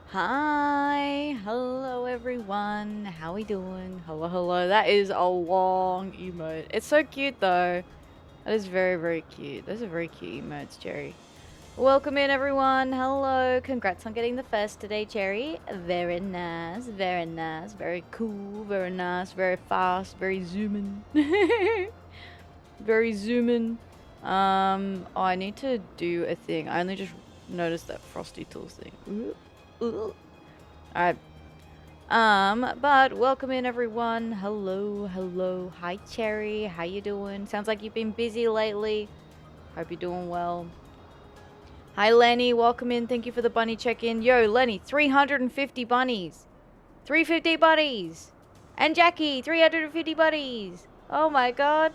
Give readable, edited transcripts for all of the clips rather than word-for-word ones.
Hi, hello everyone. How we doing? Hello, hello. That is a long emote. It's so cute though. That is very, very cute. Those are very cute emotes, Jerry. Welcome in everyone. Hello. Congrats on getting the first today, Jerry. Very nice, very nice, very cool, very nice, very fast, very zooming. Very zooming. Oh, I need to do a thing. I only just noticed that Frosty Tools thing. Ooh. Alright. But welcome in everyone. Hello, hello. Hi Cherry, how you doing? Sounds like you've been busy lately. Hope you're doing well. Hi Lenny, welcome in. Thank you for the bunny check-in. Yo, Lenny, 350 bunnies. 350 bunnies. And Jackie, 350 bunnies. Oh my god.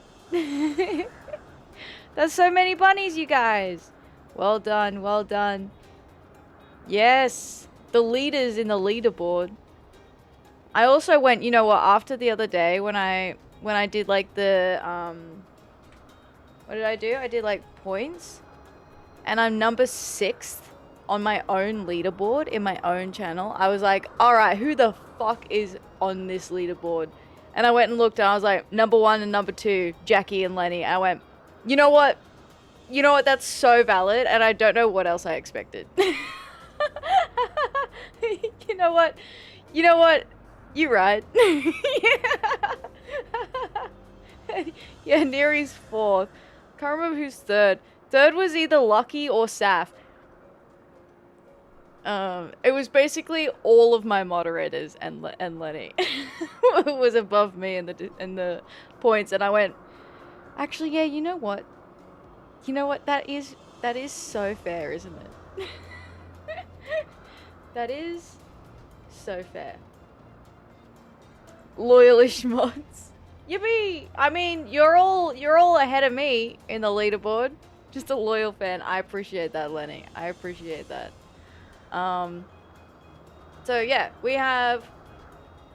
That's so many bunnies, you guys. Well done, well done. Yes, the leaders in the leaderboard. I also went, you know what, after the other day when I did like the what did I do? I did like points, and I'm number 6th on my own leaderboard in my own channel. I was like, all right, who the fuck is on this leaderboard? And I went and looked, and I was like, number 1 and number 2, Jackie and Lenny. I went, you know what? You know what? That's so valid, and I don't know what else I expected. You know what? You know what? You're right. Yeah, Neri's 4th. Can't remember who's 3rd. 3rd was either Lucky or Saf. It was basically all of my moderators and Lenny was above me in the points, and I went, actually, yeah, you know what? You know what? That is so fair, isn't it? That is so fair. Loyalish mods. Yippee! I mean, you're all ahead of me in the leaderboard. Just a loyal fan. I appreciate that, Lenny. I appreciate that. So yeah, we have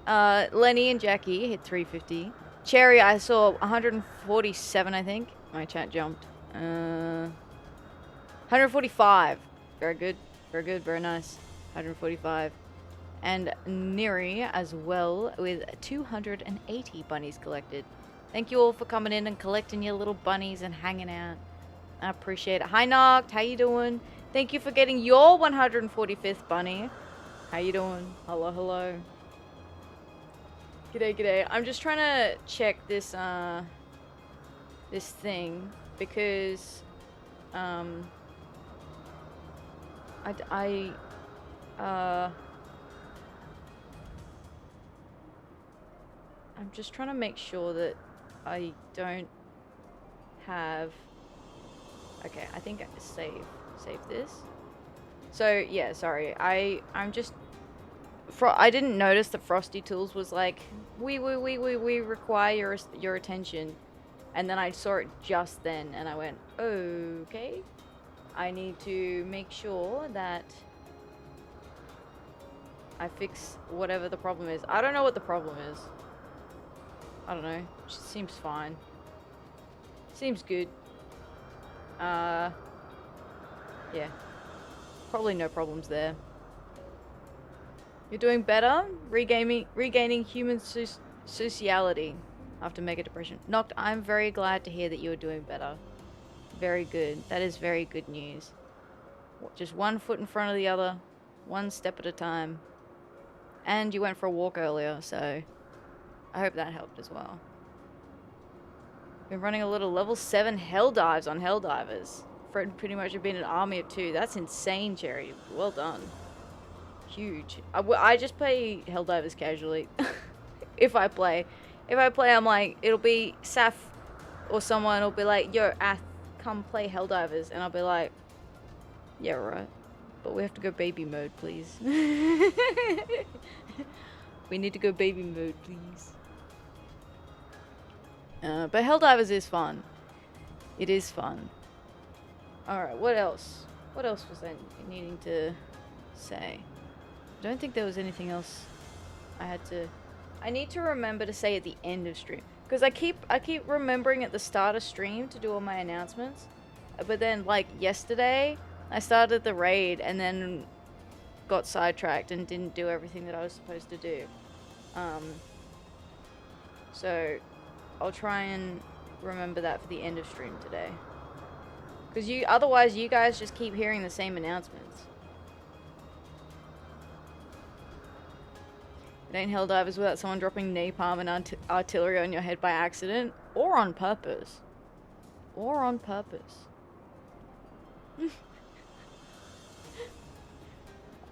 Lenny and Jackie hit 350. Cherry, I saw 147, I think. My chat jumped. 145. Very good. Very good. Very nice. 145. And Neri as well with 280 bunnies collected. Thank you all for coming in and collecting your little bunnies and hanging out. I appreciate it. Hi Noct, how you doing? Thank you for getting your 145th bunny. How you doing? Hello, hello. G'day, g'day. I'm just trying to check this this thing because I'm just trying to make sure that I don't have... Okay, I think I save this. So, yeah, sorry. I'm just... I didn't notice that Frosty Tools was like, we require your attention. And then I saw it just then, and I went, okay. I need to make sure that I fix whatever the problem is. I don't know what the problem is. I don't know. It just seems fine. Seems good. Yeah. Probably no problems there. You're doing better? Regaining human sociality after mega depression. Noct, I'm very glad to hear that you're doing better. Very good. That is very good news. Just one foot in front of the other. One step at a time. And you went for a walk earlier, so I hope that helped as well. Been running a little level 7 hell dives on Helldivers. Fred pretty much have been an army of 2. That's insane, Cherry. Well done. Huge. I just play Helldivers casually. If I play, I'm like, it'll be Saf or someone will be like, yo, Ath, come play Helldivers. And I'll be like, yeah, right. But we have to go baby mode, please. We need to go baby mode, please. But Helldivers is fun. It is fun. Alright, what else? What else was I needing to say? I don't think there was anything else I need to remember to say at the end of stream. Because I keep remembering at the start of stream to do all my announcements. But then, like, yesterday, I started the raid, and then got sidetracked and didn't do everything that I was supposed to do. So I'll try and remember that for the end of stream today. Because otherwise you guys just keep hearing the same announcements. It ain't Helldivers without someone dropping napalm and artillery on your head by accident. Or on purpose. Or on purpose.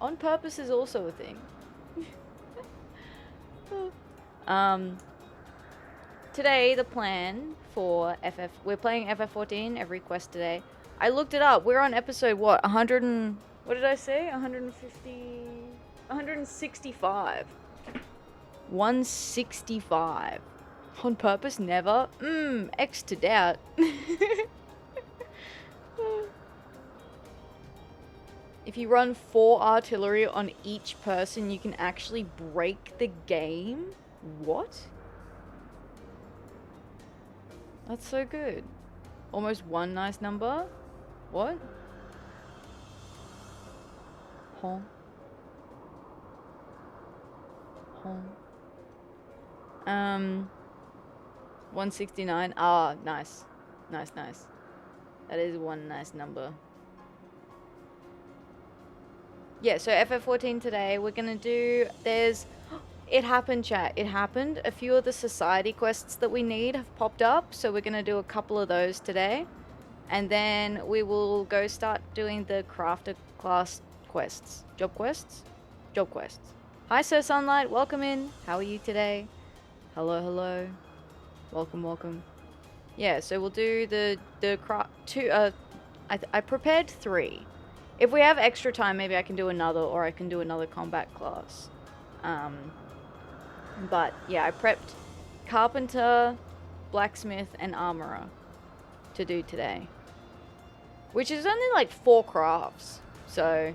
On purpose is also a thing. Today, the plan for we're playing FF14 every quest today. I looked it up. We're on episode, what, 100 and... What did I say? 150... 165. 165. On purpose? Never? X to doubt. If you run 4 artillery on each person, you can actually break the game? What? That's so good. Almost 1 nice number? What? Huh? Huh? 169. Ah, nice. Nice, nice. That is 1 nice number. Yeah, so FF14 today, we're gonna do... It happened, chat. It happened. A few of the society quests that we need have popped up, so we're gonna do a couple of those today. And then we will go start doing the crafter class quests. Job quests? Job quests. Hi, Sir Sunlight. Welcome in. How are you today? Hello, hello. Welcome, welcome. Yeah, so we'll do the I prepared 3. If we have extra time, maybe I can do another, or I can do another combat class. But yeah, I prepped Carpenter, Blacksmith, and Armorer to do today. Which is only like 4 crafts. So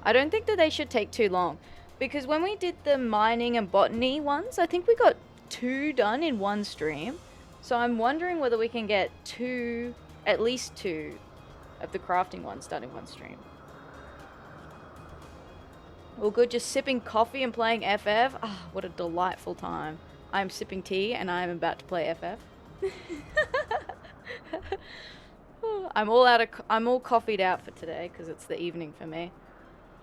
I don't think that they should take too long. Because when we did the mining and botany ones, I think we got 2 done in 1 stream. So I'm wondering whether we can get at least 2 of the crafting ones done in 1 stream. All good, just sipping coffee and playing FF. Ah, what a delightful time. I'm sipping tea and I'm about to play FF. I'm all coffeeed out for today because it's the evening for me.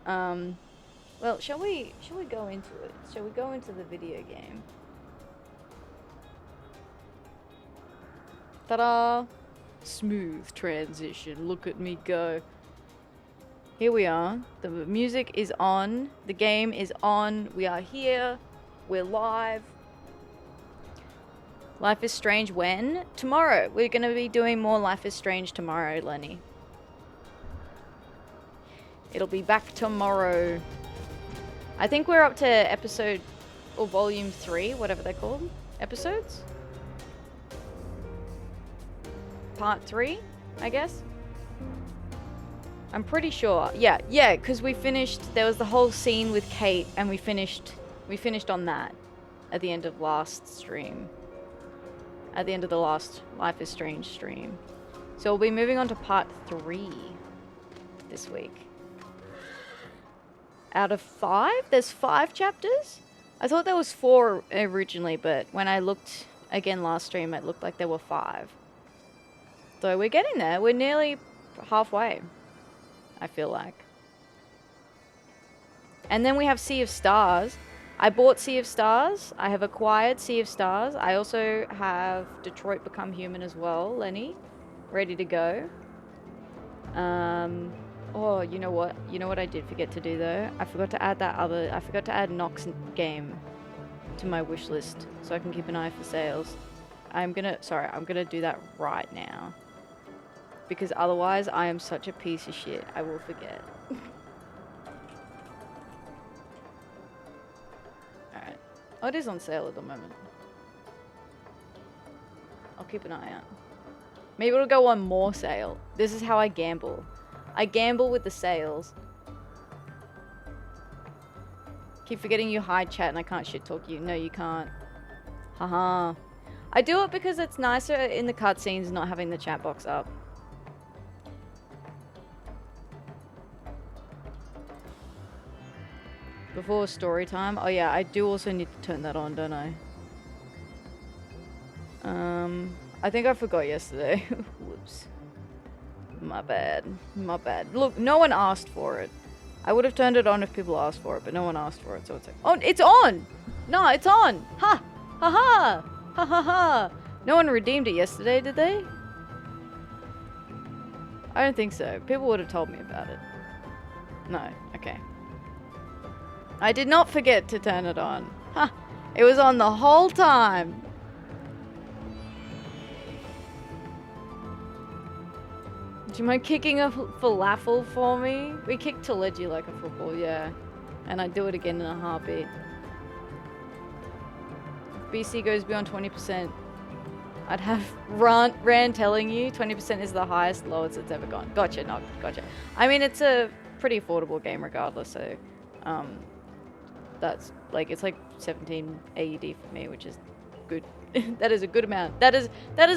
Well, shall we go into it? Shall we go into the video game? Ta-da! Smooth transition. Look at me go. Here we are. The music is on. The game is on. We are here. We're live. Life is Strange when? Tomorrow. We're going to be doing more Life is Strange tomorrow, Lenny. It'll be back tomorrow. I think we're up to episode or volume 3, whatever they're called. Episodes? Part 3, I guess. I'm pretty sure. Yeah, because we finished, there was the whole scene with Kate and we finished on that at the end of last stream. At the end of the last Life is Strange stream. So we'll be moving on to part 3 this week. Out of 5? There's 5 chapters? I thought there was 4 originally, but when I looked again last stream, it looked like there were 5. So we're getting there. We're nearly halfway, I feel like. And then we have Sea of Stars. I bought Sea of Stars. I have acquired Sea of Stars. I also have Detroit Become Human as well, Lenny. Ready to go. Oh, you know what? You know what I did forget to do though? I forgot to add I forgot to add Nox game to my wish list so I can keep an eye for sales. I'm gonna do that right now. Because otherwise I am such a piece of shit. I will forget. Alright. Oh, it is on sale at the moment. I'll keep an eye out. Maybe it'll go on more sale. This is how I gamble. I gamble with the sales. Keep forgetting you hide chat and I can't shit talk you. No, you can't. Haha. I do it because it's nicer in the cutscenes not having the chat box up. Before story time. Oh yeah, I do also need to turn that on, don't I? I think I forgot yesterday. Whoops. My bad. My bad. Look, no one asked for it. I would have turned it on if people asked for it, but no one asked for it, so it's like... Oh, it's on! No, it's on! Ha! Ha ha! Ha ha ha! No one redeemed it yesterday, did they? I don't think so. People would have told me about it. No. Okay. I did not forget to turn it on. Ha! It was on the whole time! Do you mind kicking a falafel for me? We kick Teleji like a football, yeah. And I'd do it again in a heartbeat. If BC goes beyond 20%, I'd have Rand telling you 20% is the highest, lowest it's ever gone. Gotcha, no, gotcha. I mean, it's a pretty affordable game regardless, so... that's, like, it's like 17 AED for me, which is good. That is a good amount. That is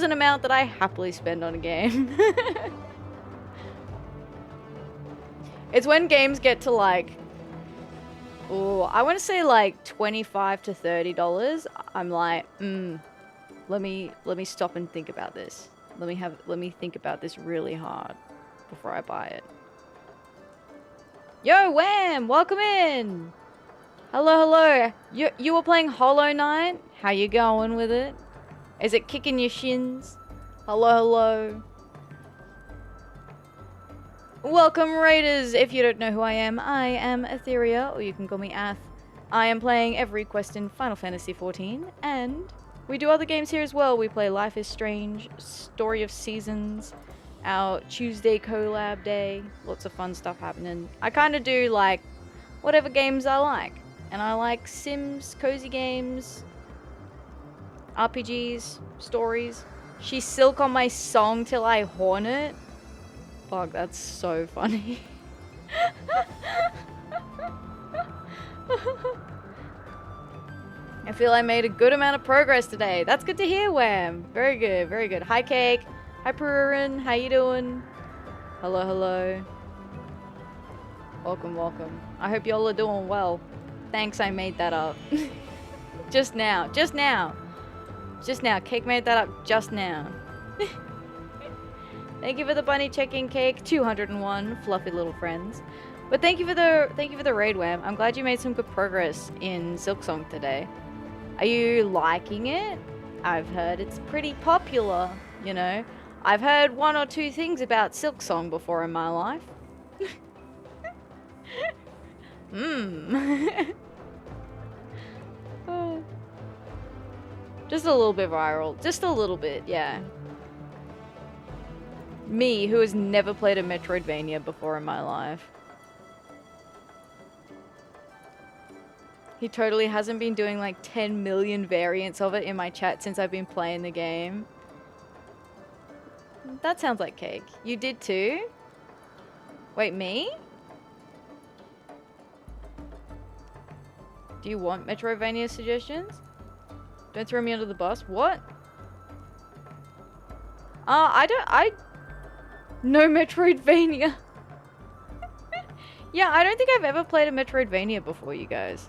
an amount that I happily spend on a game. It's when games get to like, oh, I want to say like $25 to $30. I'm like, let me stop and think about this. Let me think about this really hard before I buy it. Yo, Wham! Welcome in! Hello, hello. You were playing Hollow Knight? How you going with it? Is it kicking your shins? Hello, hello. Welcome, Raiders! If you don't know who I am Atheria, or you can call me Ath. I am playing every quest in Final Fantasy XIV, and we do other games here as well. We play Life is Strange, Story of Seasons, our Tuesday collab day. Lots of fun stuff happening. I kind of do, like, whatever games I like. And I like Sims, cozy games, RPGs, stories. She's silk on my song till I horn it. Fuck, that's so funny. I feel I made a good amount of progress today. That's good to hear, Wham. Very good, very good. Hi, Cake. Hi, Perurin. How you doing? Hello, hello. Welcome, welcome. I hope y'all are doing well. Thanks, I made that up. Just now. Just now. Just now. Cake made that up just now. Thank you for the bunny check-in, Cake. 201 fluffy little friends. But thank you for the raid, Wham. I'm glad you made some good progress in Silksong today. Are you liking it? I've heard it's pretty popular, you know. I've heard one or two things about Silksong before in my life. Just a little bit viral. Just a little bit, yeah. Me, who has never played a Metroidvania before in my life. He totally hasn't been doing like 10 million variants of it in my chat since I've been playing the game. That sounds like Cake. You did too? Wait, me? Do you want Metroidvania suggestions? Don't throw me under the bus. What? No Metroidvania. Yeah, I don't think I've ever played a Metroidvania before, you guys.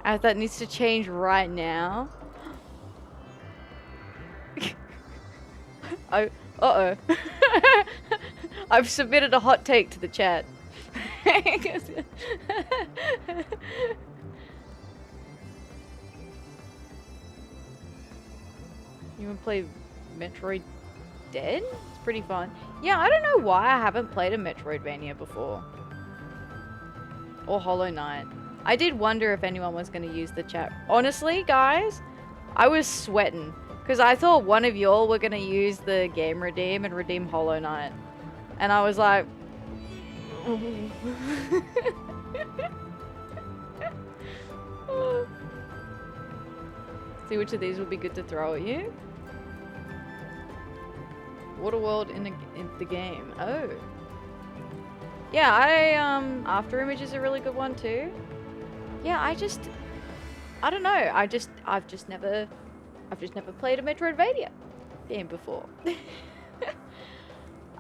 That needs to change right now. Uh-oh. I've submitted a hot take to the chat. You wanna play Metroid Dead? It's pretty fun. Yeah, I don't know why I haven't played a Metroidvania before. Or Hollow Knight. I did wonder if anyone was going to use the chat. Honestly, guys, I was sweating. Because I thought one of y'all were going to use the game redeem and redeem Hollow Knight. And I was like... See which of these would be good to throw at you? Waterworld in the game. Oh. Yeah, After Image is a really good one too. Yeah, I don't know. I've just never played a Metroidvania game before.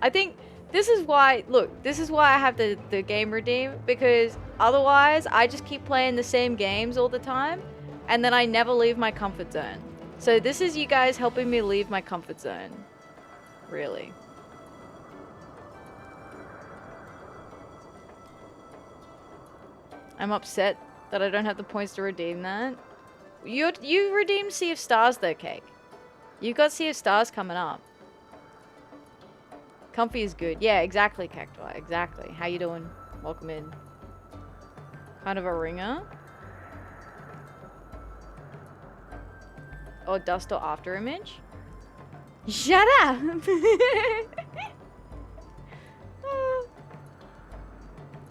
I think this is why, look, this is why I have the game redeem, because Otherwise, I just keep playing the same games all the time, and then I never leave my comfort zone. So this is you guys helping me leave my comfort zone. Really. I'm upset that I don't have the points to redeem that. You redeemed Sea of Stars though, Cake. You got Sea of Stars coming up. Comfy is good. Yeah, exactly, Cacti. Exactly. How you doing? Welcome in. Kind of a ringer. Or dust or after image. Shut up!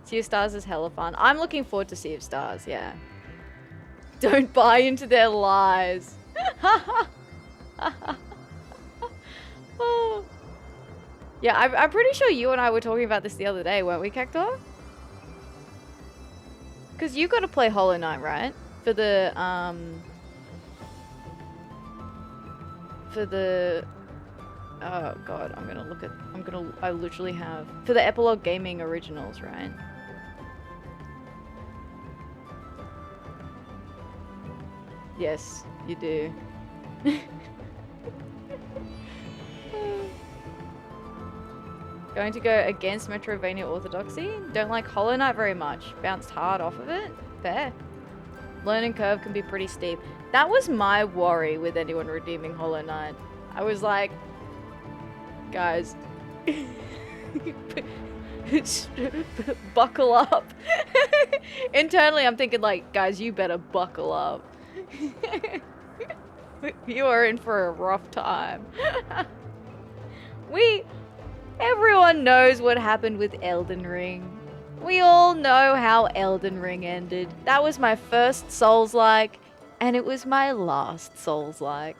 Sea of Stars is hella fun. I'm looking forward to Sea of Stars, yeah. Don't buy into their lies. Yeah, I'm pretty sure you and I were talking about this the other day, weren't we, Cactor? Because you got to play Hollow Knight, right? For the, oh god, I literally have, for the Epilogue Gaming Originals, right? Yes, you do. Going to go against Metrovania orthodoxy. Don't like Hollow Knight very much. Bounced hard off of it. Fair. Learning curve can be pretty steep. That was my worry with anyone redeeming Hollow Knight. I was like, guys, buckle up. Internally, I'm thinking like, guys, you better buckle up. You are in for a rough time. Everyone knows what happened with Elden Ring. We all know how Elden Ring ended. That was my first Souls-like, and it was my last Souls-like.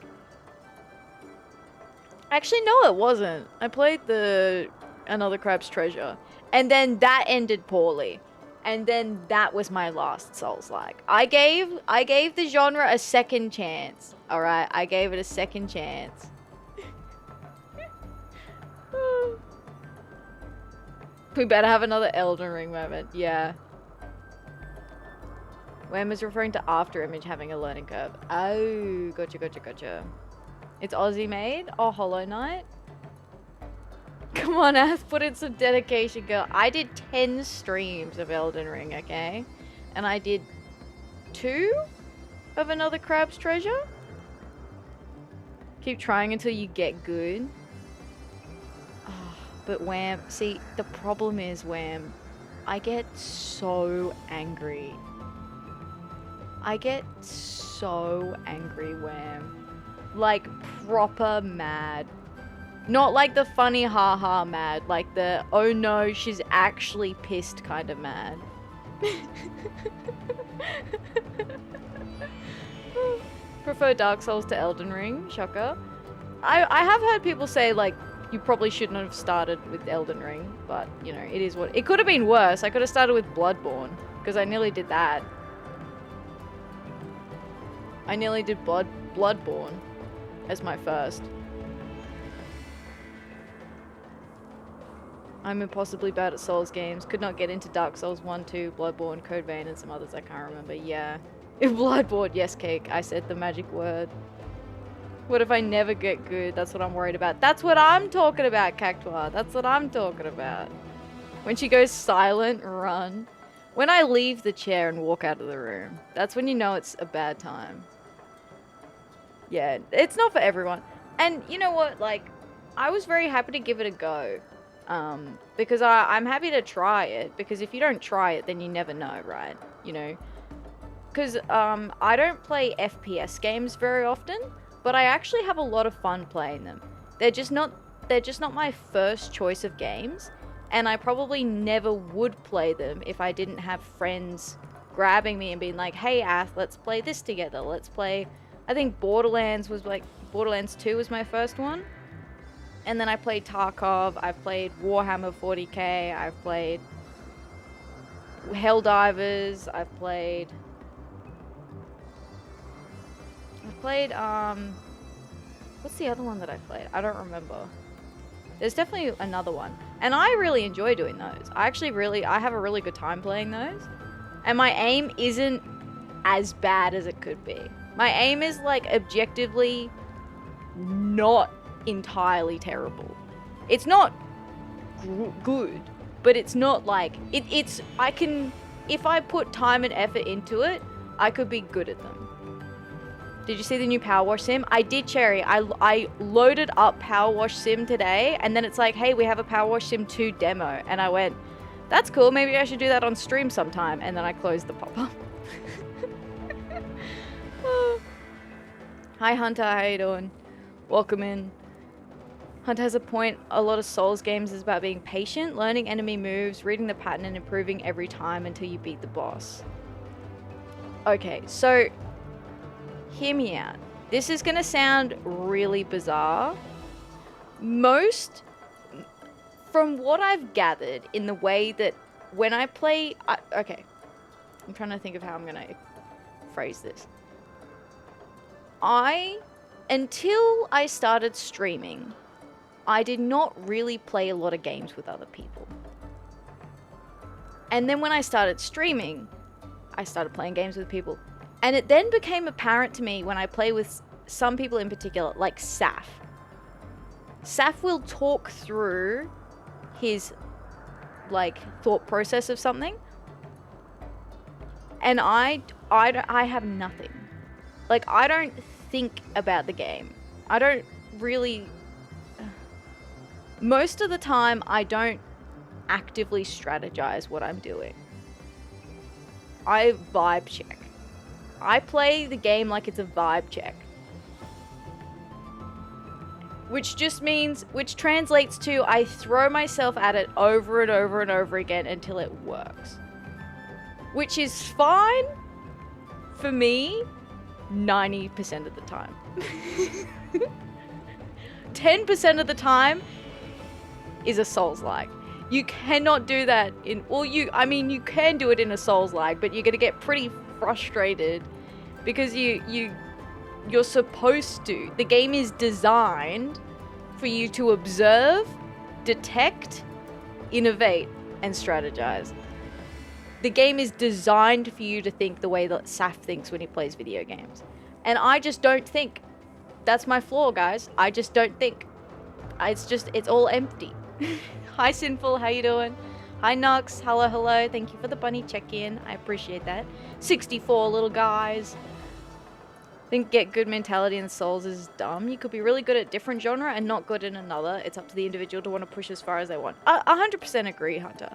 Actually, no, it wasn't. I played the Another Crab's Treasure, and then that ended poorly. And then that was my last Souls-like. I gave the genre a second chance. Alright, I gave it a second chance. We better have another Elden Ring moment. Yeah. Wham is referring to After Image having a learning curve. Oh, gotcha. It's Aussie made? Oh, Hollow Knight? Come on, Ath, put in some dedication, girl. I did 10 streams of Elden Ring, okay? And I did 2 of Another Crab's Treasure? Keep trying until you get good. But Wham, see, the problem is, Wham, I get so angry. Wham. Like, proper mad. Not like the funny haha mad, like the, oh no, she's actually pissed kind of mad. Prefer Dark Souls to Elden Ring, shocker. I have heard people say, like, you probably shouldn't have started with Elden Ring, but, you know, it is what... It could have been worse. I could have started with Bloodborne, because I nearly did that. I nearly did Bloodborne as my first. I'm impossibly bad at Souls games. Could not get into Dark Souls 1, 2, Bloodborne, Code Vein, and some others I can't remember. Yeah. Bloodborne, yes, Cake. I said the magic word. What if I never get good? That's what I'm worried about. That's what I'm talking about, Cactua. That's what I'm talking about. When she goes silent, run. When I leave the chair and walk out of the room, that's when you know it's a bad time. Yeah, it's not for everyone. And you know what? Like, I was very happy to give it a go. Because I'm happy to try it. Because if you don't try it, then you never know, right? You know? Because I don't play FPS games very often. But I actually have a lot of fun playing them. They're just not my first choice of games, and I probably never would play them if I didn't have friends grabbing me and being like, "Hey, Ath, let's play this together. Let's play." I think Borderlands 2 was my first one, and then I played Tarkov. I've played Warhammer 40k. I've played Helldivers. I've played, what's the other one that I played? I don't remember. There's definitely another one. And I really enjoy doing those. I have a really good time playing those. And my aim isn't as bad as it could be. My aim is like objectively not entirely terrible. It's not good, but it's not like it's I can, if I put time and effort into it, I could be good at them. Did you see the new Power Wash Sim? I did, Cherry. I loaded up Power Wash Sim today, and then it's like, hey, we have a Power Wash Sim 2 demo, and I went, that's cool, maybe I should do that on stream sometime, and then I closed the pop-up. Hi Hunter, how you doing? Welcome in. Hunter has a point. A lot of Souls games is about being patient, learning enemy moves, reading the pattern, and improving every time until you beat the boss. Okay, so hear me out. This is gonna sound really bizarre. From what I've gathered in the way that when I play, okay, I'm trying to think of how I'm gonna phrase this. Until I started streaming, I did not really play a lot of games with other people. And then when I started streaming, I started playing games with people. And it then became apparent to me when I play with some people in particular, like Saf. Saf will talk through his, like, thought process of something. And I have nothing. Like, I don't think about the game. I don't really... Most of the time, I don't actively strategize what I'm doing. I vibe check. I play the game like it's a vibe check. Which just means, which translates to I throw myself at it over and over and over again until it works. Which is fine for me 90% of the time. 10% of the time is a Souls-like. You cannot do that in, well, you can do it in a Souls-like, but you're gonna get pretty frustrated because you're supposed to. The game is designed for you to observe, detect, innovate, and strategize. The game is designed for you to think the way that Saf thinks when he plays video games. And I just don't think. That's my flaw, guys. I just don't think. It's all empty. Hi Sinful, how you doing? Hi Nux, hello, hello. Thank you for the bunny check-in. I appreciate that. 64 little guys. Think get good mentality in Souls is dumb. You could be really good at different genre and not good in another. It's up to the individual to want to push as far as they want. 100% agree, Hunter.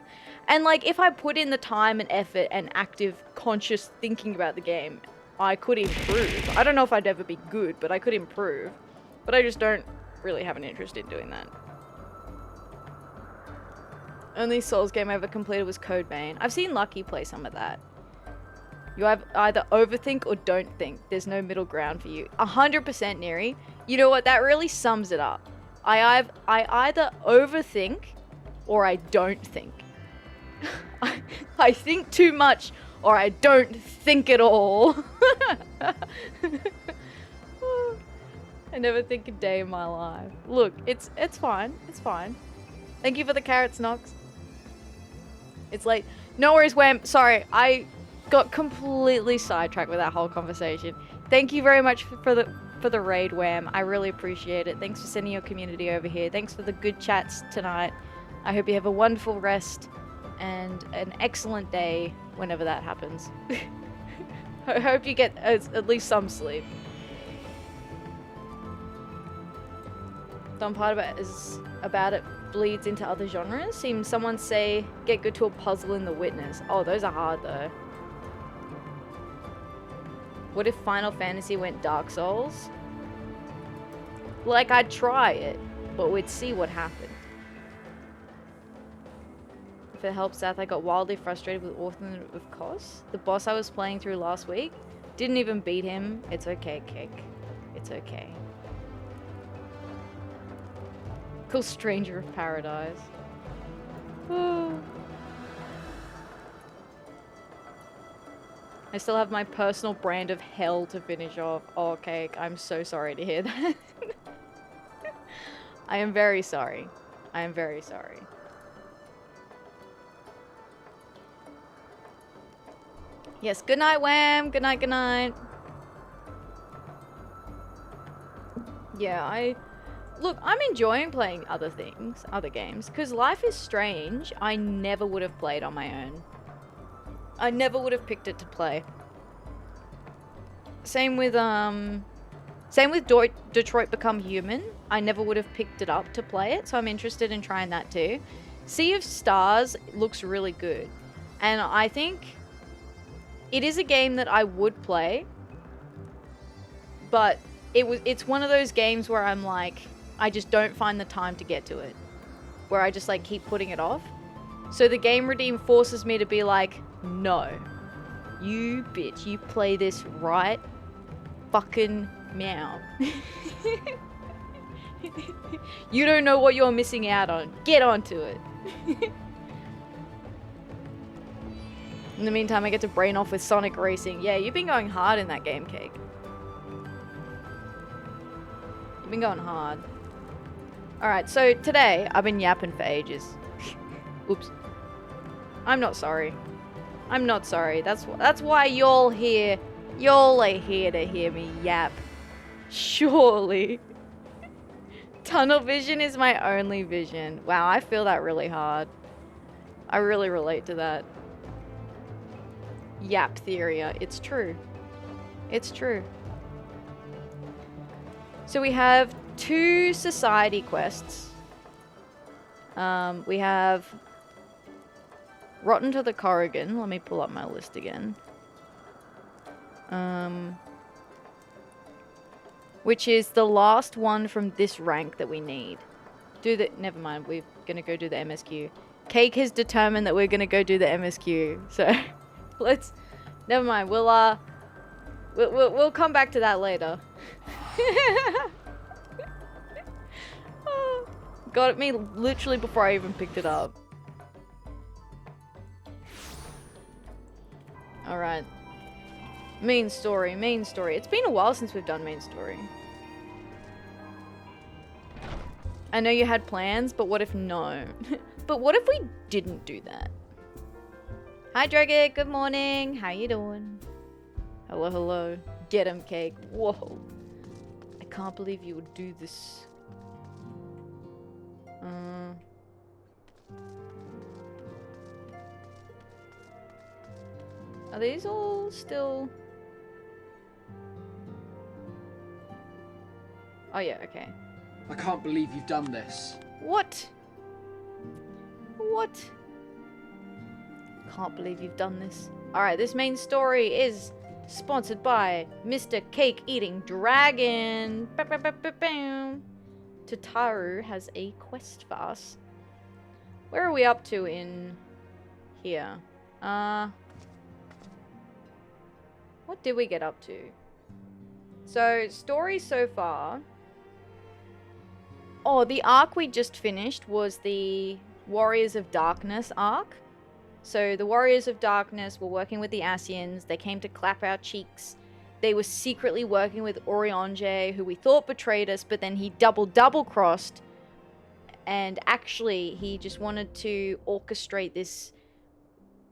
And like, if I put in the time and effort and active, conscious thinking about the game, I could improve. I don't know if I'd ever be good, but I could improve. But I just don't really have an interest in doing that. Only Souls game I ever completed was Code Vein. I've seen Lucky play some of that. You either overthink or don't think. There's no middle ground for you. 100% Neri. You know what? That really sums it up. I either overthink or I don't think. I think too much or I don't think at all. I never think a day in my life. Look, it's fine. It's fine. Thank you for the carrots, Nox. It's late. No worries, Wham. Sorry, I got completely sidetracked with that whole conversation. Thank you very much for the raid, Wham. I really appreciate it. Thanks for sending your community over here. Thanks for the good chats tonight. I hope you have a wonderful rest and an excellent day whenever that happens. I hope you get at least some sleep. Dumb part about it bleeds into other genres. Seems someone say get good to a puzzle in The Witness. Oh, those are hard though. What if Final Fantasy went Dark Souls? Like, I'd try it, but we'd see what happened. If it helps Vath, I got wildly frustrated with Orphan of Kos. The boss I was playing through last week. Didn't even beat him. It's okay, Kick. It's okay. Cool Stranger of Paradise. Oh. I still have my personal brand of hell to finish off. Oh, Cake, I'm so sorry to hear that. I am very sorry. I am very sorry. Yes, good night, Wham. Good night, good night. Yeah, look, I'm enjoying playing other things, other games, because Life is Strange, I never would have played on my own. I never would have picked it to play. Same with Detroit Become Human. I never would have picked it up to play it, so I'm interested in trying that too. Sea of Stars looks really good, and I think it is a game that I would play, but it's one of those games where I'm like, I just don't find the time to get to it, where I just like keep putting it off. So the Game Redeem forces me to be like, no, you bitch, you play this right fucking meow. You don't know what you're missing out on. Get onto it. In the meantime, I get to brain off with Sonic Racing. Yeah, you've been going hard in that game, Cake. You've been going hard. Alright, so today, I've been yapping for ages. Oops. I'm not sorry. I'm not sorry. That's why y'all here. Y'all are here to hear me yap. Surely. Tunnel vision is my only vision. Wow, I feel that really hard. I really relate to that. Atheria. It's true. It's true. So we have 2 society quests. We have Rotten to the Korrigan. Let me pull up my list again. Which is the last one from this rank that we need. Never mind, we're gonna go do the MSQ. Cake has determined that we're gonna go do the MSQ, so never mind, we'll come back to that later. Got me literally before I even picked it up. Alright. Main story, main story. It's been a while since we've done main story. I know you had plans, but what if no? But what if we didn't do that? Hi, Dragget. Good morning. How you doing? Hello, hello. Get him, Cake. Whoa. I can't believe you would do this. Are these all still... Oh yeah, okay. I can't believe you've done this. What? What? Can't believe you've done this. Alright, this main story is sponsored by Mr. Cake Eating Dragon. Tataru has a quest for us. Where are we up to in here? What did we get up to? So, story so far. Oh, the arc we just finished was the Warriors of Darkness arc. So the Warriors of Darkness were working with the Asians. They came to clap our cheeks. They were secretly working with Orionje, who we thought betrayed us, but then he double-crossed. And actually, he just wanted to orchestrate this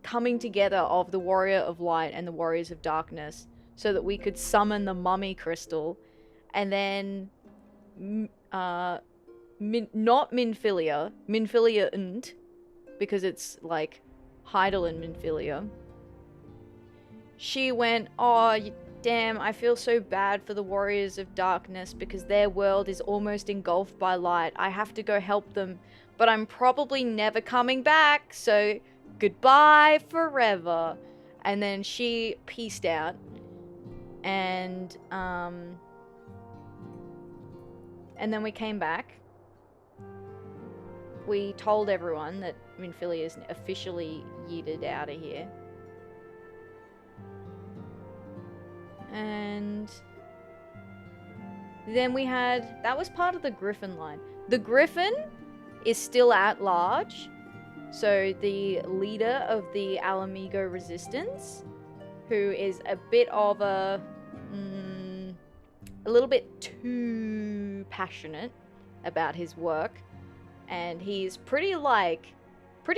coming together of the Warrior of Light and the Warriors of Darkness so that we could summon the Mummy Crystal. And then... not Minfilia. Minfilia-nt. Because it's, like, Heidel and Minfilia. She went, oh, damn, I feel so bad for the Warriors of Darkness because their world is almost engulfed by light. I have to go help them, but I'm probably never coming back, so goodbye forever. And then she peaced out. And then we came back. We told everyone that Minfilia is officially yeeted out of here. And then we had... That was part of the Griffin line. The Griffin is still at large. So the leader of the Alamigo Resistance, who is a bit of a little bit too passionate about his work. And he's pretty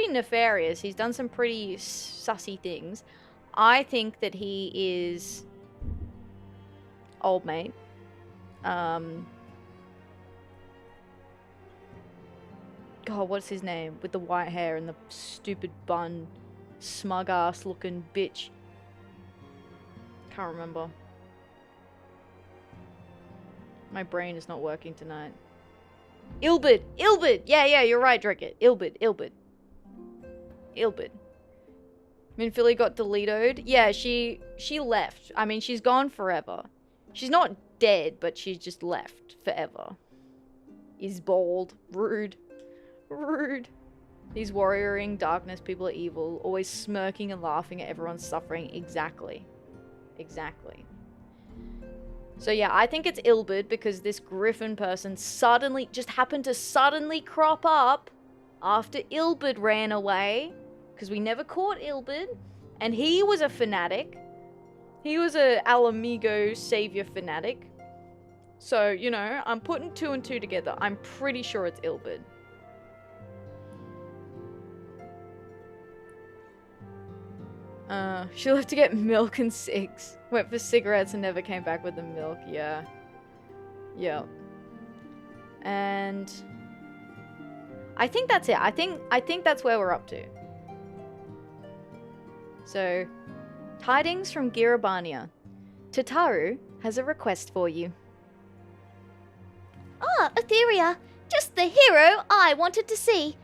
nefarious. He's done some pretty sussy things. I think that he is old mate. God, what's his name? With the white hair and the stupid bun. Smug ass looking bitch. Can't remember. My brain is not working tonight. Ilberd! Ilberd! Yeah, you're right, Dricket. Ilberd. Minfili got deleted. Yeah, she left. I mean, she's gone forever. She's not dead, but she's just left forever. Is bald. Rude. These warrioring darkness people are evil, always smirking and laughing at everyone's suffering. Exactly. So yeah, I think it's Ilberd because this Griffin person just happened to suddenly crop up after Ilberd ran away, because we never caught Ilberd, and he was a fanatic. He was a Alamigo savior fanatic. So, you know, I'm putting 2 and 2 together. I'm pretty sure it's Ilberd. She left to get milk and cigs. Went for cigarettes and never came back with the milk. Yeah. Yep. And I think that's it. I think that's where we're up to. So, tidings from Gyr Abania. Tataru has a request for you. Ah, Atheria, just the hero I wanted to see.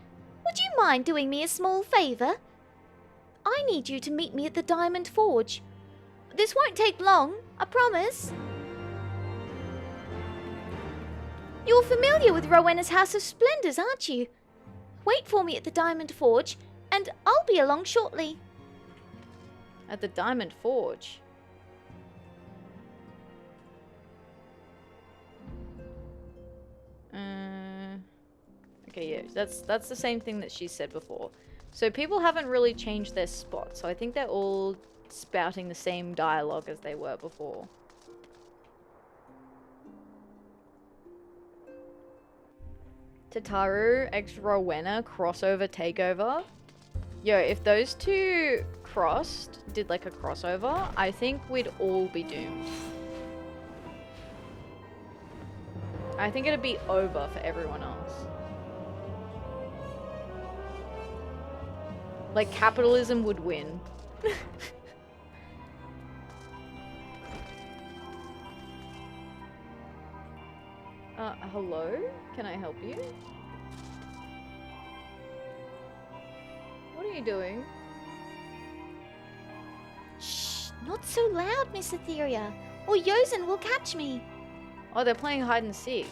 Would you mind doing me a small favour? I need you to meet me at the Diamond Forge. This won't take long, I promise. You're familiar with Rowena's House of Splendours, aren't you? Wait for me at the Diamond Forge, and I'll be along shortly. At the Diamond Forge? Okay, yeah, that's the same thing that she said before. So people haven't really changed their spot, so I think they're all spouting the same dialogue as they were before. Tataru x Rowena crossover takeover. Yo, if those two did like a crossover, I think we'd all be doomed. I think it'd be over for everyone else. Like, capitalism would win. Hello? Can I help you? What are you doing? Shh, not so loud, Miss Atheria, or Yozen will catch me. Oh, they're playing hide and seek.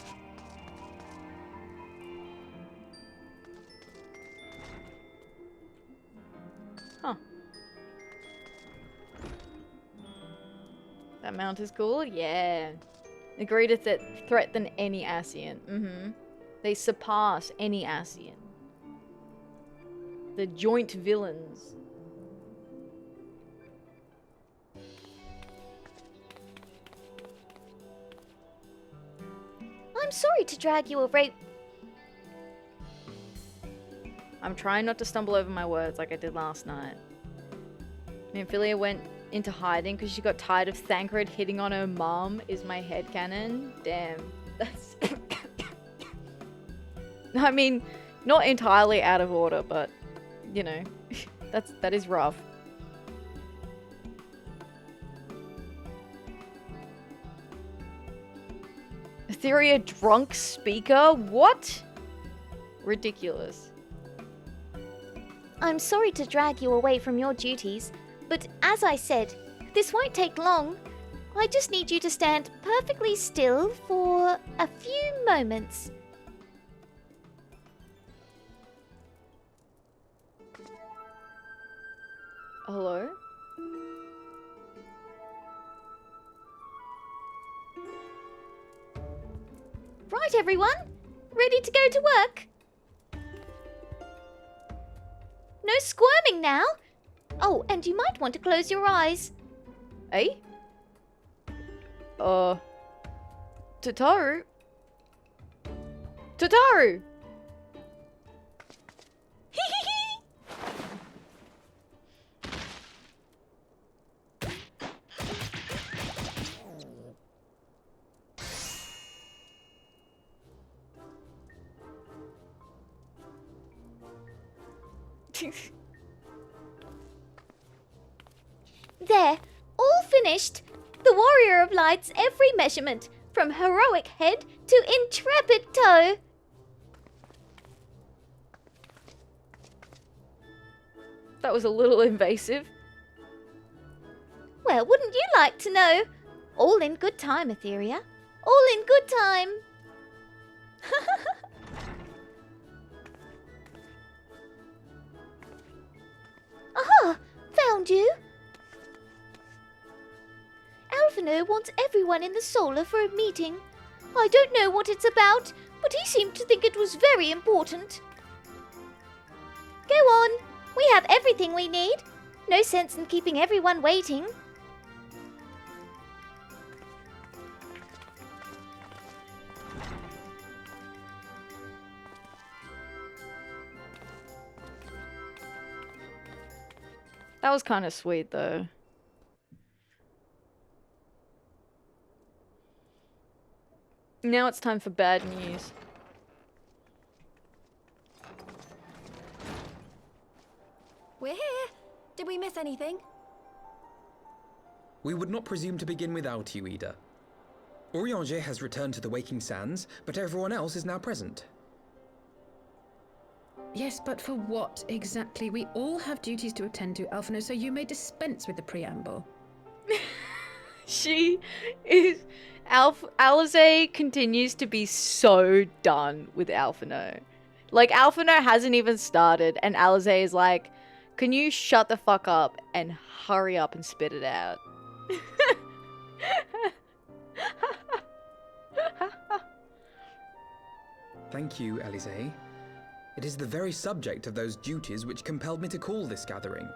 Huh. That mount is cool? Yeah. The greatest threat than any Ascian. They surpass any Ascian. The joint villains. I'm sorry to drag you away. I'm trying not to stumble over my words like I did last night. Amphilia went into hiding because she got tired of Thancred hitting on her mom, is my headcanon. Damn. That's... I mean, not entirely out of order, but, you know, that is rough. Atheria drunk speaker? What? Ridiculous. I'm sorry to drag you away from your duties, but as I said, this won't take long. I just need you to stand perfectly still for a few moments. Hello? Right, everyone? Ready to go to work? No squirming now. Oh, and you might want to close your eyes. Eh? Tataru? Tataru! There, all finished. The warrior of lights every measurement, from heroic head to intrepid toe. That was a little invasive. Well, wouldn't you like to know? All in good time, Atheria. All in good time. Aha! Found you. Alphino wants everyone in the Solar for a meeting. I don't know what it's about, but he seemed to think it was very important. Go on. We have everything we need. No sense in keeping everyone waiting. That was kind of sweet, though. Now it's time for bad news. We're here. Did we miss anything? We would not presume to begin without you, Ida. Orianger has returned to the Waking Sands, but everyone else is now present. Yes, but for what exactly? We all have duties to attend to, Alphino, so you may dispense with the preamble. She is... Alize continues to be so done with Alphino. Like, Alphino hasn't even started, and Alize is like, can you shut the fuck up and hurry up and spit it out? Thank you, Alize. It is the very subject of those duties which compelled me to call this gathering.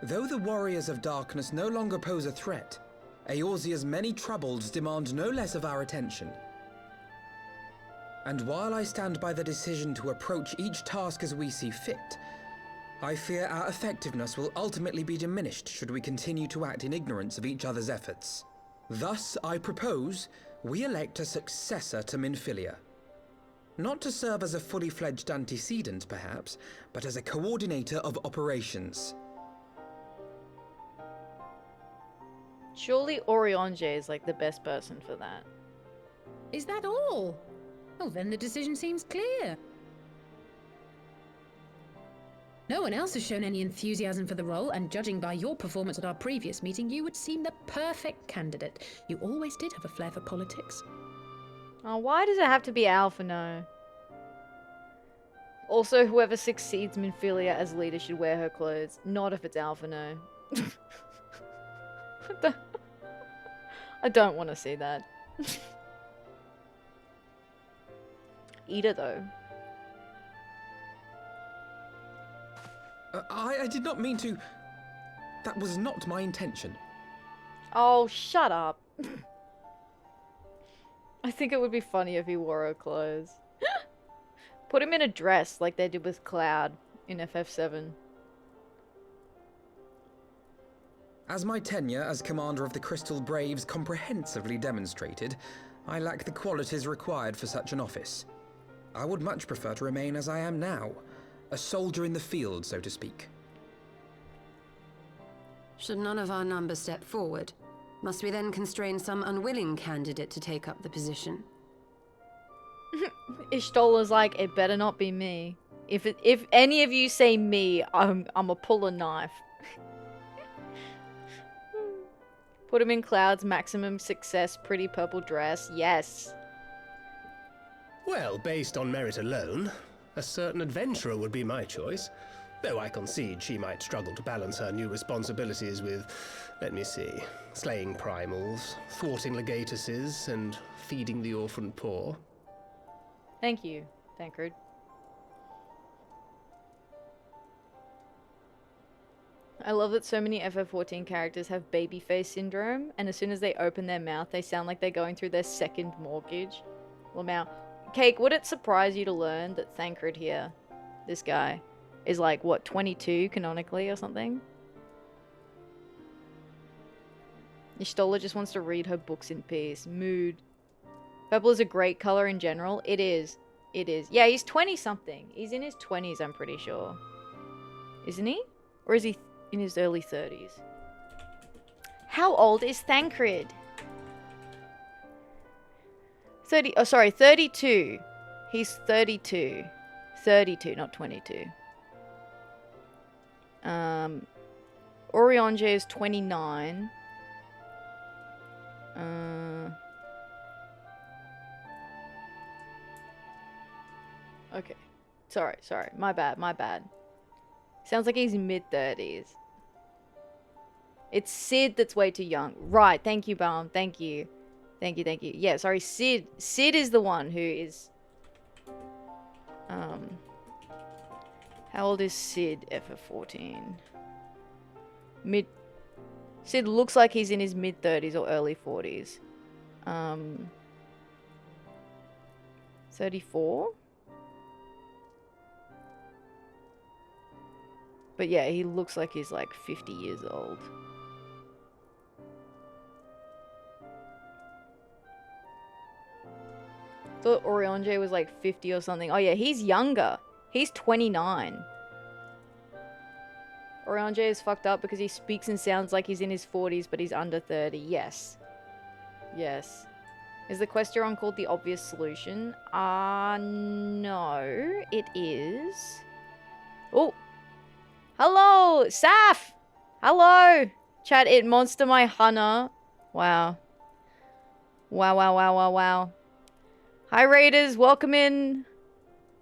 Though the warriors of darkness no longer pose a threat, Eorzea's many troubles demand no less of our attention. And while I stand by the decision to approach each task as we see fit, I fear our effectiveness will ultimately be diminished should we continue to act in ignorance of each other's efforts. Thus, I propose we elect a successor to Minfilia. Not to serve as a fully fledged antecedent, perhaps, but as a coordinator of operations. Surely Orianger is like the best person for that. Is that all? Well, then the decision seems clear. No one else has shown any enthusiasm for the role, and judging by your performance at our previous meeting, you would seem the perfect candidate. You always did have a flair for politics. Oh, why does it have to be Alphino? Also, whoever succeeds Minfilia as leader should wear her clothes. Not if it's Alphino. I don't want to see that. Ida, though. I did not mean to... That was not my intention. Oh, shut up. I think it would be funny if he wore her clothes. Put him in a dress like they did with Cloud in FF7. As my tenure as commander of the Crystal Braves comprehensively demonstrated, I lack the qualities required for such an office. I would much prefer to remain as I am now, a soldier in the field, so to speak. Should none of our numbers step forward? Must we then constrain some unwilling candidate to take up the position? Ishtola's like, it better not be me. If any of you say me, I'ma pull a knife. Put him in Cloud's maximum success pretty purple dress. Yes. Well, based on merit alone, a certain adventurer would be my choice. Though I concede she might struggle to balance her new responsibilities with, let me see, slaying primals, thwarting legatuses, and feeding the orphan poor. Thank you, Thancred. I love that so many FF14 characters have baby face syndrome, and as soon as they open their mouth, they sound like they're going through their second mortgage. Well, now, Cake, would it surprise you to learn that Thancred here, this guy, is like, what, 22 canonically or something? Y'shtola just wants to read her books in peace. Mood. Purple is a great color in general. It is. It is. Yeah, he's 20-something. He's in his 20s, I'm pretty sure. Isn't he? Or is he in his early 30s? How old is Thancred? 32. He's 32. 32, not 22. Orionge is 29. Okay. Sorry. My bad. Sounds like he's mid-30s. It's Sid that's way too young. Right, thank you, Balm. Thank you. Yeah, sorry, Sid. Sid is the one who is... How old is Sid, FF14? Sid looks like he's in his mid-30s or early 40s. 34? But yeah, he looks like he's like 50 years old. Thought Orionge was like 50 or something. Oh yeah, he's younger. He's 29. Orionge is fucked up because he speaks and sounds like he's in his 40s, but he's under 30. Yes. Yes. Is the quest you're on called The Obvious Solution? No. It is... Oh! Hello! Saf! Hello! Chat, it monster my hunter. Wow. Wow. Hi Raiders, welcome in.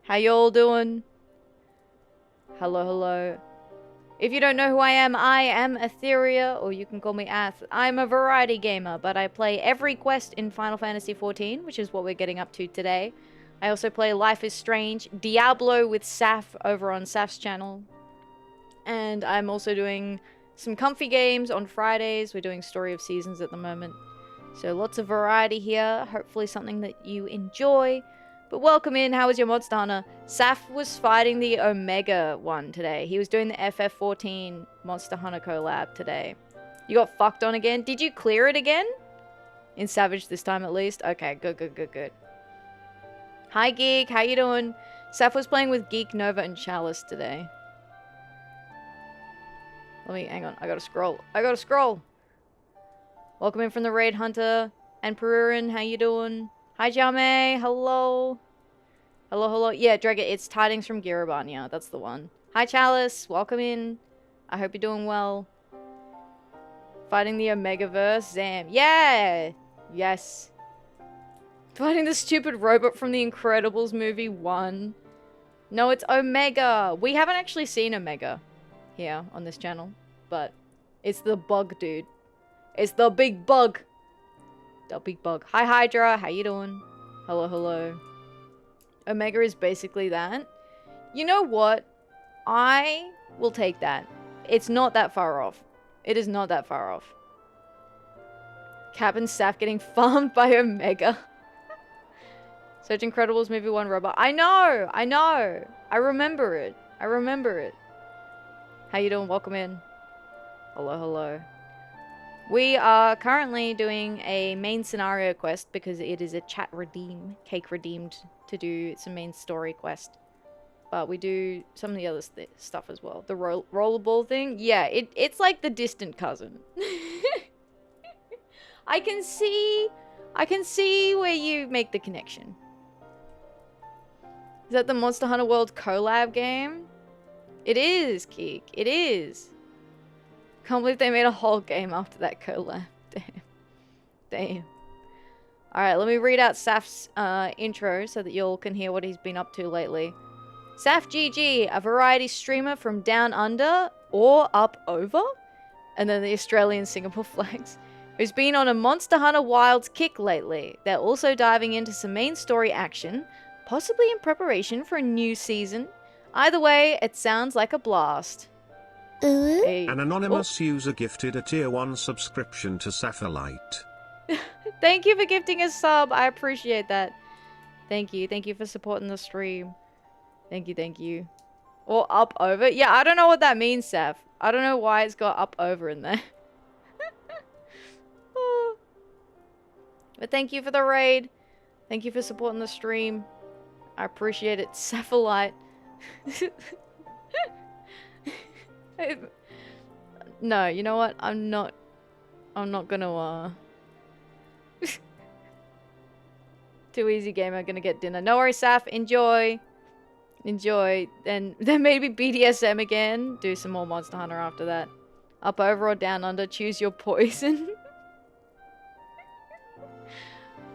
How y'all doing? Hello. If you don't know who I am Atheria, or you can call me Ath. I'm a variety gamer, but I play every quest in Final Fantasy XIV, which is what we're getting up to today. I also play Life is Strange, Diablo with Saf over on Saf's channel. And I'm also doing some comfy games on Fridays. We're doing Story of Seasons at the moment. So lots of variety here. Hopefully something that you enjoy. But welcome in. How was your Monster Hunter? Saf was fighting the Omega one today. He was doing the FF14 Monster Hunter collab today. You got fucked on again? Did you clear it again? In Savage this time at least? Okay, good. Hi Geek, how you doing? Saf was playing with Geek, Nova, and Chalice today. Hang on, I gotta scroll. Welcome in from the Raid Hunter and Perurin, how you doing? Hi Jame, hello. Yeah, Dregger, it's Tidings from Gyr Abania, that's the one. Hi Chalice, welcome in. I hope you're doing well. Fighting the Omegaverse, Zam. Yeah! Yes. Fighting the stupid robot from the Incredibles movie 1. No, it's Omega. We haven't actually seen Omega here on this channel, but it's the bug dude. It's the big bug. The big bug. Hi Hydra, how you doing? Hello. Omega is basically that. You know what? I will take that. It's not that far off. It is not that far off. Cap and Saf getting farmed by Omega. Search Incredibles movie 1 robot. I know. I remember it. How you doing? Welcome in. Hello. We are currently doing a main scenario quest because it is a cake redeemed to do some main story quest. But we do some of the other stuff as well. The rollerball thing? Yeah, it's like the distant cousin. I can see where you make the connection. Is that the Monster Hunter World collab game? It is, Keek. It is. Can't believe they made a whole game after that collab. Damn. Alright, let me read out Saf's intro so that y'all can hear what he's been up to lately. Saf GG, a variety streamer from down under or up over, and then the Australian Singapore flags, who's been on a Monster Hunter Wilds kick lately. They're also diving into some main story action, possibly in preparation for a new season. Either way, it sounds like a blast. Hey. An anonymous user gifted a tier 1 subscription to Sapphirlight. Thank you for gifting a sub. I appreciate that. Thank you. Thank you for supporting the stream. Thank you. Or up over. Yeah, I don't know what that means, Saf. I don't know why it's got up over in there. Oh. But thank you for the raid. Thank you for supporting the stream. I appreciate it. Sapphirlight. No, you know what? I'm not gonna, Too easy gamer, gonna get dinner. No worries, Saf. Enjoy. Enjoy. Then maybe BDSM again. Do some more Monster Hunter after that. Up, over, or down, under. Choose your poison.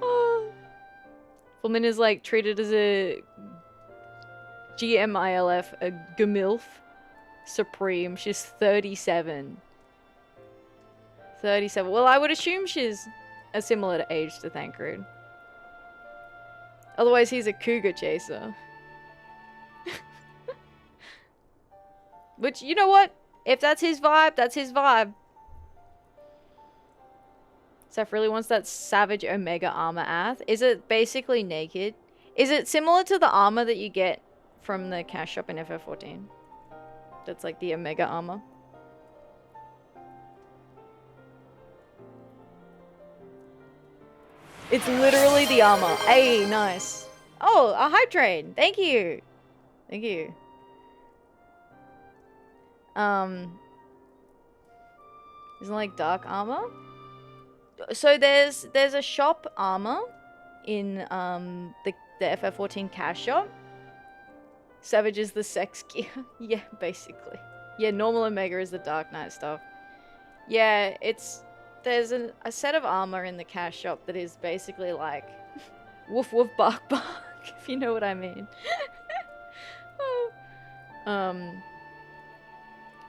Oh. Fulmin is like treated as a GMILF, a Gamilf Supreme. She's 37. 37. Well, I would assume she's a similar age to Thancred. Otherwise, he's a cougar chaser. Which, you know what? If that's his vibe, that's his vibe. Seth really wants that Savage Omega armor, Ath. Is it basically naked? Is it similar to the armor that you get from the cash shop in FF14? That's like the Omega armor. It's literally the armor. Hey, nice. Oh, a hype train. Thank you. Thank you. Isn't it like dark armor? So there's a shop armor in the FF14 cash shop. Savage is the sex gear. Yeah, basically. Yeah, normal Omega is the Dark Knight stuff. Yeah, there's a set of armor in the cash shop that is basically like woof woof bark bark, if you know what I mean.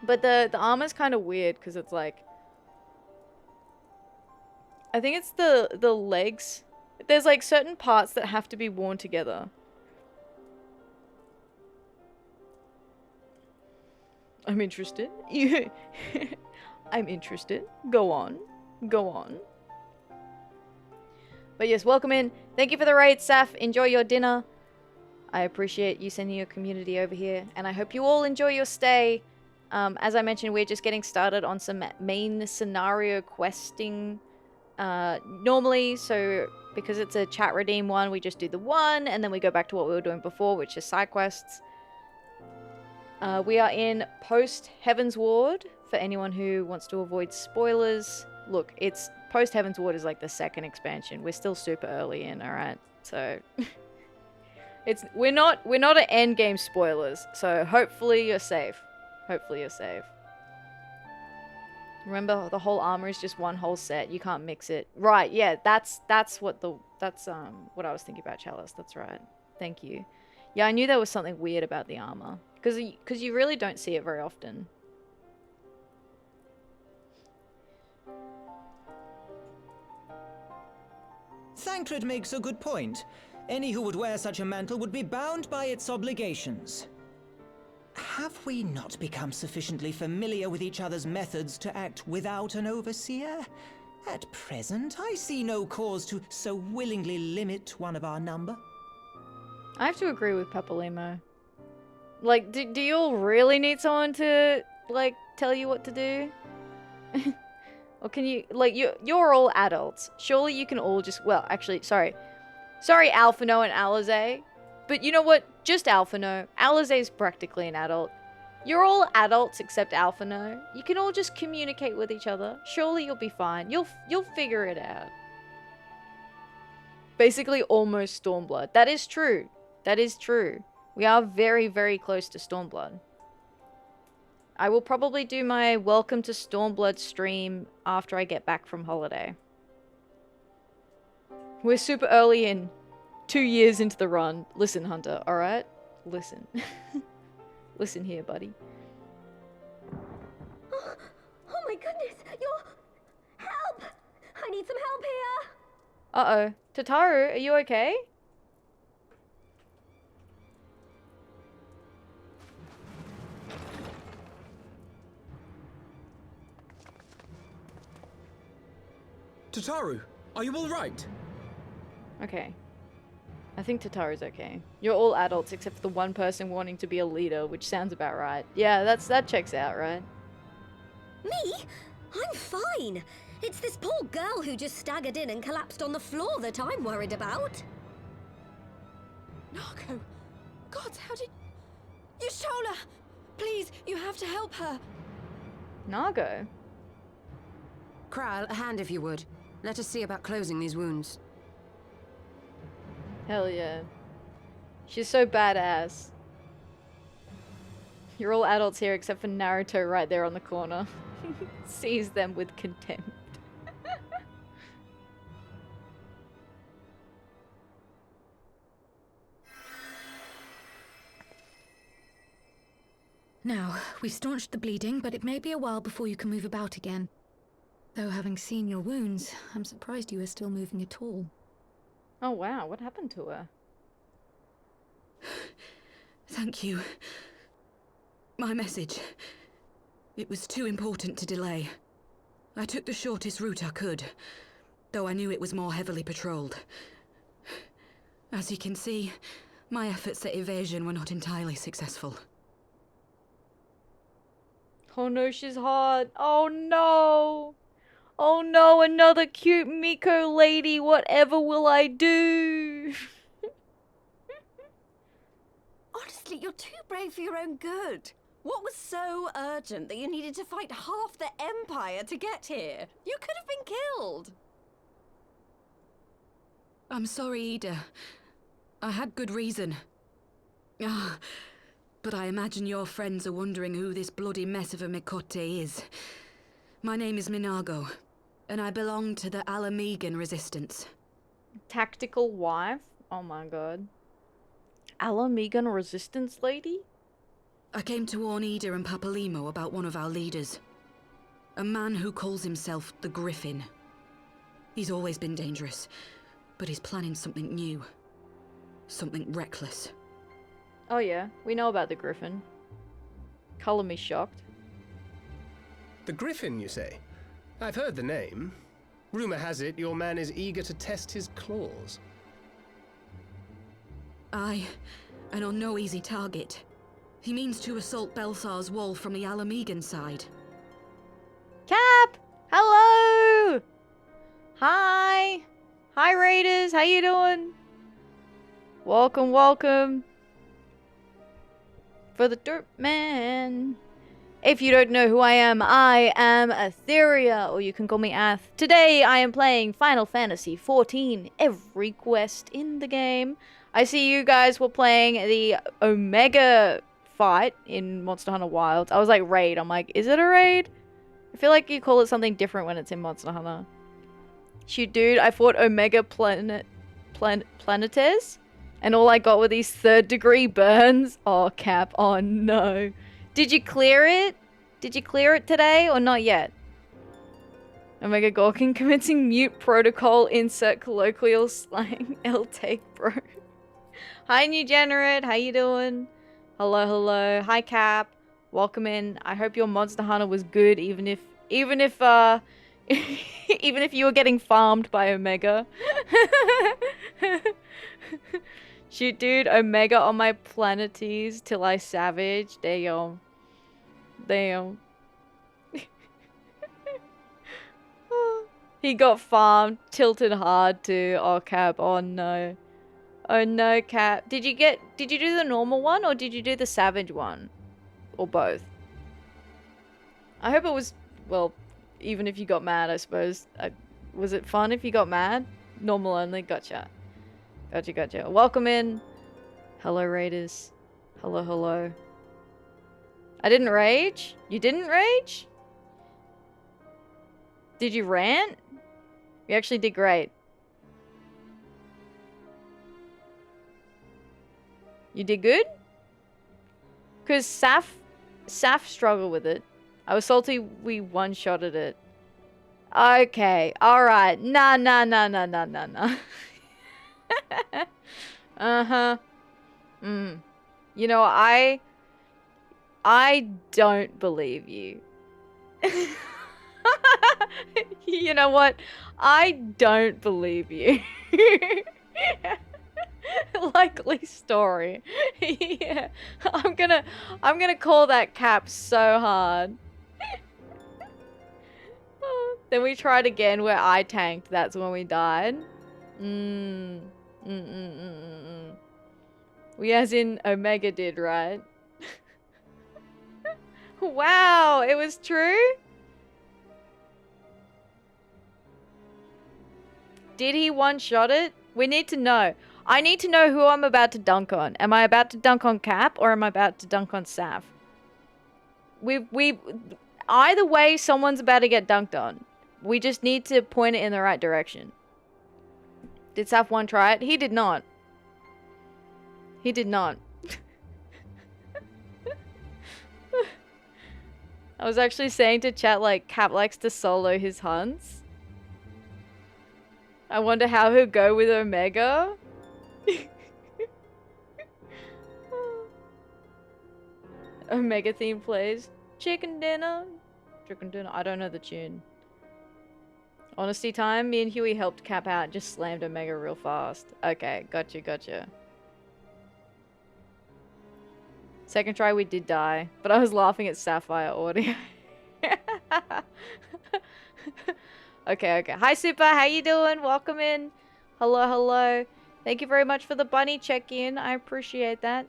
But the armor's kind of weird because it's like, I think it's the legs. There's like certain parts that have to be worn together. I'm interested. I'm interested. Go on. Go on. But yes, welcome in. Thank you for the raid, Saf. Enjoy your dinner. I appreciate you sending your community over here. And I hope you all enjoy your stay. As I mentioned, we're just getting started on some main scenario questing. Normally, so because it's a chat redeem one, we just do the one. And then we go back to what we were doing before, which is side quests. We are in post Heaven's Ward for anyone who wants to avoid spoilers. Look, it's post Heaven's Ward is like the second expansion. We're still super early in, all right? So we're not at end game spoilers. So hopefully you're safe. Hopefully you're safe. Remember, the whole armor is just one whole set. You can't mix it. Right? Yeah, that's what I was thinking about, Chalice. That's right. Thank you. Yeah, I knew there was something weird about the armor. Because you really don't see it very often. Thancred makes a good point. Any who would wear such a mantle would be bound by its obligations. Have we not become sufficiently familiar with each other's methods to act without an overseer? At present, I see no cause to so willingly limit one of our number. I have to agree with Pepperlimo. Like, do you all really need someone to, like, tell you what to do? Or can you, like, you're all adults. Surely you can all just, well, actually, sorry. Sorry, Alphino and Alize. But you know what? Just Alphino. Alize's practically an adult. You're all adults except Alphino. You can all just communicate with each other. Surely you'll be fine. You'll figure it out. Basically almost Stormblood. That is true. That is true. We are very, very close to Stormblood. I will probably do my Welcome to Stormblood stream after I get back from holiday. We're super early in. 2 years into the run. Listen, Hunter, alright? Listen. Listen here, buddy. Oh my goodness, help! I need some help here! Uh-oh. Tataru, are you okay? Tataru, are you all right? Okay. I think Tataru's okay. You're all adults except for the one person wanting to be a leader, which sounds about right. Yeah, that checks out, right? Me? I'm fine. It's this poor girl who just staggered in and collapsed on the floor that I'm worried about. Narco! God, how did... Yashola! Please, you have to help her. Nargo? Kral, a hand if you would. Let us see about closing these wounds. Hell yeah. She's so badass. You're all adults here except for Naruto right there on the corner. Sees them with contempt. Now, we've staunched the bleeding, but it may be a while before you can move about again. Though having seen your wounds, I'm surprised you are still moving at all. Oh wow, what happened to her? Thank you. My message. It was too important to delay. I took the shortest route I could, though I knew it was more heavily patrolled. As you can see, my efforts at evasion were not entirely successful. Oh no, she's hot. Oh no! Oh no, another cute Miko lady. Whatever will I do? Honestly, you're too brave for your own good. What was so urgent that you needed to fight half the Empire to get here? You could have been killed. I'm sorry, Ida. I had good reason. But I imagine your friends are wondering who this bloody mess of a Mikote is. My name is Minago, and I belong to the Alamegan Resistance. Tactical wife? Oh my god. Alamegan Resistance lady? I came to warn Ida and Papalimo about one of our leaders. A man who calls himself the Griffin. He's always been dangerous, but he's planning something new. Something reckless. Oh yeah, we know about the Griffin. Color me shocked. The Griffin, you say? I've heard the name. Rumor has it your man is eager to test his claws. Aye, and on no easy target. He means to assault Belsar's wall from the Alamegan side. Cap! Hello! Hi! Hi Raiders, how you doing? Welcome, welcome. For the Dirt Man. If you don't know who I am Atheria, or you can call me Ath. Today I am playing Final Fantasy XIV, every quest in the game. I see you guys were playing the Omega fight in Monster Hunter Wilds. I was like, raid. I'm like, is it a raid? I feel like you call it something different when it's in Monster Hunter. Shoot, dude, I fought Omega Planetes, and all I got were these 3rd degree burns. Oh, Cap. Oh, no. Did you clear it? Did you clear it today or not yet? Omega Gorkin commencing mute protocol, insert colloquial slang. L take, bro. Hi, New Generate. How you doing? Hello, hello. Hi, Cap. Welcome in. I hope your Monster Hunter was good, even if even if you were getting farmed by Omega. Shoot, dude, Omega on my planetes till I savage. Damn. Damn. He got farmed, tilted hard too. Oh, Cap. Oh, no. Oh, no, Cap. Did you do the normal one or did you do the savage one? Or both? I hope it was, well, even if you got mad, I suppose. Was it fun if you got mad? Normal only. Gotcha. Gotcha, gotcha. Welcome in. Hello, Raiders. Hello, hello. I didn't rage? You didn't rage? Did you rant? You actually did great. You did good? Because Saf struggled with it. I was salty we one-shotted it. Okay, alright. Nah. Uh-huh. You know, I don't believe you. You know what? I don't believe you. Likely story. Yeah. I'm gonna call that Cap so hard. Then we tried again where I tanked. That's when we died. We as in Omega did, right? Wow, it was true? Did he one-shot it? We need to know. I need to know who I'm about to dunk on. Am I about to dunk on Cap or am I about to dunk on Saf? Either way, someone's about to get dunked on. We just need to point it in the right direction. Did Saf one try it? He did not. He did not. I was actually saying to chat, like, Cap likes to solo his hunts. I wonder how he'll go with Omega. Omega theme plays. Chicken dinner. Chicken dinner. I don't know the tune. Honesty time. Me and Huey helped Cap out. Just slammed Omega real fast. Okay. Gotcha. Gotcha. Second try we did die. But I was laughing at Sapphire audio. Okay, okay. Hi, Super. How you doing? Welcome in. Hello, hello. Thank you very much for the bunny check-in. I appreciate that.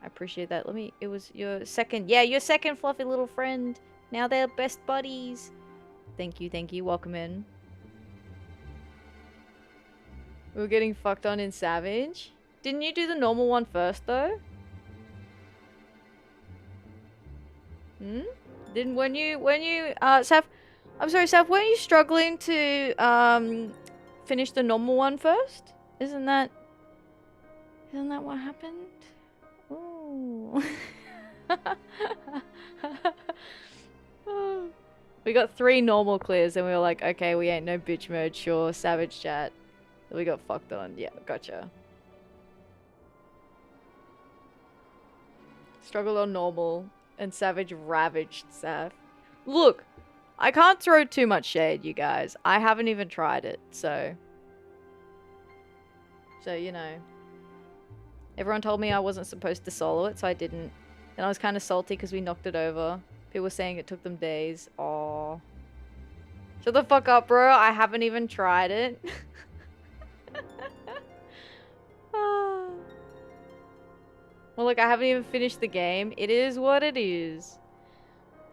I appreciate that. Let me... It was your second... Yeah, your second fluffy little friend. Now they're best buddies. Thank you, thank you. Welcome in. We were getting fucked on in Savage. Didn't you do the normal one first, though? Hmm? Didn't... When you... Saf... I'm sorry, Saf, weren't you struggling to, finish the normal one first? Isn't that what happened? Ooh. We got 3 normal clears and we were like, okay, we ain't no bitch mode, sure, Savage chat. We got fucked on. Yeah, gotcha. Struggled on normal and Savage ravaged Saf. Look! I can't throw too much shade, you guys. I haven't even tried it, so... So, you know. Everyone told me I wasn't supposed to solo it, so I didn't. And I was kind of salty because we knocked it over. People were saying it took them days. Aww. Shut the fuck up, bro. I haven't even tried it. Well, look, I haven't even finished the game. It is what it is.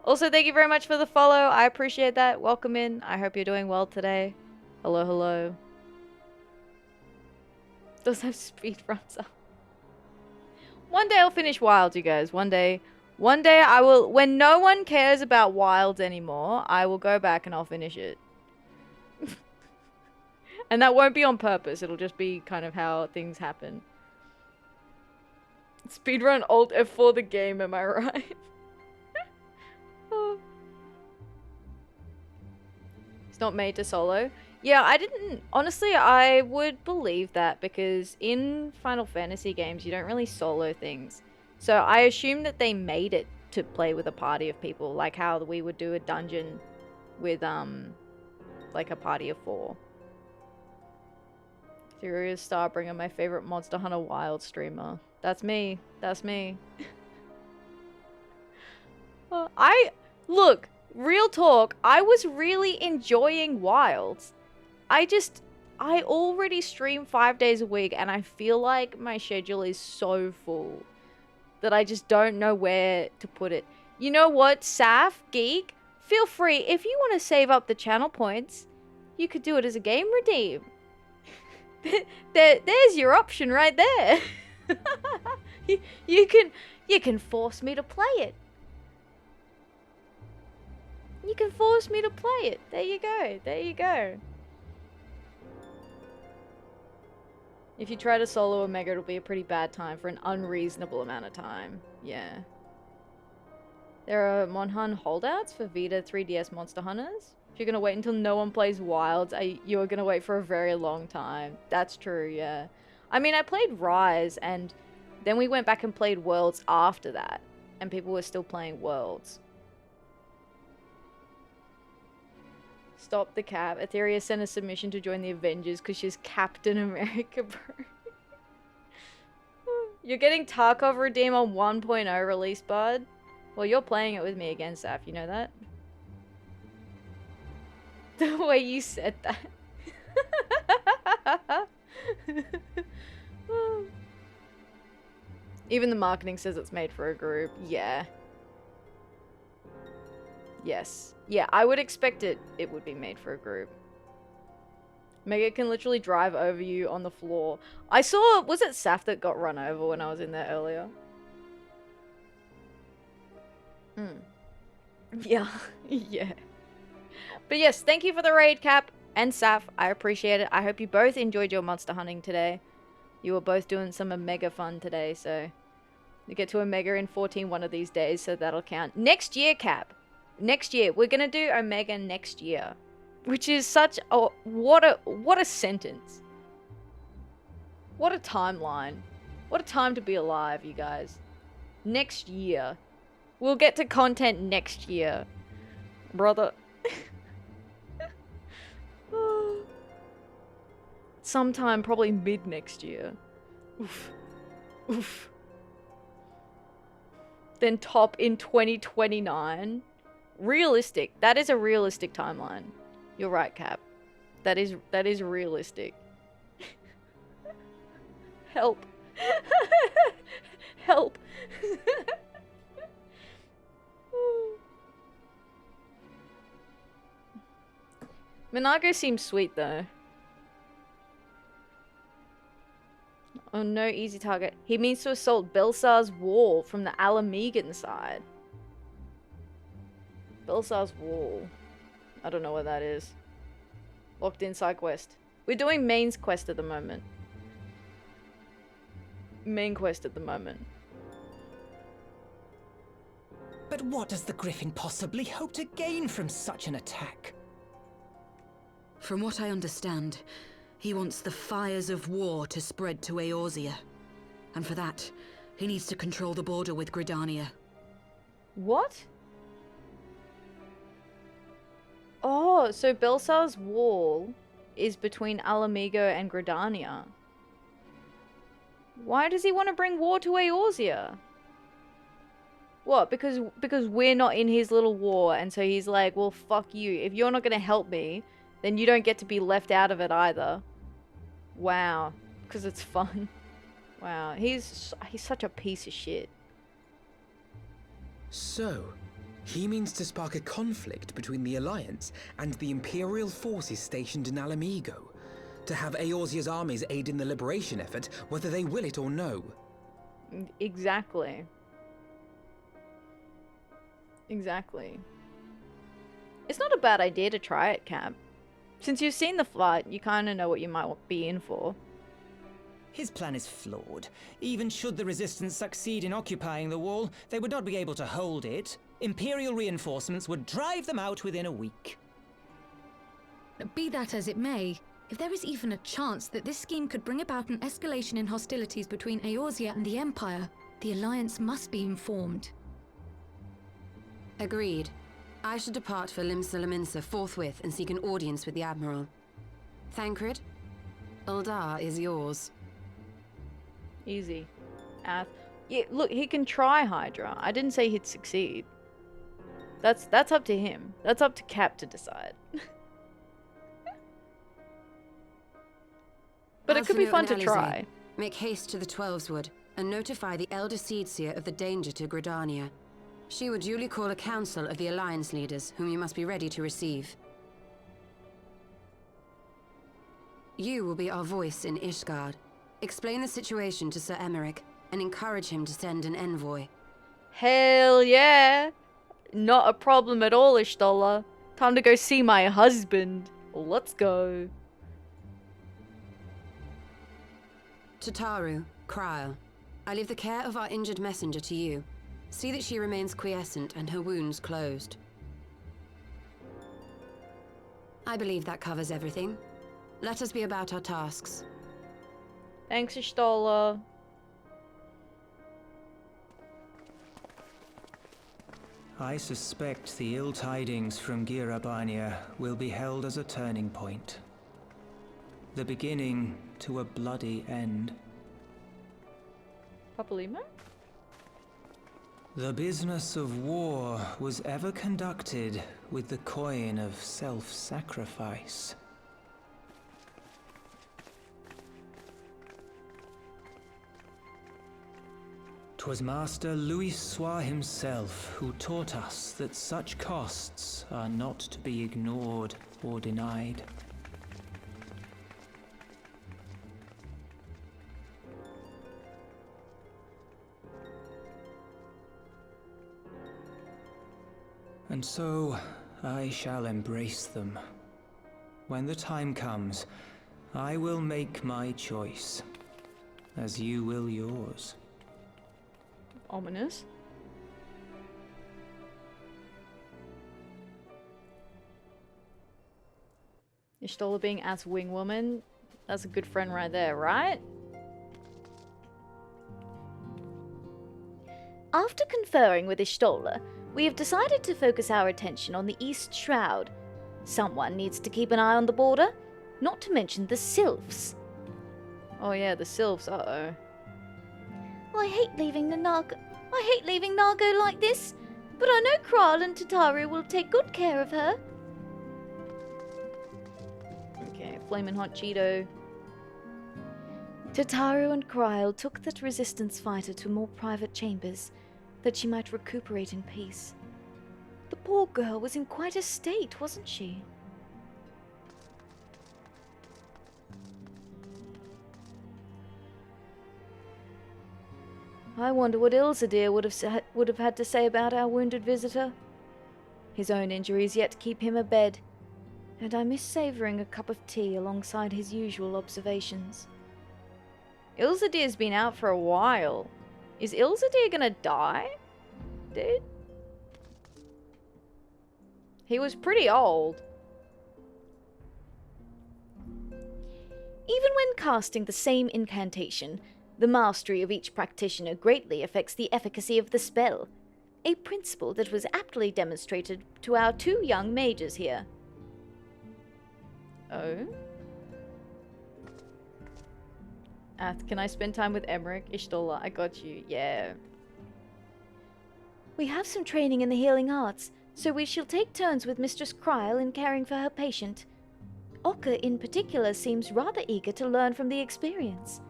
Also, thank you very much for the follow. I appreciate that. Welcome in. I hope you're doing well today. Hello, hello. Does have speedruns up. One day I'll finish Wilds, you guys. One day I will... When no one cares about Wilds anymore, I will go back and I'll finish it. And that won't be on purpose. It'll just be kind of how things happen. Speedrun Alt F4 the game, am I right? Oh. It's not made to solo. Yeah, I didn't... Honestly, I would believe that because in Final Fantasy games, you don't really solo things. So I assume that they made it to play with a party of people, like how we would do a dungeon with, like a party of 4. Serious Starbringer, my favorite Monster Hunter Wild streamer. That's me. That's me. Look, real talk, I was really enjoying Wilds. I already stream 5 days a week and I feel like my schedule is so full that I just don't know where to put it. You know what, Saf, Geek, feel free, if you want to save up the channel points, you could do it as a game redeem. There's your option right there. You can force me to play it. You can force me to play it. There you go. There you go. If you try to solo Omega, it'll be a pretty bad time for an unreasonable amount of time. Yeah. There are Monhun holdouts for Vita 3DS Monster Hunters. If you're gonna wait until no one plays Wilds, you're gonna wait for a very long time. That's true, yeah. I mean, I played Rise, and then we went back and played Worlds after that. And people were still playing Worlds. Stop the cap. Atheria sent a submission to join the Avengers because she's Captain America, bro. You're getting Tarkov Redeem on 1.0 release, bud. Well, you're playing it with me again, Saf. You know that? The way you said that. Even the marketing says it's made for a group. Yeah. Yes. Yeah, I would expect it would be made for a group. Mega can literally drive over you on the floor. I saw, was it Saf that got run over when I was in there earlier? Yeah. Yeah. But yes, thank you for the raid, Cap and Saf. I appreciate it. I hope you both enjoyed your monster hunting today. You were both doing some Omega fun today, so you get to Omega in 14 one of these days, so that'll count. Next year, Cap. Next year. We're gonna do Omega next year. Which is such a... What a sentence. What a timeline. What a time to be alive, you guys. Next year. We'll get to content next year. Brother. Sometime probably mid next year. Oof. Oof. Then top in 2029. Realistic. That is a realistic timeline. You're right, Cap. That is realistic. Help. Help. Minago seems sweet though. Oh no, easy target. He means to assault Belsar's wall from the Alamegan side. Belsar's wall. I don't know what that is. Locked in side quest. We're doing main quest at the moment. Main quest at the moment. But what does the Griffin possibly hope to gain from such an attack? From what I understand, he wants the fires of war to spread to Eorzea. And for that, he needs to control the border with Gridania. What? Oh, so Belsar's wall is between Alamigo and Gridania. Why does he want to bring war to Eorzea? What? Because we're not in his little war, and so he's like, well, fuck you. If you're not gonna help me, then you don't get to be left out of it either. Wow. Because it's fun. Wow. He's such a piece of shit. So, he means to spark a conflict between the Alliance and the Imperial forces stationed in Alamigo, to have Eorzea's armies aid in the liberation effort, whether they will it or no. Exactly. Exactly. It's not a bad idea to try it, Cap. Since you've seen the fight, you kind of know what you might be in for. His plan is flawed. Even should the Resistance succeed in occupying the wall, they would not be able to hold it. Imperial reinforcements would drive them out within a week. Be that as it may, if there is even a chance that this scheme could bring about an escalation in hostilities between Eorzea and the Empire, the Alliance must be informed. Agreed. I should depart for Limsa forthwith and seek an audience with the Admiral. Thancred, Uldar is yours. Easy. Yeah, look, he can try Hydra. I didn't say he'd succeed. That's up to him. That's up to Cap to decide. But it could be fun to try. Make haste to the Twelveswood and notify the Elder Seedseer of the danger to Gridania. She would duly call a council of the Alliance leaders, whom you must be ready to receive. You will be our voice in Ishgard. Explain the situation to Sir Emmerich, and encourage him to send an envoy. Hell yeah! Not a problem at all, Ishtola. Time to go see my husband. Let's go. To Taru, Kryl, I leave the care of our injured messenger to you. See that she remains quiescent and her wounds closed. I believe that covers everything. Let us be about our tasks. Thanks, Ishtola. I suspect the ill tidings from Gyr Abania will be held as a turning point. The beginning to a bloody end. Papalimo? The business of war was ever conducted with the coin of self-sacrifice. 'Twas Master Louis Soir himself who taught us that such costs are not to be ignored or denied. And so, I shall embrace them. When the time comes, I will make my choice, as you will yours. Ominous. Y'shtola being as wingwoman, that's a good friend right there, right? After conferring with Y'shtola, we have decided to focus our attention on the East Shroud. Someone needs to keep an eye on the border, not to mention the Sylphs. Oh yeah, the Sylphs, uh-oh. I hate leaving Nargo like this, but I know Kral and Tataru will take good care of her. Okay, flamin' hot Cheeto. Tataru and Kral took that resistance fighter to more private chambers, that she might recuperate in peace. The poor girl was in quite a state, wasn't she? I wonder what Ilzadir would have had to say about our wounded visitor. His own injuries yet keep him abed, and I miss savouring a cup of tea alongside his usual observations. Ilzadir's been out for a while. Is Ilzadir gonna die, dude? He was pretty old. Even when casting the same incantation, the mastery of each practitioner greatly affects the efficacy of the spell, a principle that was aptly demonstrated to our two young mages here. Oh? Can I spend time with Emmerich? Y'shtola, I got you, yeah. We have some training in the healing arts, so we shall take turns with Mistress Kral in caring for her patient. Oka in particular seems rather eager to learn from the experience.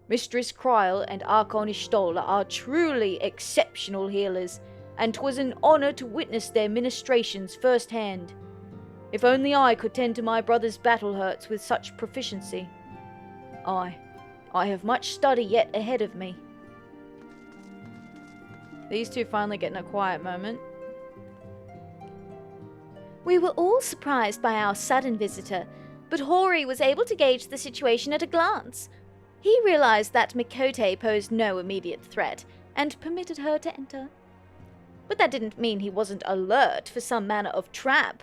Mistress Kral and Archon Y'shtola are truly exceptional healers, and 'twas an honour to witness their ministrations firsthand. If only I could tend to my brother's battle hurts with such proficiency. I have much study yet ahead of me. These two finally get in a quiet moment. We were all surprised by our sudden visitor, but Hori was able to gauge the situation at a glance. He realized that Mikote posed no immediate threat, and permitted her to enter. But that didn't mean he wasn't alert for some manner of trap.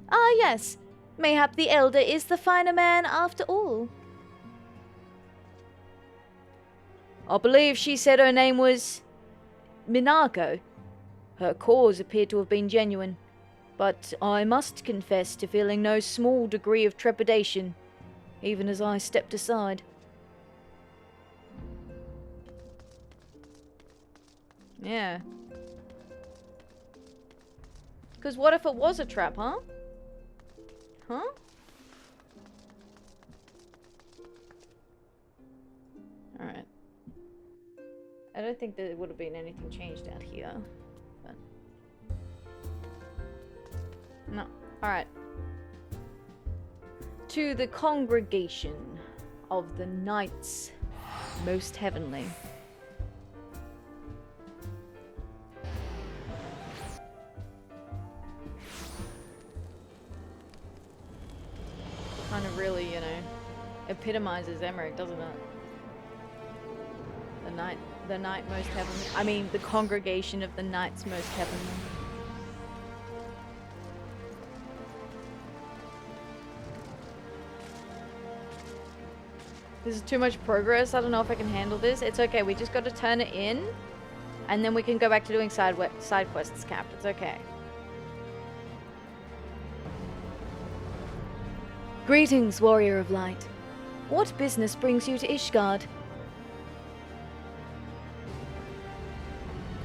Ah yes, mayhap the elder is the finer man after all. I believe she said her name was Minago. Her cause appeared to have been genuine, but I must confess to feeling no small degree of trepidation, even as I stepped aside. Yeah. Because what if it was a trap, huh? Huh? Alright. I don't think there would have been anything changed out here. But... no. Alright. To the congregation of the Knights Most Heavenly. Kind of really, you know, epitomizes Emmerich, doesn't it? The Knight Most Heavenly. I mean, the congregation of the Knights Most Heavenly. This is too much progress. I don't know if I can handle this. It's okay. We just got to turn it in, and then we can go back to doing side quests, Cap. It's okay. Greetings, Warrior of Light. What business brings you to Ishgard?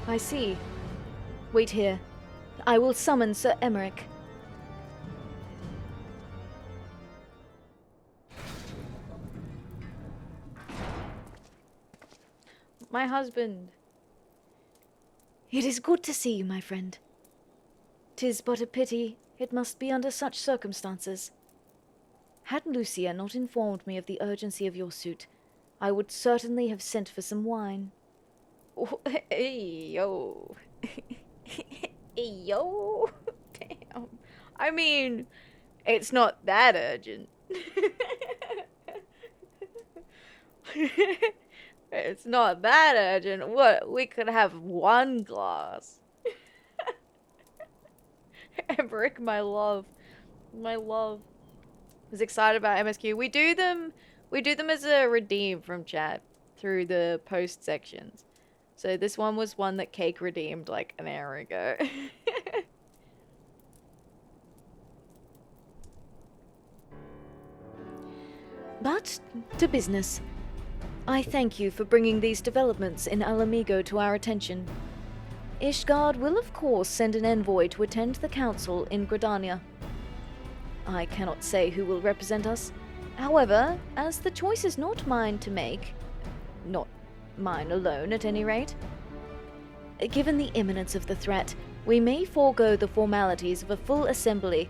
I see. Wait here. I will summon Sir Emmerich. My husband. It is good to see you, my friend. 'Tis but a pity it must be under such circumstances. Had Lucia not informed me of the urgency of your suit, I would certainly have sent for some wine. Oh, hey, yo. Hey, yo. Damn. I mean, it's not that urgent. It's not that urgent. What? We could have one glass. Emmerich, my love. My love. Was excited about MSQ. We do them as a redeem from chat through the post sections. So this one was one that Cake redeemed like an hour ago. But to business. I thank you for bringing these developments in Alamigo to our attention. Ishgard will of course send an envoy to attend the council in Gridania. I cannot say who will represent us. However, as the choice is not mine to make, not mine alone at any rate, given the imminence of the threat, we may forego the formalities of a full assembly,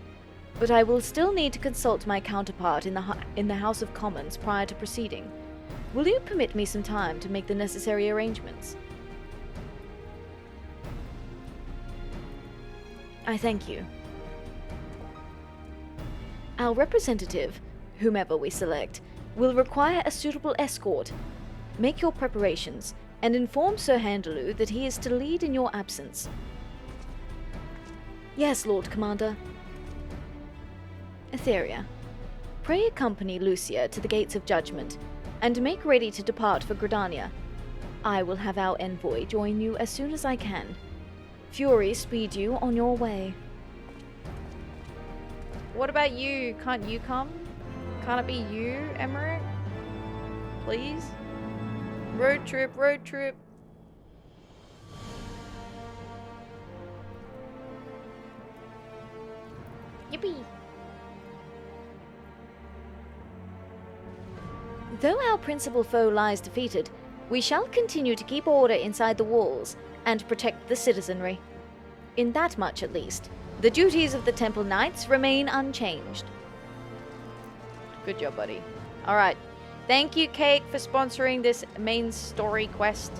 but I will still need to consult my counterpart in the House of Commons prior to proceeding. Will you permit me some time to make the necessary arrangements? I thank you. Our representative, whomever we select, will require a suitable escort. Make your preparations, and inform Sir Handaloo that he is to lead in your absence. Yes, Lord Commander. Atheria, pray accompany Lucia to the Gates of Judgment, and make ready to depart for Gridania. I will have our envoy join you as soon as I can. Fury speed you on your way. What about you? Can't you come? Can't it be you, Emmerich? Please? Road trip, road trip. Yippee! Though our principal foe lies defeated, we shall continue to keep order inside the walls and protect the citizenry. In that much, at least, the duties of the Temple Knights remain unchanged. Good job, buddy. Alright. Thank you, Cake, for sponsoring this main story quest.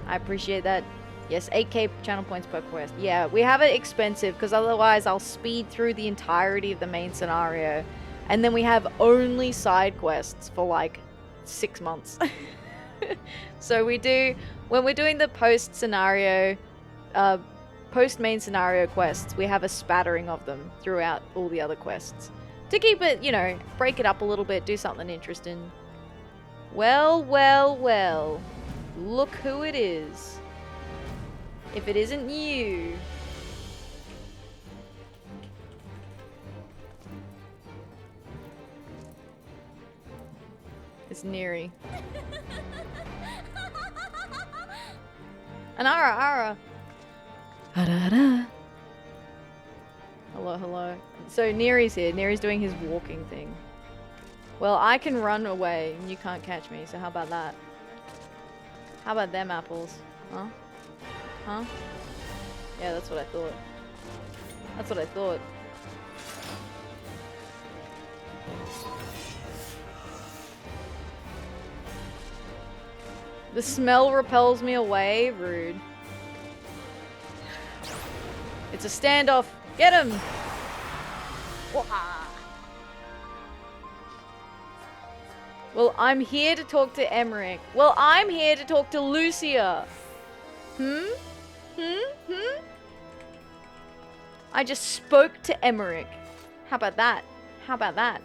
I appreciate that. Yes, 8k channel points per quest. Yeah, we have it expensive because otherwise I'll speed through the entirety of the main scenario. And then we have only side quests for like 6 months. So we do, when we're doing the post scenario, post main scenario quests, we have a spattering of them throughout all the other quests. To keep it, you know, break it up a little bit, do something interesting. Well, well, well. Look who it is. If it isn't you. It's Neri. And Ara. Ara. Hello, hello. So Neri's here. Neri's doing his walking thing. Well, I can run away and you can't catch me, so how about that? How about them apples? Huh? Huh? Yeah, that's what I thought. That's what I thought. The smell repels me away. Rude. It's a standoff. Get him! Wah. Well, I'm here to talk to Emmerich. Well, I'm here to talk to Lucia. I just spoke to Emmerich. How about that? How about that?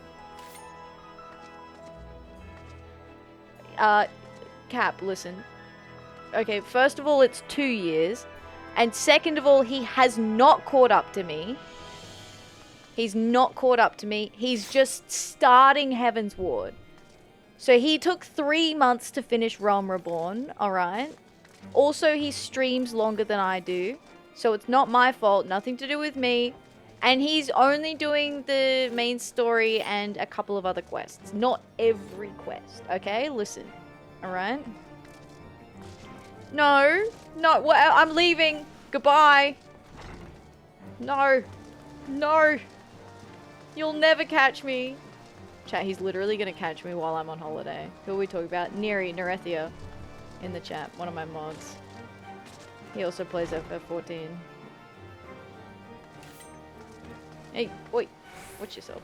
Cap, listen. Okay, first of all, it's 2 years. And second of all, he has not caught up to me. He's not caught up to me. He's just starting Heaven's Ward. So he took 3 months to finish Realm Reborn, alright? Also, he streams longer than I do. So it's not my fault, nothing to do with me. And he's only doing the main story and a couple of other quests. Not every quest, okay? Listen, alright? No. No. Well, I'm leaving. Goodbye. No. No. You'll never catch me. Chat, he's literally gonna catch me while I'm on holiday. Who are we talking about? Nerethia in the chat. One of my mods. He also plays FF14. Hey, wait. Watch yourself.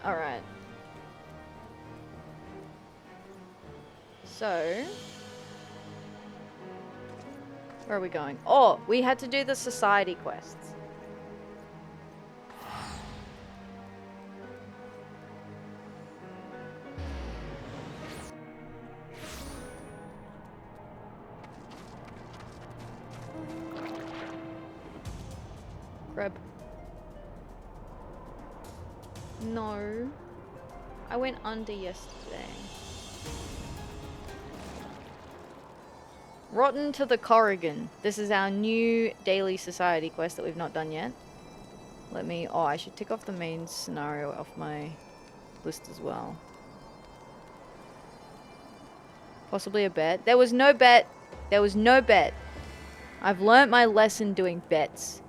Alright. So... where are we going? Oh, we had to do the society quests. Grab. No. I went under yesterday. Rotten to the Korrigan. This is our new daily society quest that we've not done yet. Let me... oh, I should tick off the main scenario off my list as well. Possibly a bet. There was no bet. There was no bet. I've learnt my lesson doing bets.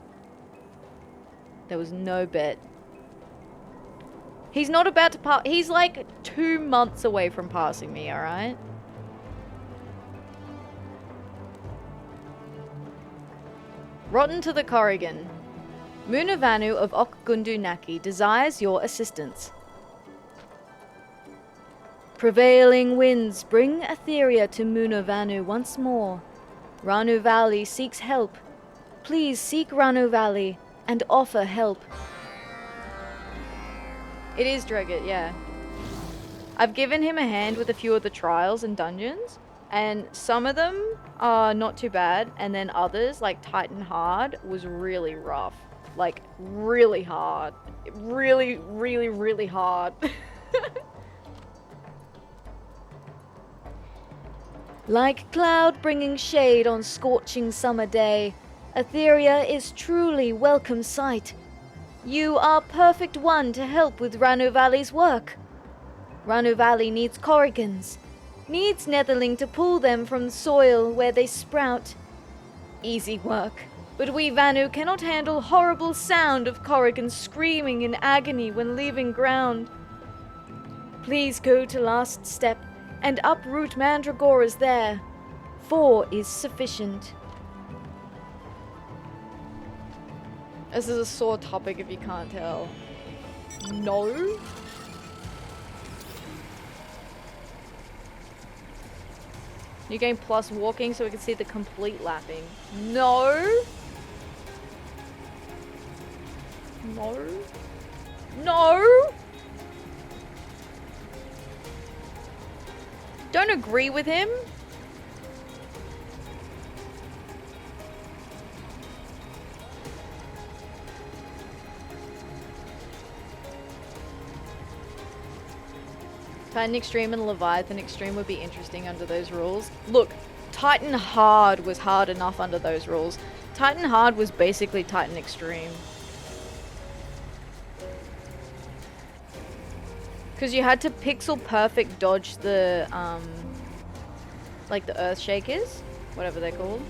There was no bet. He's not about to pass. He's like 2 months away from passing me, alright? Rotten to the Korrigan. Vanu of Okgundu Naki desires your assistance. Prevailing winds bring Atheria to Vanu once more. Ranu Valley seeks help. Please seek Ranu Valley and offer help. It is Dreget, yeah. I've given him a hand with a few of the trials and dungeons, and some of them are not too bad, and then others, like Titan Hard, was really rough. Like, really hard. Really, really, really hard. Like cloud bringing shade on scorching summer day, Atheria is truly welcome sight. You are perfect one to help with Ranu Valley's work. Ranu Valley needs Korrigans, needs Netherling to pull them from the soil where they sprout. Easy work, but we Vanu cannot handle horrible sound of Korrigan screaming in agony when leaving ground. Please go to last step and uproot mandragoras there. 4 is sufficient. This is a sore topic if you can't tell. No? You gain plus walking so we can see the complete lapping. No? No? No? Don't agree with him. Titan Extreme and Leviathan Extreme would be interesting under those rules. Look, Titan Hard was hard enough under those rules. Titan Hard was basically Titan Extreme. Because you had to pixel perfect dodge the, like the Earth Shakers, whatever they're called.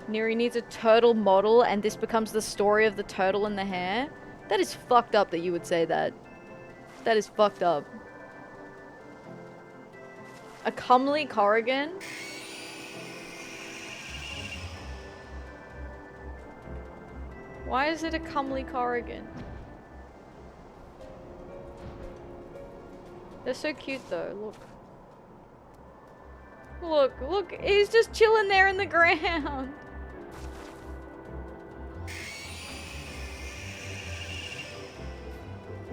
Neri needs a turtle model and this becomes the story of the turtle and the hare. That is fucked up that you would say that. That is fucked up. A comely Korrigan? Why is it a comely Korrigan? They're so cute though, look. Look, look, he's just chilling there in the ground.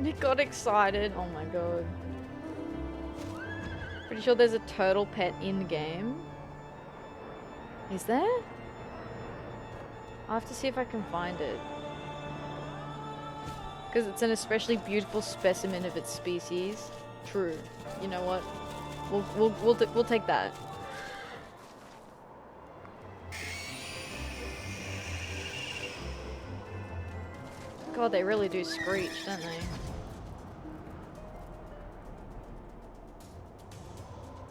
He got excited. Oh my god. Pretty sure there's a turtle pet in the game. Is there? I'll have to see if I can find it. Because it's an especially beautiful specimen of its species. True. You know what? We'll take that. God, they really do screech, don't they?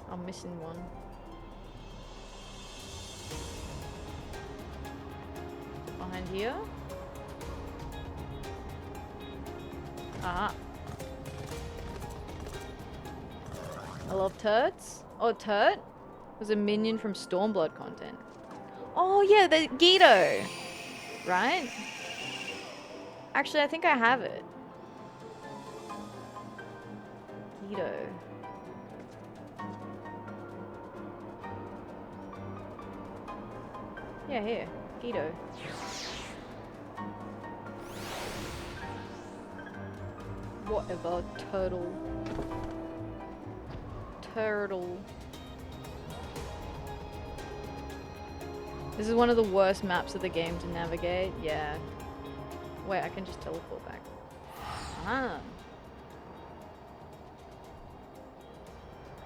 I'm missing one. Behind here? Ah. I love turds. Oh, turd? Was a minion from Stormblood content. Oh yeah, the Guido. Right? Actually, I think I have it. Guido. Yeah, here. Guido. Whatever, turtle. Turtle. This is one of the worst maps of the game to navigate. Yeah. Wait, I can just teleport back. Ah.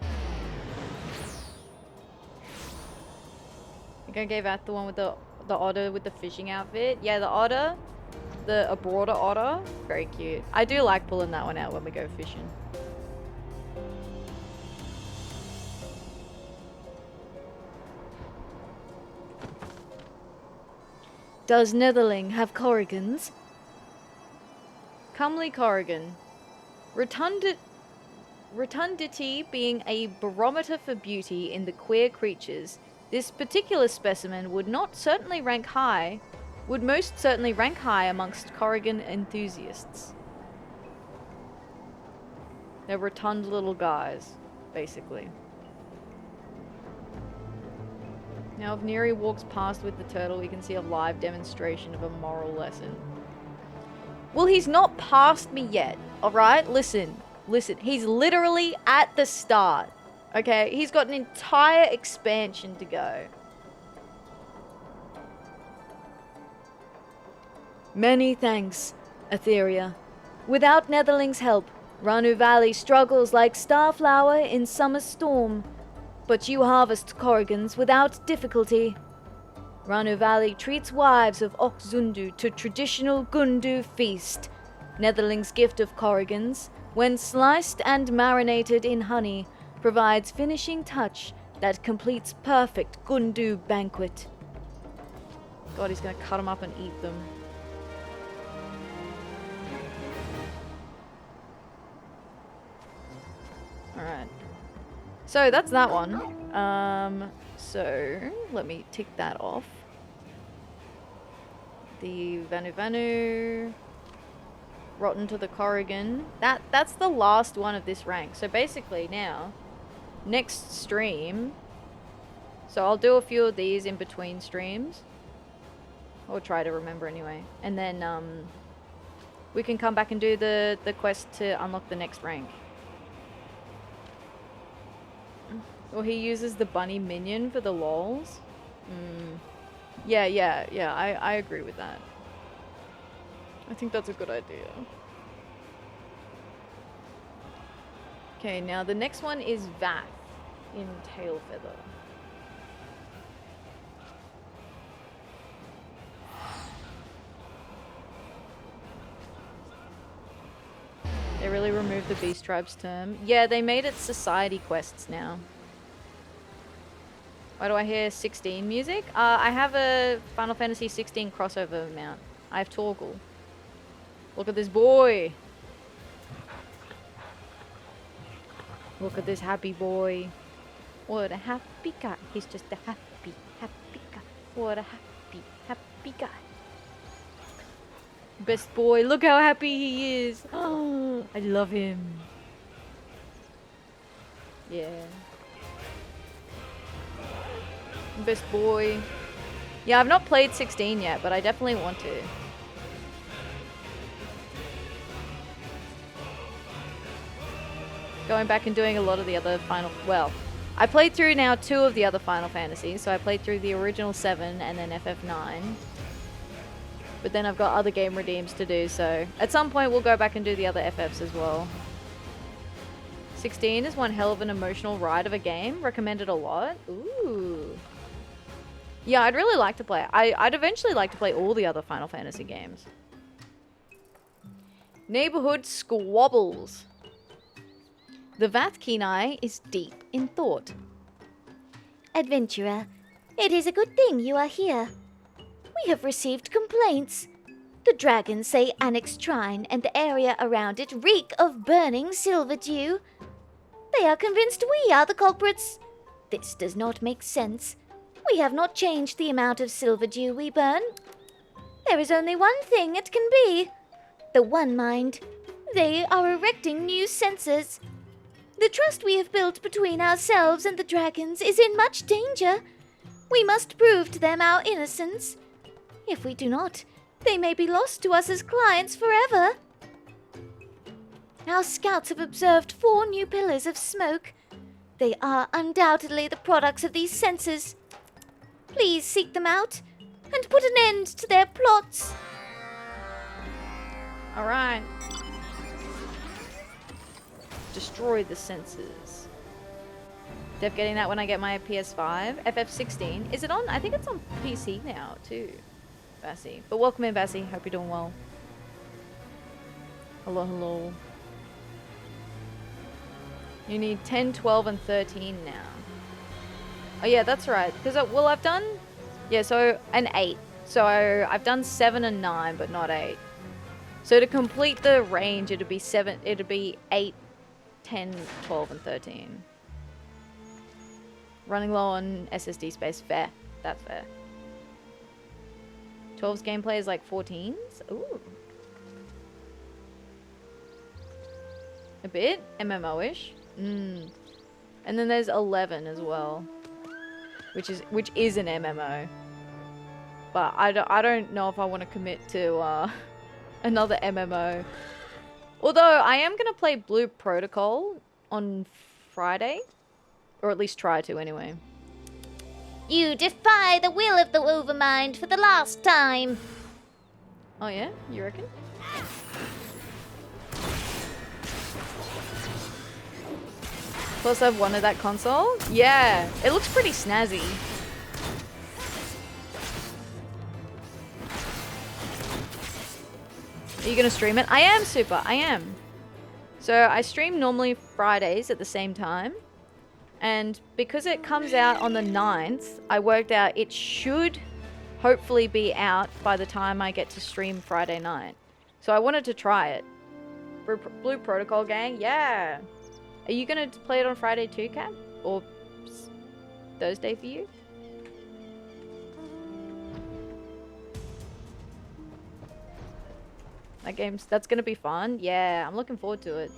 I think I gave out the one with the otter with the fishing outfit. Yeah, the otter. A broader otter. Very cute. I do like pulling that one out when we go fishing. Does Netherling have Korrigans? Comely Korrigan. Rotundity being a barometer for beauty in the queer creatures, this particular specimen would most certainly rank high amongst Korrigan enthusiasts. They're rotund little guys, basically. Now if Neri walks past with the turtle, we can see a live demonstration of a moral lesson. Well, he's not past me yet, alright? Listen, he's literally at the start, okay? He's got an entire expansion to go. Many thanks, Atheria. Without Netherling's help, Ranu Valley struggles like starflower in summer storm. But you harvest Korrigans without difficulty. Ranu Valley treats wives of Okzundu to traditional Gundu feast. Netherling's gift of Korrigans, when sliced and marinated in honey, provides finishing touch that completes perfect Gundu banquet. God, he's gonna cut them up and eat them. Alright. So that's that one. So let me tick that off. The Vanu, Rotten to the Korrigan. That's the last one of this rank. So basically now, next stream. So I'll do a few of these in between streams. Or try to remember anyway. And then we can come back and do the quest to unlock the next rank. Or he uses the bunny minion for the lols. Yeah, I agree with that. I think that's a good idea. Okay, now the next one is Vath in Tailfeather. They really removed the Beast Tribes term. Yeah, they made it society quests now. Why do I hear 16 music? I have a Final Fantasy 16 crossover mount. I have Torgal. Look at this boy. Look at this happy boy. What a happy guy. He's just a happy guy. What a happy guy. Best boy. Look how happy he is. Oh, I love him. Yeah. Best boy. Yeah, I've not played 16 yet, but I definitely want to. Going back and doing a lot of the other well, I played through now 2 of the other Final Fantasies, so I played through the original 7 and then FF9. But then I've got other game redeems to do, so at some point we'll go back and do the other FFs as well. 16 is one hell of an emotional ride of a game. Recommended a lot. Ooh. Yeah, I'd really like to play it. I'd eventually like to play all the other Final Fantasy games. Neighborhood Squabbles. The Vath Kenai is deep in thought. Adventurer, it is a good thing you are here. We have received complaints. The dragons say Annex Shrine and the area around it reek of burning silver dew. They are convinced we are the culprits. This does not make sense. We have not changed the amount of silver dew we burn. There is only one thing it can be. The One Mind. They are erecting new sensors. The trust we have built between ourselves and the dragons is in much danger. We must prove to them our innocence. If we do not, they may be lost to us as clients forever. Our scouts have observed 4 new pillars of smoke. They are undoubtedly the products of these sensors. Please seek them out and put an end to their plots. Alright. Destroy the sensors. Def getting that when I get my PS5. FF16. Is it on? I think it's on PC now too. Vassy. But welcome in, Vassy. Hope you're doing well. Hello, hello. You need 10, 12, and 13 now. Oh yeah, that's right. Because, well, I've done... Yeah, so, an 8. So, I've done 7 and 9, but not 8. So, to complete the range, it'd be 8, 10, 12, and 13. Running low on SSD space. Fair. That's fair. 12's gameplay is like 14's? Ooh. A bit? MMO-ish? And then there's 11 as well. Which is an MMO. But I don't know if I want to commit to another MMO. Although I am going to play Blue Protocol on Friday. Or at least try to anyway. You defy the will of the Overmind for the last time. Oh yeah? You reckon? Plus I've wanted that console. Yeah, it looks pretty snazzy. Are you gonna stream it? I am, Super, I am. So I stream normally Fridays at the same time. And because it comes out on the 9th, I worked out it should hopefully be out by the time I get to stream Friday night. So I wanted to try it. Blue Protocol gang, yeah. Are you going to play it on Friday too, Cap? Or Thursday for you? That's going to be fun. Yeah, I'm looking forward to it.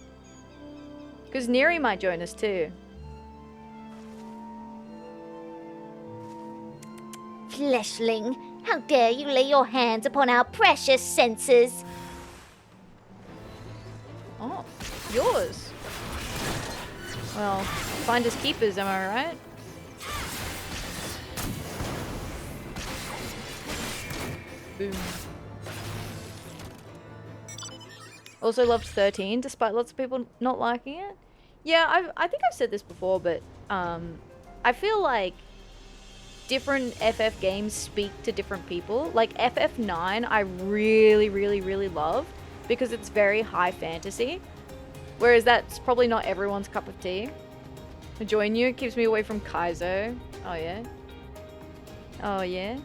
Because Neri might join us too. Fleshling, how dare you lay your hands upon our precious senses? Oh, yours. Well, finders keepers, am I right? Boom. Also loved 13, despite lots of people not liking it. Yeah, I think I've said this before, but I feel like different FF games speak to different people. Like FF9 I really, really, really love because it's very high fantasy. Whereas that's probably not everyone's cup of tea. Join you, keeps me away from Kaizo. Oh yeah. Oh yeah.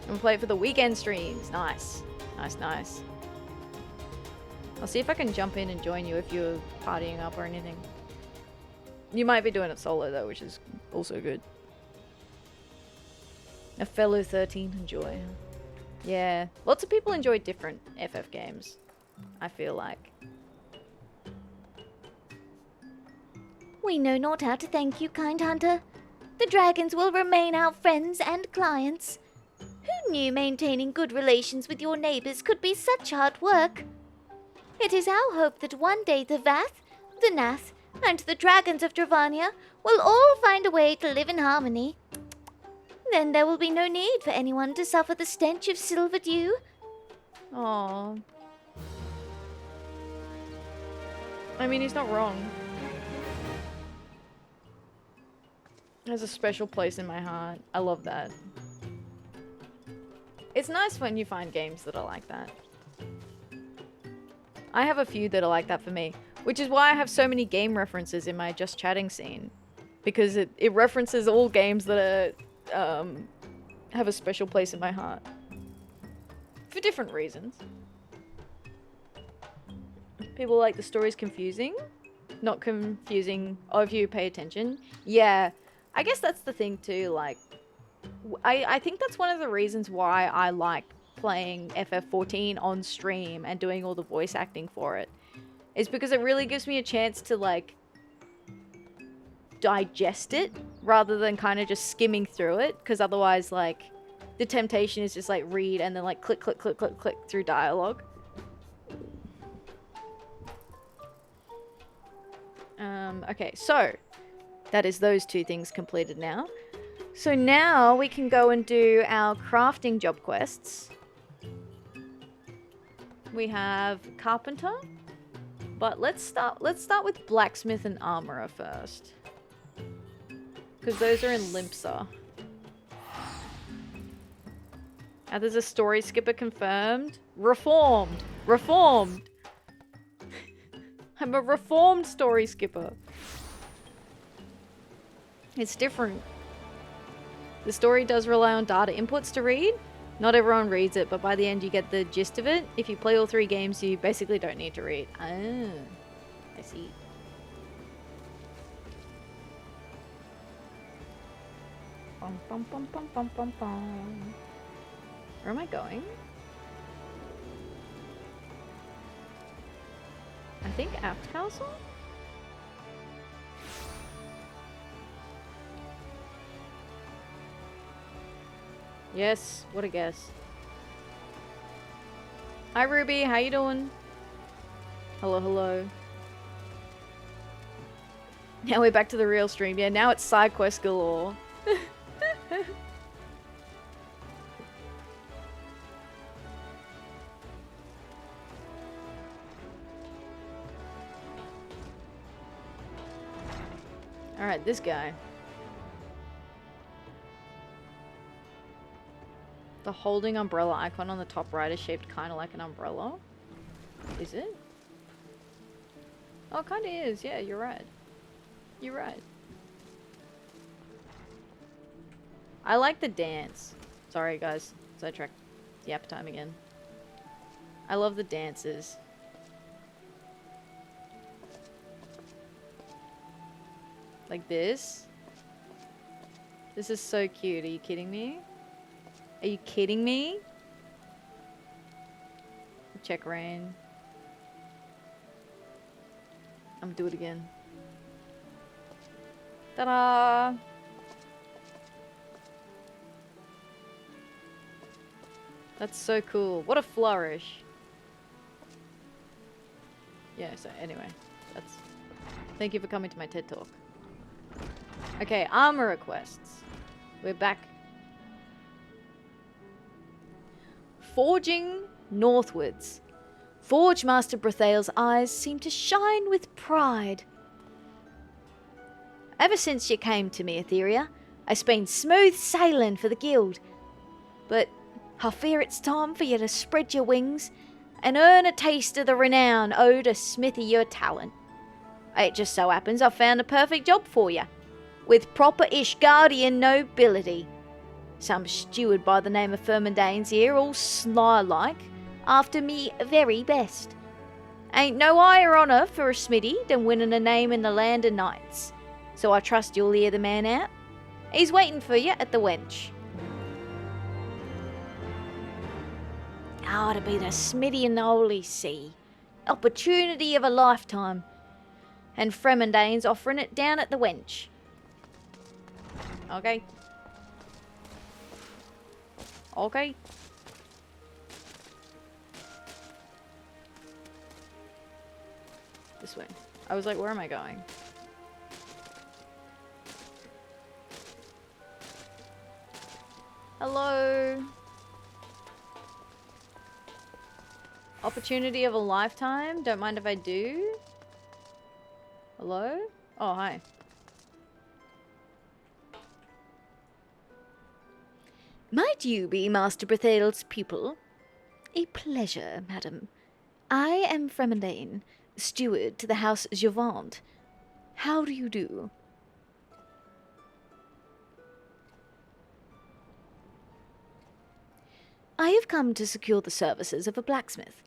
I'm gonna play it for the weekend streams. Nice. Nice, nice. I'll see if I can jump in and join you if you're partying up or anything. You might be doing it solo though, which is also good. A fellow 13 enjoy. Yeah, lots of people enjoy different FF games, I feel like. We know not how to thank you, kind hunter. The dragons will remain our friends and clients. Who knew maintaining good relations with your neighbors could be such hard work? It is our hope that one day the Vath, the Nath, and the dragons of Dravania will all find a way to live in harmony. Then there will be no need for anyone to suffer the stench of silver dew. Aww. I mean, he's not wrong. There's a special place in my heart. I love that. It's nice when you find games that are like that. I have a few that are like that for me, which is why I have so many game references in my Just Chatting scene. Because it references all games that are, have a special place in my heart. For different reasons. People like the story's confusing. Not confusing, oh, if you pay attention. Yeah, I guess that's the thing too, like, I think that's one of the reasons why I like playing FF14 on stream and doing all the voice acting for it. Is because it really gives me a chance to, like, digest it rather than kind of just skimming through it, because otherwise, like, the temptation is just like read and then like click click click click click through dialogue. Okay, so that is those two things completed now. So now we can go and do our crafting job quests. We have carpenter, but let's start with blacksmith and armorer first. Because those are in Limpsa. Now there's a story skipper confirmed. Reformed! Reformed! I'm a reformed story skipper. It's different. The story does rely on data inputs to read. Not everyone reads it, but by the end you get the gist of it. If you play all 3 games, you basically don't need to read. Ah, I see. Bum, bum, bum, bum, bum, bum, bum. Where am I going? I think Aft Castle? Yes, what a guess. Hi Ruby, how you doing? Hello, hello. Now we're back to the real stream. Yeah, now it's side quest galore. Alright, this guy. The holding umbrella icon on the top right is shaped kind of like an umbrella. Is it? Oh, it kind of is. Yeah, you're right. You're right. I like the dance. Sorry, guys. Sidetracked. Yap time again. I love the dances. Like this. This is so cute. Are you kidding me? Are you kidding me? Check rain. I'm gonna do it again. Ta-da! That's so cool. What a flourish. Yeah, so anyway. That's... Thank you for coming to my TED Talk. Okay, armor requests. We're back. Forging Northwards. Forge Master Brethael's eyes seem to shine with pride. Ever since you came to me, Atheria, I've been smooth sailing for the guild. But I fear it's time for you to spread your wings and earn a taste of the renown owed to smithy your talent. It just so happens I've found a perfect job for you, with proper Ishgardian nobility. Some steward by the name of Fremondain's here, all sly-like, after me very best. Ain't no higher honour for a smithy than winning a name in the land of knights, so I trust you'll hear the man out. He's waiting for you at the wench. To be the smithy in the Holy See. Opportunity of a lifetime. And Fremondain's offering it down at the wench. Okay. Okay. This way. I was like, where am I going? Hello. Opportunity of a lifetime. Don't mind if I do. Hello? Oh, hi. Might you be Master Brethail's pupil? A pleasure, madam. I am Fremondain, steward to the House Gyr. How do you do? I have come to secure the services of a blacksmith.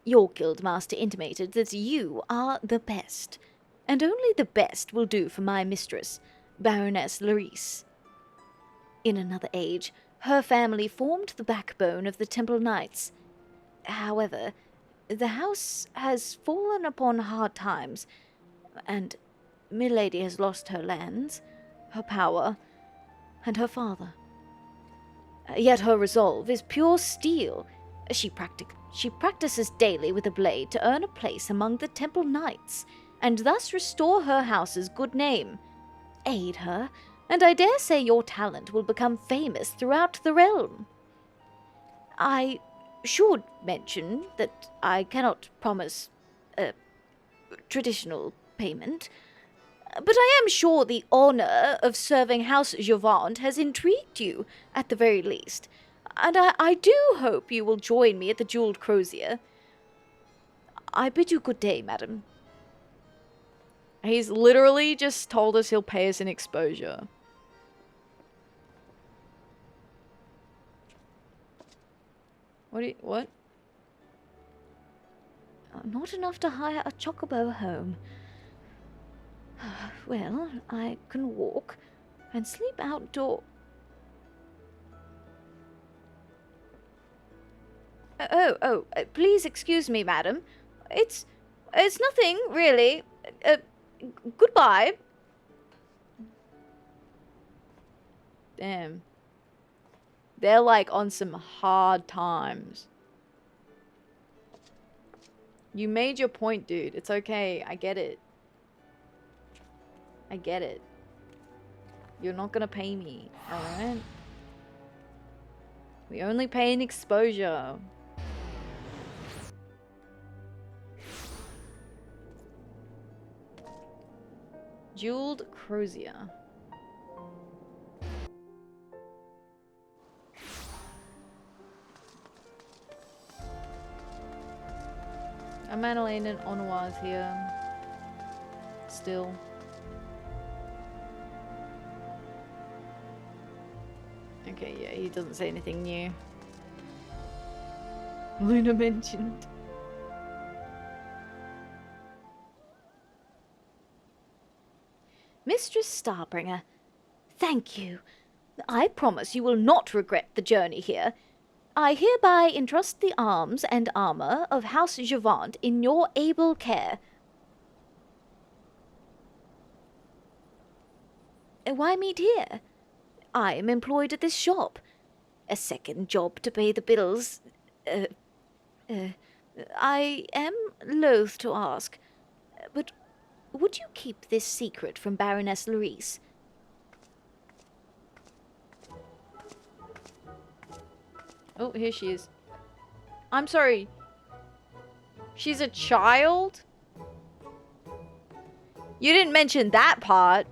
Your guildmaster intimated that you are the best, and only the best will do for my mistress, Baroness Larice. In another age, her family formed the backbone of the Temple Knights. However, the house has fallen upon hard times, and Milady has lost her lands, her power, and her father. Yet her resolve is pure steel. She practices daily with a blade to earn a place among the Temple Knights, and thus restore her house's good name. Aid her, and I dare say your talent will become famous throughout the realm. I should mention that I cannot promise a traditional payment, but I am sure the honor of serving House Gyr has intrigued you, at the very least, and I do hope you will join me at the Jeweled Crozier. I bid you good day, madam. He's literally just told us he'll pay us an exposure. What? Not enough to hire a chocobo home. Well, I can walk and sleep outdoor. Please excuse me, madam. It's nothing, really. Goodbye. Damn. They're like on some hard times. You made your point, dude. It's okay. I get it. I get it. You're not gonna pay me, alright? We only pay an exposure. Jeweled Crozier. Amandalane and Onwar's here. Still. Okay, yeah, he doesn't say anything new. Luna mentioned. Mistress Starbringer, thank you. I promise you will not regret the journey here. I hereby entrust the arms and armor of House Gyr in your able care. Why meet here? I am employed at this shop. A second job to pay the bills. I am loath to ask, but would you keep this secret from Baroness Larice? Oh, here she is. I'm sorry. She's a child? You didn't mention that part.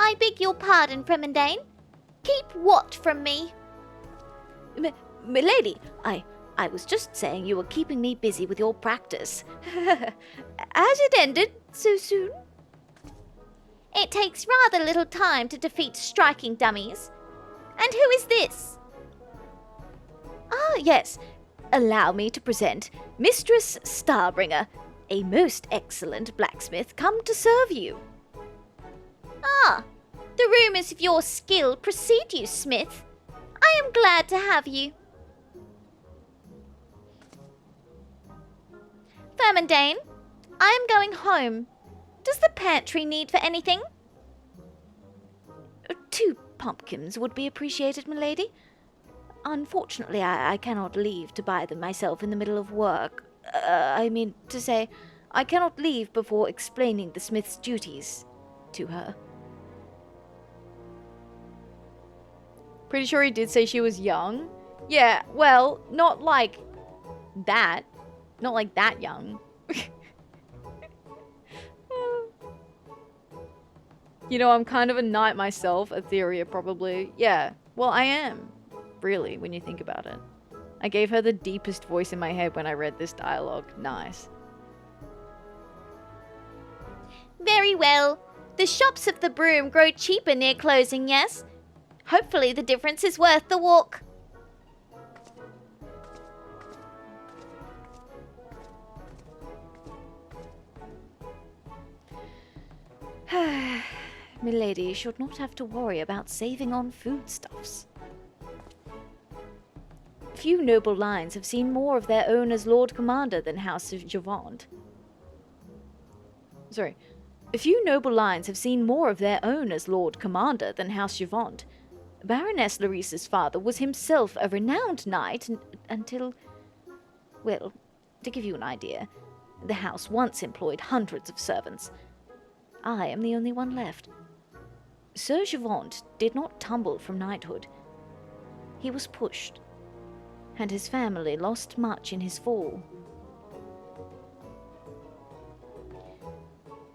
I beg your pardon, Fremondain. Keep what from me? Milady, I was just saying you were keeping me busy with your practice. Has it ended so soon? It takes rather little time to defeat striking dummies. And who is this? Ah, yes. Allow me to present Mistress Starbringer, a most excellent blacksmith come to serve you. Ah, the rumours of your skill precede you, Smith. I am glad to have you. Fremondain, I am going home. Does the pantry need for anything? 2 pumpkins would be appreciated, milady. Unfortunately, I cannot leave to buy them myself in the middle of work. I mean to say, I cannot leave before explaining the smith's duties to her. Pretty sure he did say she was young. Yeah, well, not like that. Not like that young. You know, I'm kind of a knight myself, Atheria probably. Yeah, well, I am, really, when you think about it. I gave her the deepest voice in my head when I read this dialogue. Nice. Very well. The shops of the Broom grow cheaper near closing, yes? Hopefully the difference is worth the walk. Milady should not have to worry about saving on foodstuffs. Few noble lines have seen more of their own as Lord Commander than House of Javant. Sorry. A few noble lines have seen more of their own as Lord Commander than House Javant. Baroness Larissa's father was himself a renowned knight until... Well, to give you an idea, the house once employed hundreds of servants. I am the only one left. Sir Javant did not tumble from knighthood. He was pushed, and his family lost much in his fall.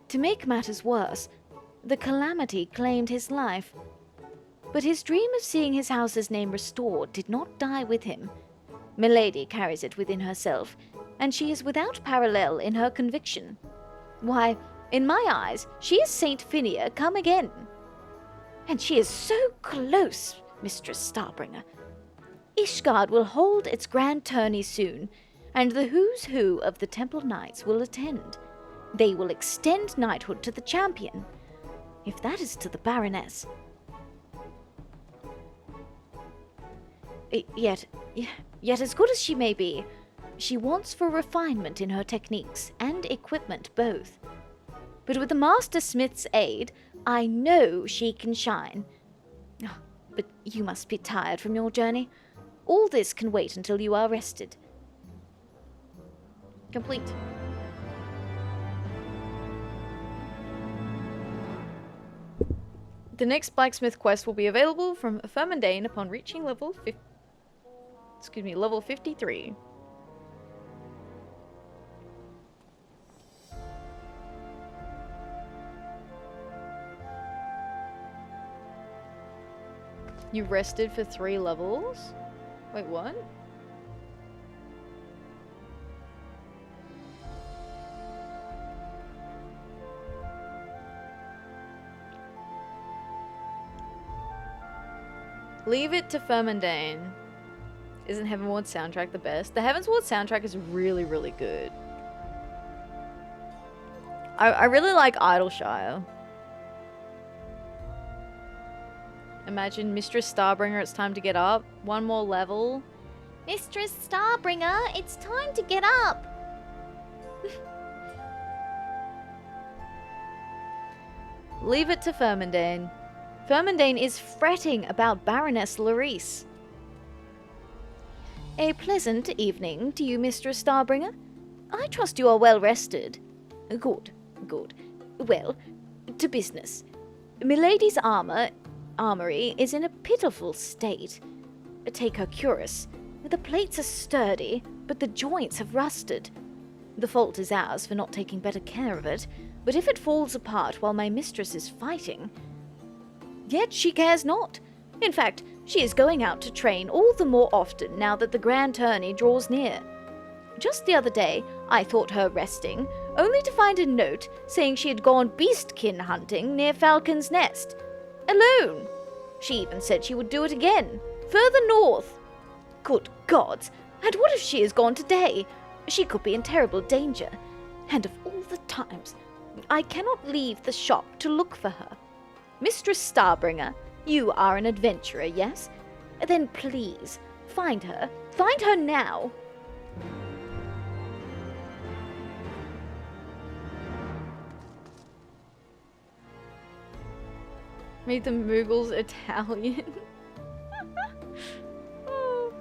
To make matters worse, the calamity claimed his life. But his dream of seeing his house's name restored did not die with him. Milady carries it within herself, and she is without parallel in her conviction. Why, in my eyes, she is Saint Phinia come again. And she is so close, Mistress Starbringer. Ishgard will hold its grand tourney soon, and the who's who of the Temple Knights will attend. They will extend knighthood to the champion, if that is to the Baroness. Yet as good as she may be, she wants for refinement in her techniques and equipment both. But with the Master Smith's aid, I know she can shine. But you must be tired from your journey. All this can wait until you are rested. Complete. The next blacksmith quest will be available from Fremondain upon reaching level 53. You rested for 3 levels? Wait, what? Leave it to Fremondain. Isn't Heavenward soundtrack the best? The Heavenward soundtrack is really, really good. I really like Idleshire. Imagine Mistress Starbringer, it's time to get up. 1 more level. Mistress Starbringer, it's time to get up. Leave it to Fremondain. Fremondain is fretting about Baroness Larisse. A pleasant evening to you, Mistress Starbringer. I trust you are well rested. Good, good. Well, to business. Milady's armory is in a pitiful state. Take her cuirass. The plates are sturdy, but the joints have rusted. The fault is ours for not taking better care of it, but if it falls apart while my mistress is fighting... Yet she cares not. In fact, she is going out to train all the more often now that the grand tourney draws near. Just the other day, I thought her resting, only to find a note saying she had gone beastkin hunting near Falcon's Nest. Alone. She even said she would do it again, further north. Good gods, and what if she is gone today? She could be in terrible danger. And of all the times, I cannot leave the shop to look for her. Mistress Starbringer, you are an adventurer, yes? Then please, find her. Find her now. Made the Moogles Italian. Oh.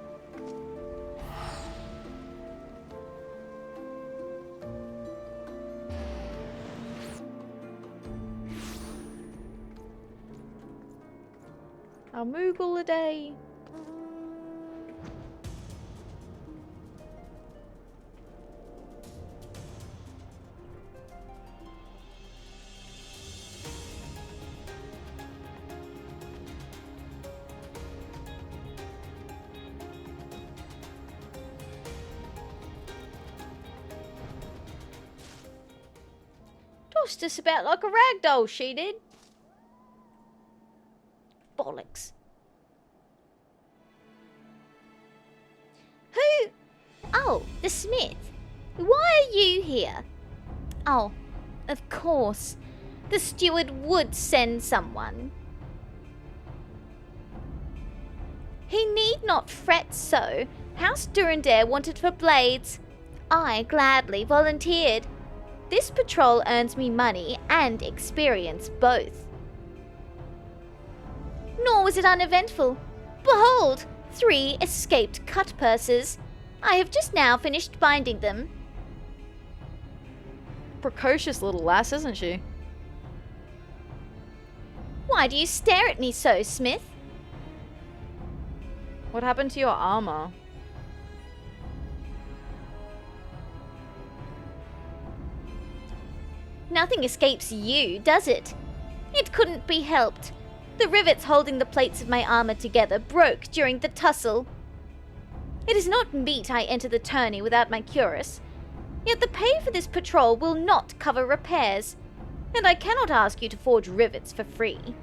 A Moogle a day. tossed us about like a rag doll, she did. Bollocks. Who? Oh, the smith. Why are you here? Oh, of course. The steward would send someone. He need not fret so. House Durandare wanted for blades. I gladly volunteered. This patrol earns me money and experience both. Nor was it uneventful. Behold, 3 escaped cut purses. I have just now finished binding them. Precocious little lass, isn't she? Why do you stare at me so, Smith? What happened to your armor? Nothing escapes you, does it? It couldn't be helped. The rivets holding the plates of my armor together broke during the tussle. It is not meet I enter the tourney without my cuirass. Yet the pay for this patrol will not cover repairs, and I cannot ask you to forge rivets for free.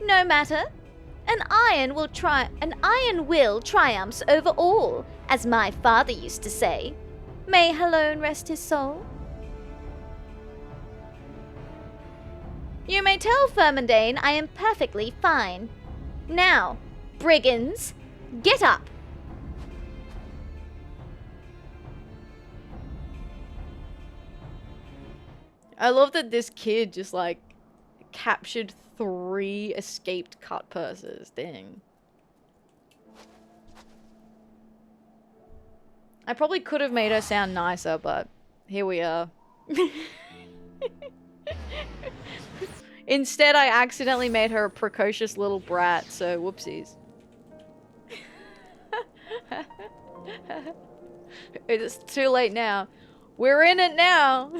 No matter. An iron will triumphs over all, as my father used to say. May Halone rest his soul. You may tell Fremondain I am perfectly fine. Now, brigands, get up! I love that this kid just like captured 3 escaped cut purses. Dang. I probably could have made her sound nicer, but here we are. Instead, I accidentally made her a precocious little brat, so whoopsies. It's too late now. We're in it now!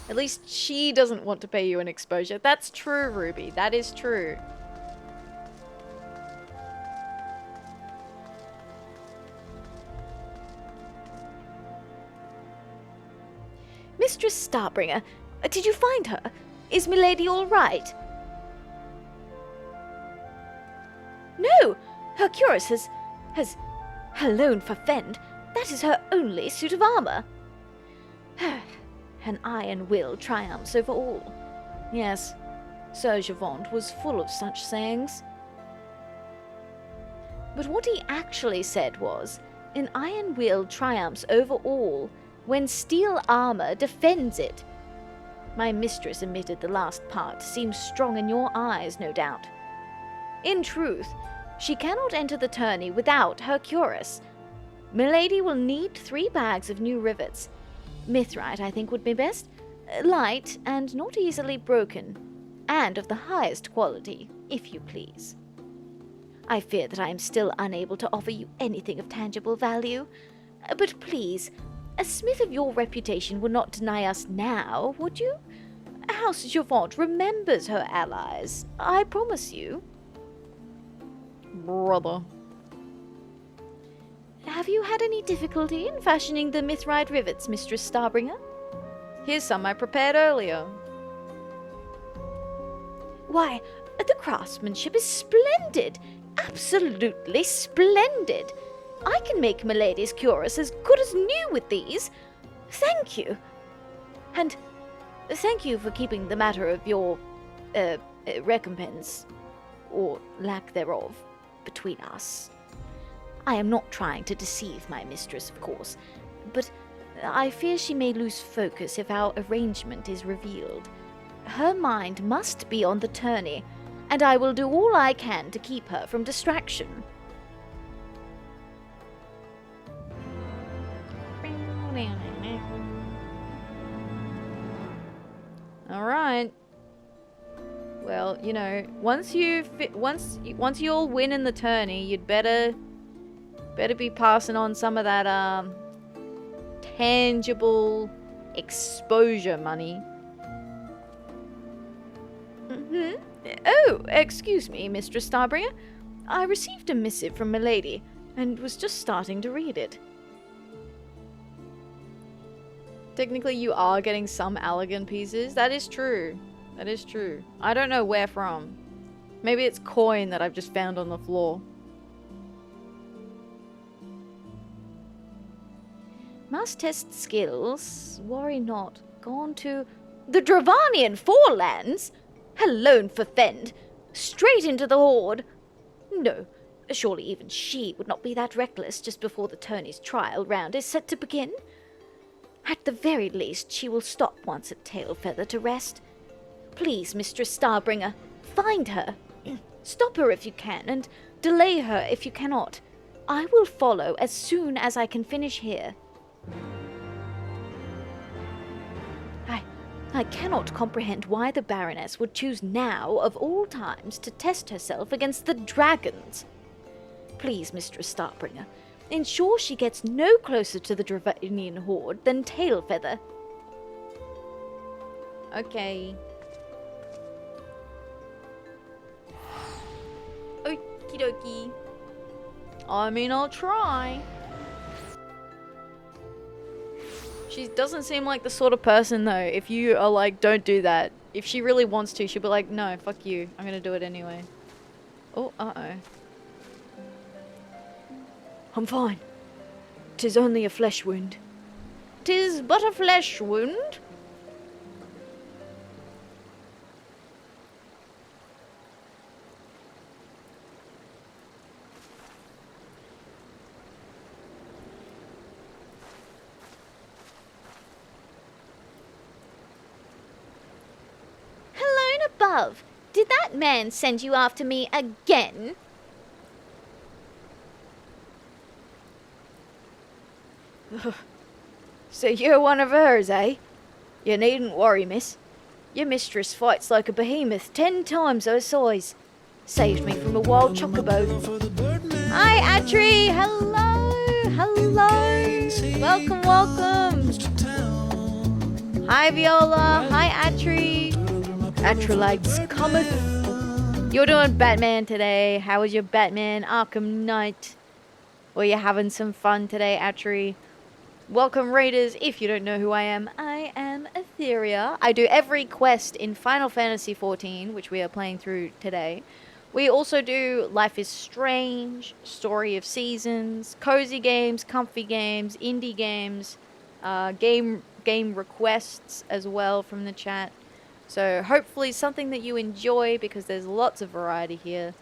At least she doesn't want to pay you an exposure. That's true, Ruby. That is true. Mistress Starbringer, did you find her? Is milady all right? No! Her cuirass has Halone forfend. That is her only suit of armor. An iron will triumphs over all. Yes, Sir Javant was full of such sayings. But what he actually said was, an iron will triumphs over all when steel armor defends it. My mistress omitted the last part. Seems strong in your eyes, no doubt. In truth, she cannot enter the tourney without her cuirass. Milady will need 3 bags of new rivets. Mithrite, I think, would be best. Light and not easily broken. And of the highest quality, if you please. I fear that I am still unable to offer you anything of tangible value. But please, a smith of your reputation would not deny us now, would you? House Javant remembers her allies, I promise you. Brother. Have you had any difficulty in fashioning the mithrite rivets, Mistress Starbringer? Here's some I prepared earlier. Why, the craftsmanship is splendid! Absolutely splendid! I can make milady's cuirass as good as new with these. Thank you. And thank you for keeping the matter of your, recompense, or lack thereof, between us. I am not trying to deceive my mistress, of course, but I fear she may lose focus if our arrangement is revealed. Her mind must be on the tourney, and I will do all I can to keep her from distraction. Alright. Well, you know, once you all win in the tourney, you'd better be passing on some of that tangible exposure money. Oh, excuse me, Mistress Starbringer. I received a missive from milady and was just starting to read it. Technically, you are getting some Allegan pieces. That is true. That is true. I don't know where from. Maybe it's coin that I've just found on the floor. Must test skills. Worry not. Gone to the Dravanian forelands? Alone for Fend. Straight into the Horde. No, surely even she would not be that reckless just before the tourney's trial round is set to begin. At the very least, she will stop once at Tailfeather to rest. Please, Mistress Starbringer, find her. Stop her if you can, and delay her if you cannot. I will follow as soon as I can finish here. I cannot comprehend why the Baroness would choose now, of all times, to test herself against the dragons. Please, Mistress Starbringer, ensure she gets no closer to the Dravanian Horde than Tailfeather. Okay. Okie dokie. I mean, I'll try. She doesn't seem like the sort of person, though, if you are like, don't do that. If she really wants to, she'll be like, no, fuck you. I'm gonna do it anyway. Oh, uh-oh. I'm fine. 'Tis only a flesh wound. 'Tis but a flesh wound? Above. Did that man send you after me again? So you're one of hers, eh? You needn't worry, miss. Your mistress fights like a behemoth 10 times her size. Saved me from a wild chocobo. Hi, Atri! Hello! Hello! Welcome, welcome! Hi, Viola! Hi, Atri! Atrolites cometh. You're doing Batman today. How was your Batman Arkham Knight? Were you having some fun today, Atri? Welcome, Raiders. If you don't know who I am Atheria. I do every quest in Final Fantasy XIV, which we are playing through today. We also do Life is Strange, Story of Seasons, cozy games, comfy games, indie games, game requests as well from the chat. So hopefully something that you enjoy, because there's lots of variety here.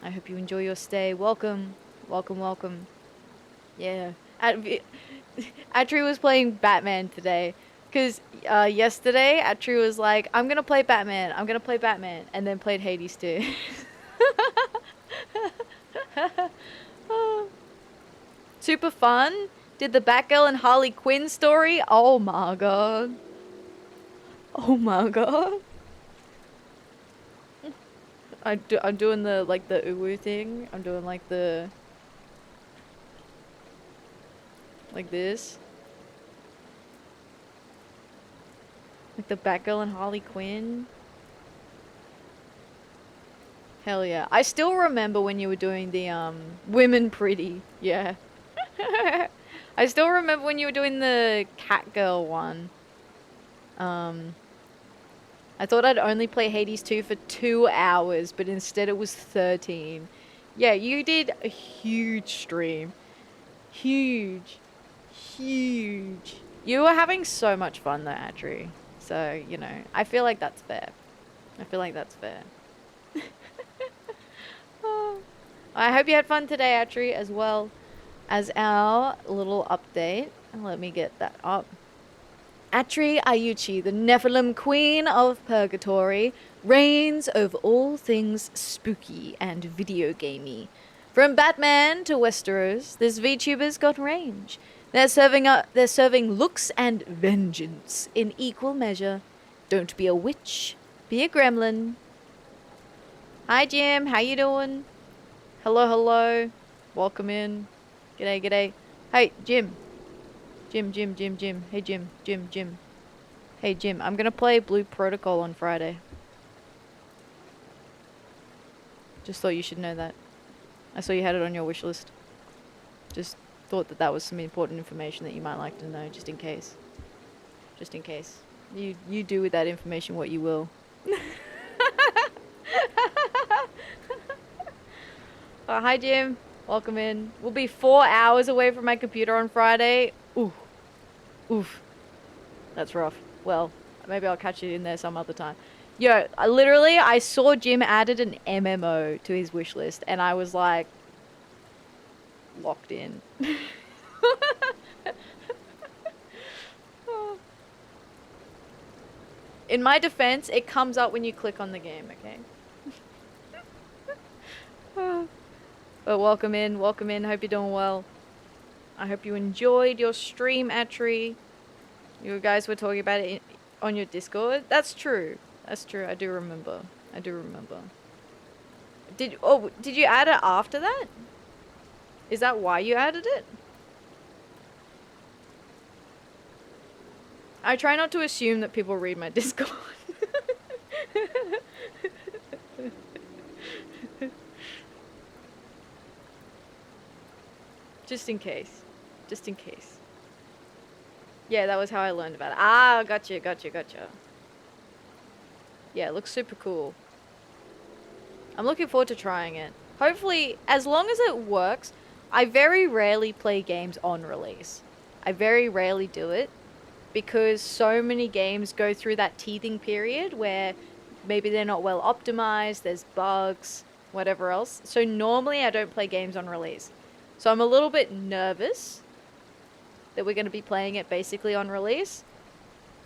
I hope you enjoy your stay. Welcome. Welcome, welcome. Yeah. Atri was playing Batman today. Because yesterday, Atri was like, I'm going to play Batman. I'm going to play Batman. And then played Hades too. Super fun. Did the Batgirl and Harley Quinn story. Oh my god. Oh my god. I'm doing the, like, the uwu thing. I'm doing, like, the... like this. Like the Batgirl and Harley Quinn. Hell yeah. I still remember when you were doing the, Women Pretty. Yeah. I still remember when you were doing the Catgirl one. I thought I'd only play Hades 2 for 2 hours, but instead it was 13. Yeah, you did a huge stream. Huge. Huge. You were having so much fun though, Atri. So, you know, I feel like that's fair. I feel like that's fair. Oh. I hope you had fun today, Atri, as well as our little update. Let me get that up. Atri Ayuchi, the Nephilim Queen of Purgatory, reigns over all things spooky and video gamey. From Batman to Westeros, this VTuber's got range. They're serving looks and vengeance in equal measure. Don't be a witch, be a gremlin. Hi Jim, how you doing? Hello, hello. Welcome in. G'day, g'day. Hey, Jim. Jim. Hey, Jim. Hey, Jim. I'm gonna play Blue Protocol on Friday. Just thought you should know that. I saw you had it on your wish list. Just thought that was some important information that you might like to know, just in case. Just in case. You do with that information what you will. Oh, hi, Jim. Welcome in. We'll be 4 hours away from my computer on Friday. Oof. Oof. That's rough. Well, maybe I'll catch it in there some other time. Yo, I saw Jim added an MMO to his wish list, and I was like, locked in. In my defense, it comes up when you click on the game, okay? But welcome in. Hope you're doing well. I hope you enjoyed your stream, Atri. You guys were talking about it on your Discord. That's true. That's true. I do remember. Did you add it after that? Is that why you added it? I try not to assume that people read my Discord. Just in case. Yeah, that was how I learned about it. Ah, gotcha. Yeah, it looks super cool. I'm looking forward to trying it. Hopefully, as long as it works. I very rarely play games on release. I very rarely do it. Because so many games go through that teething period where maybe they're not well optimized, there's bugs, whatever else. So normally I don't play games on release. So I'm a little bit nervous that we're going to be playing it basically on release.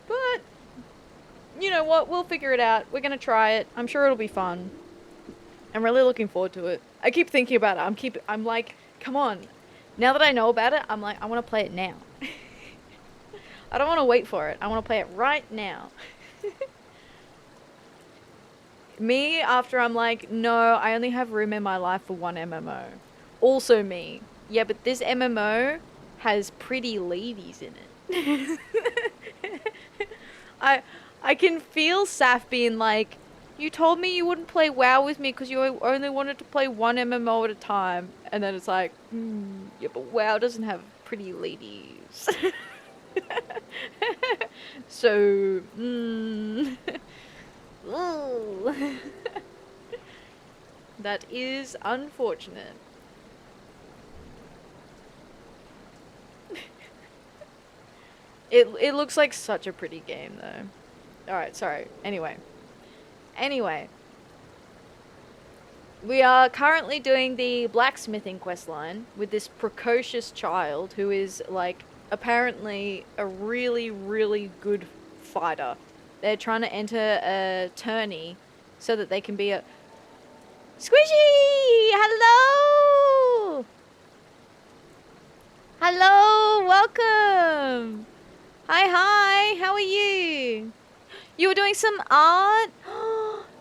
But, you know what, we'll figure it out. We're going to try it. I'm sure it'll be fun. I'm really looking forward to it. I keep thinking about it. I'm like, come on. Now that I know about it, I'm like, I want to play it now. I don't want to wait for it. I want to play it right now. Me, after I'm like, no, I only have room in my life for one MMO. Also me. Yeah, but this MMO has pretty ladies in it. I can feel Saf being like, you told me you wouldn't play WoW with me because you only wanted to play one MMO at a time. And then it's like, yeah, but WoW doesn't have pretty ladies. So, that is unfortunate. It looks like such a pretty game though. Alright, sorry. Anyway. We are currently doing the blacksmithing questline with this precocious child who is like apparently a really, really good fighter. They're trying to enter a tourney so that they can be a... Squishy! Hello! Hello! Welcome! Hi! How are you? You were doing some art?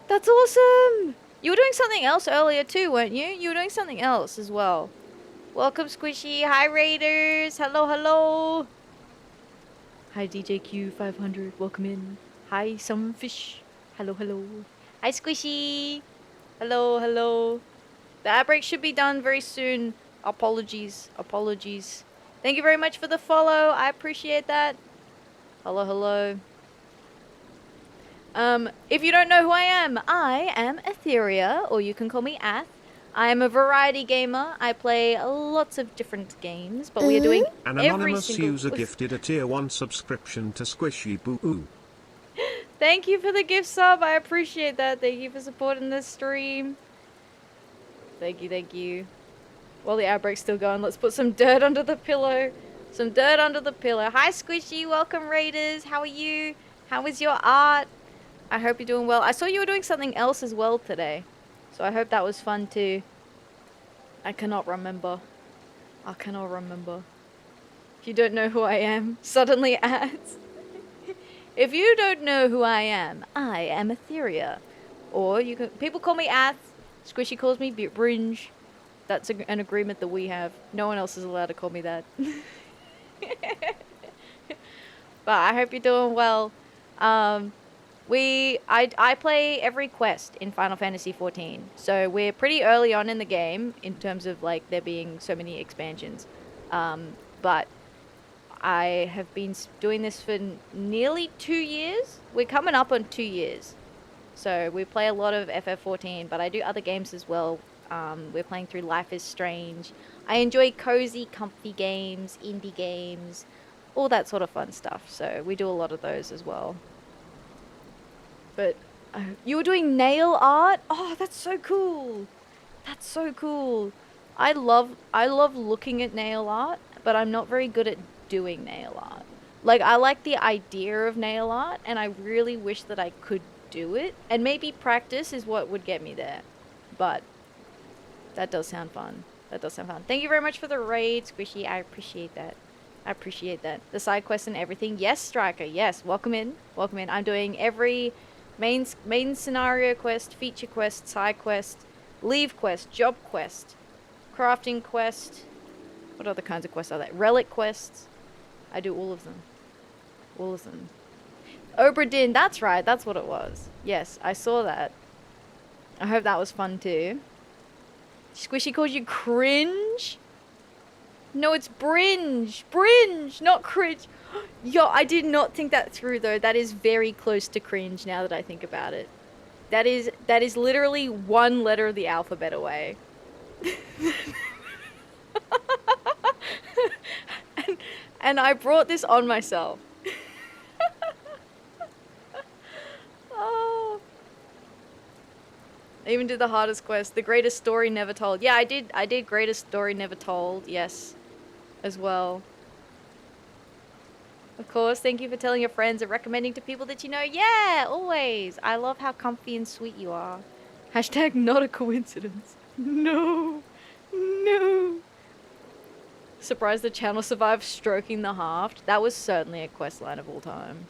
That's awesome! You were doing something else earlier too, weren't you? You were doing something else as well. Welcome, Squishy. Hi, Raiders. Hello. Hi, DJQ500. Welcome in. Hi, Sunfish. Hello. Hi, Squishy. Hello. The ad break should be done very soon. Apologies. Thank you very much for the follow. I appreciate that. Hello. If you don't know who I am Atheria, or you can call me Ath. I am a variety gamer. I play lots of different games, but we are doing An anonymous user gifted a tier 1 subscription to Squishy Boo. Thank you for the gift sub. I appreciate that. Thank you for supporting this stream. Thank you. While the ad break's still going, let's put some dirt under the pillow. Hi, Squishy. Welcome, Raiders. How are you? How is your art? I hope you're doing well. I saw you were doing something else as well today. So I hope that was fun too. I cannot remember. If you don't know who I am, suddenly adds. If you don't know who I am Atheria. Or you can, people call me Ath. Squishy calls me Bringe. That's an agreement that we have. No one else is allowed to call me that. But I hope you're doing well. I play every quest in Final Fantasy XIV, so we're pretty early on in the game in terms of like there being so many expansions. But I have been doing this for nearly 2 years. We're coming up on 2 years. So we play a lot of FF14, but I do other games as well. We're playing through Life is Strange. I enjoy cozy, comfy games, indie games, all that sort of fun stuff. So we do a lot of those as well. But you were doing nail art? Oh, that's so cool. That's so cool. I love looking at nail art, but I'm not very good at doing nail art. Like, I like the idea of nail art, and I really wish that I could do it. And maybe practice is what would get me there. But that does sound fun. That does sound fun. Thank you very much for the raid, Squishy. I appreciate that. I appreciate that. The side quests and everything. Yes, Striker. Yes. Welcome in. Welcome in. I'm doing every main scenario quest, feature quest, side quest, leave quest, job quest, crafting quest. What other kinds of quests are there? Relic quests. I do all of them. All of them. Obra Dinn. That's right. That's what it was. Yes, I saw that. I hope that was fun too. Squishy called you cringe? No, it's bringe. Bringe, not cringe. Yo, I did not think that through though. That is very close to cringe now that I think about it. That is literally one letter of the alphabet away. and I brought this on myself. Oh. I even did the hardest quest, the greatest story never told. Yeah, I did greatest story never told, yes, as well. Of course, thank you for telling your friends and recommending to people that you know. Yeah, always. I love how comfy and sweet you are. Hashtag not a coincidence. No. No. Surprised the channel survived stroking the haft. That was certainly a quest line of all time.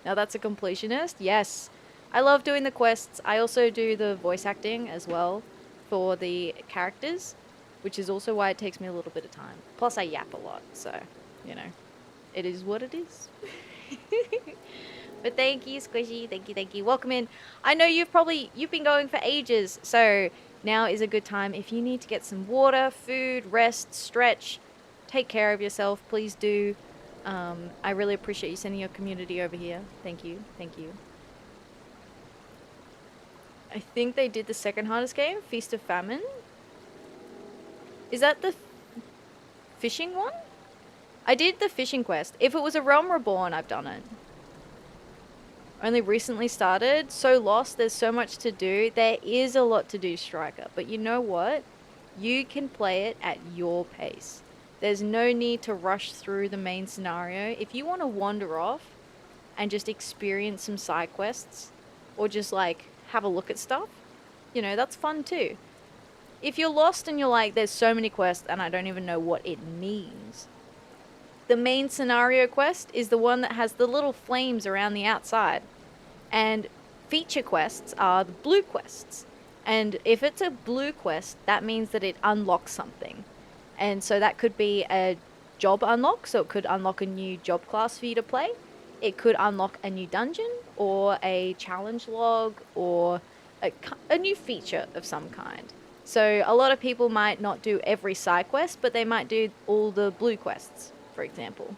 Now that's a completionist? Yes. I love doing the quests. I also do the voice acting as well for the characters, which is also why it takes me a little bit of time. Plus I yap a lot, so, you know, it is what it is. But thank you, Squishy. Thank you. Welcome in. I know you've been going for ages, so now is a good time. If you need to get some water, food, rest, stretch, take care of yourself, please do. I really appreciate you sending your community over here. Thank you. I think they did the second hardest game, Feast of Famine. Is that the fishing one? I did the fishing quest. If it was a Realm Reborn, I've done it. Only recently started. So lost. There's so much to do. There is a lot to do, Striker. But you know what? You can play it at your pace. There's no need to rush through the main scenario. If you want to wander off and just experience some side quests, or just like have a look at stuff, you know, that's fun too. If you're lost and you're like, there's so many quests and I don't even know what it means, the main scenario quest is the one that has the little flames around the outside, and feature quests are the blue quests. And if it's a blue quest, that means that it unlocks something. And so that could be a job unlock, so it could unlock a new job class for you to play. It could unlock a new dungeon, or a challenge log, or a new feature of some kind. So a lot of people might not do every side quest, but they might do all the blue quests, for example.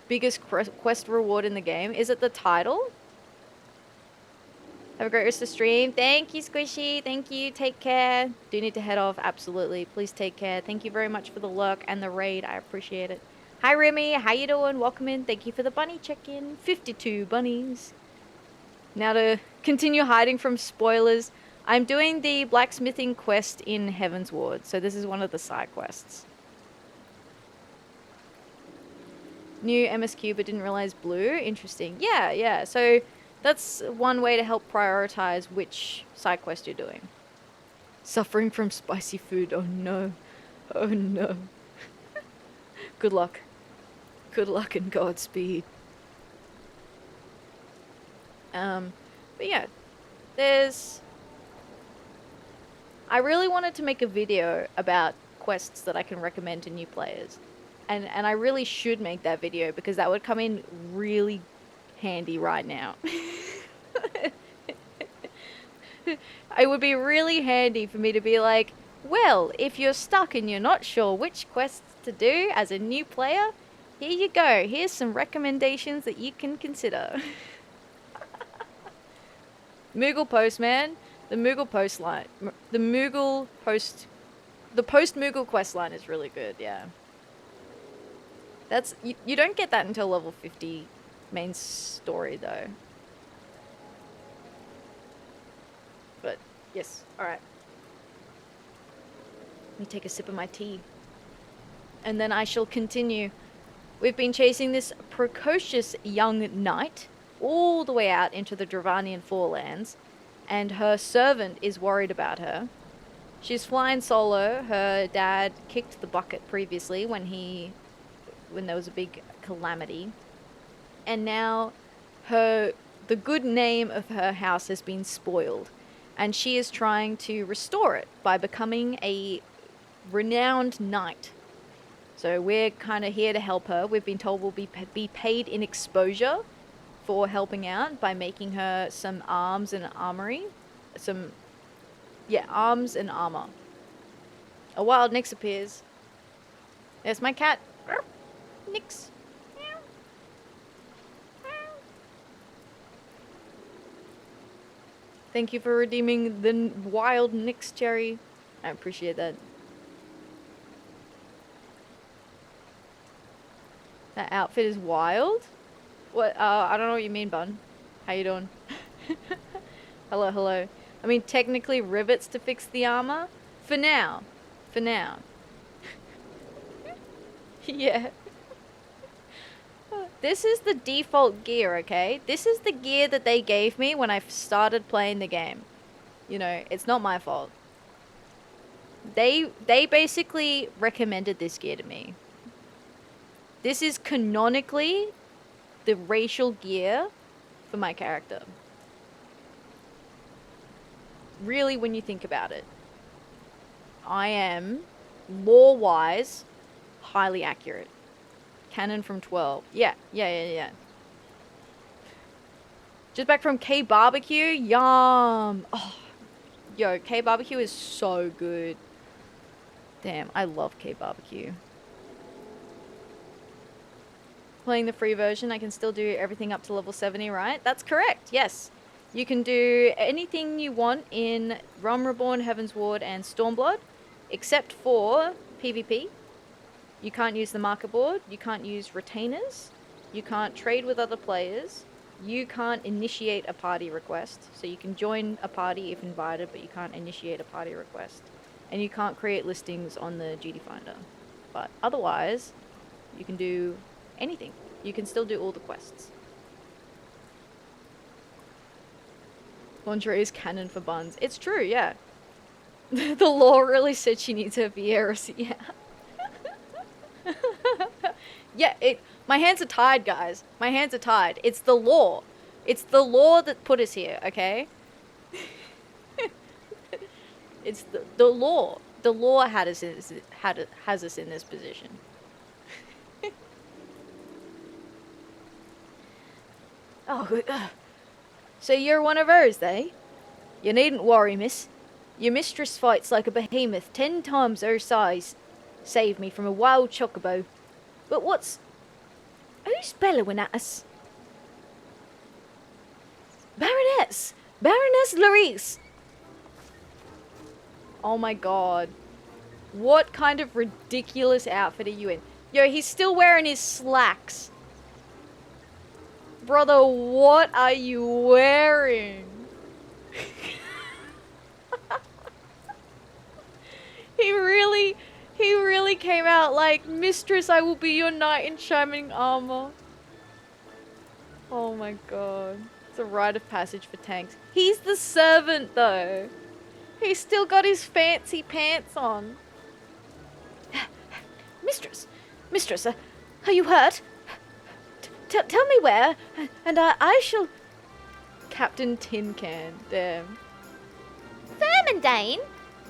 Biggest quest reward in the game. Is it the title? Have a great rest of the stream. Thank you, Squishy. Thank you. Take care. Do need to head off. Absolutely. Please take care. Thank you very much for the lurk and the raid. I appreciate it. Hi, Remy. How you doing? Welcome in. Thank you for the bunny check-in. 52 bunnies. Now to continue hiding from spoilers, I'm doing the blacksmithing quest in Heaven's Ward. So this is one of the side quests. New MSQ but didn't realize blue. Interesting. Yeah. So that's one way to help prioritize which side quest you're doing. Suffering from spicy food. Oh no. Oh no. Good luck. Good luck and Godspeed. But yeah, I really wanted to make a video about quests that I can recommend to new players. And I really should make that video because that would come in really handy right now. It would be really handy for me to be like, Well, if you're stuck and you're not sure which quests to do as a new player, here you go. Here's some recommendations that you can consider. Moogle Postman. The Moogle Post line. The post-Moogle quest line is really good, yeah. That's... You don't get that until level 50 main story, though. But, yes. Alright. Let me take a sip of my tea. And then I shall continue. We've been chasing this precocious young knight all the way out into the Dravanian Forelands, and her servant is worried about her. She's flying solo. Her dad kicked the bucket previously when there was a big calamity. And now the good name of her house has been spoiled, and she is trying to restore it by becoming a renowned knight. So we're kind of here to help her. We've been told we'll be paid in exposure for helping out by making her some arms and armory. Arms and armor. A wild Nyx appears. There's my cat. Nyx. Thank you for redeeming the wild Nyx cherry. I appreciate that. That outfit is wild? What? I don't know what you mean, bun. How you doing? Hello, hello. I mean, technically rivets to fix the armor. For now. For now. Yeah. This is the default gear, okay? This is the gear that they gave me when I started playing the game. You know, it's not my fault. They basically recommended this gear to me. This is canonically the racial gear for my character. Really, when you think about it. I am, lore-wise, highly accurate. Canon from 12. Yeah. Just back from K-Barbecue. Yum. Oh, yo, K-Barbecue is so good. Damn, I love K-Barbecue. Playing the free version, I can still do everything up to level 70, right? That's correct, yes. You can do anything you want in Realm Reborn, Heaven's Ward, and Stormblood, except for PvP. You can't use the marker board, you can't use retainers, you can't trade with other players, you can't initiate a party request. So you can join a party if invited, but you can't initiate a party request. And you can't create listings on the duty finder. But otherwise, you can do anything. You can still do all the quests. Lingerie is canon for buns. It's true, yeah. The law really said she needs her Vieras, yeah. Yeah, my hands are tied, guys. My hands are tied. It's the law. It's the law that put us here, okay? It's the law. The law has us in this position. Oh, so you're one of hers, eh? You needn't worry, miss. Your mistress fights like a behemoth 10 times her size. Saved me from a wild chocobo. But who's bellowing at us? Baroness Larice! Oh my god. What kind of ridiculous outfit are you in? Yo, he's still wearing his slacks. Brother, what are you wearing? He really came out like, Mistress, I will be your knight in shining armor. Oh my god. It's a rite of passage for tanks. He's the servant, though. He's still got his fancy pants on. Mistress, are you hurt? Tell me where, and I shall... Captain Tin Can, damn. Fremondain,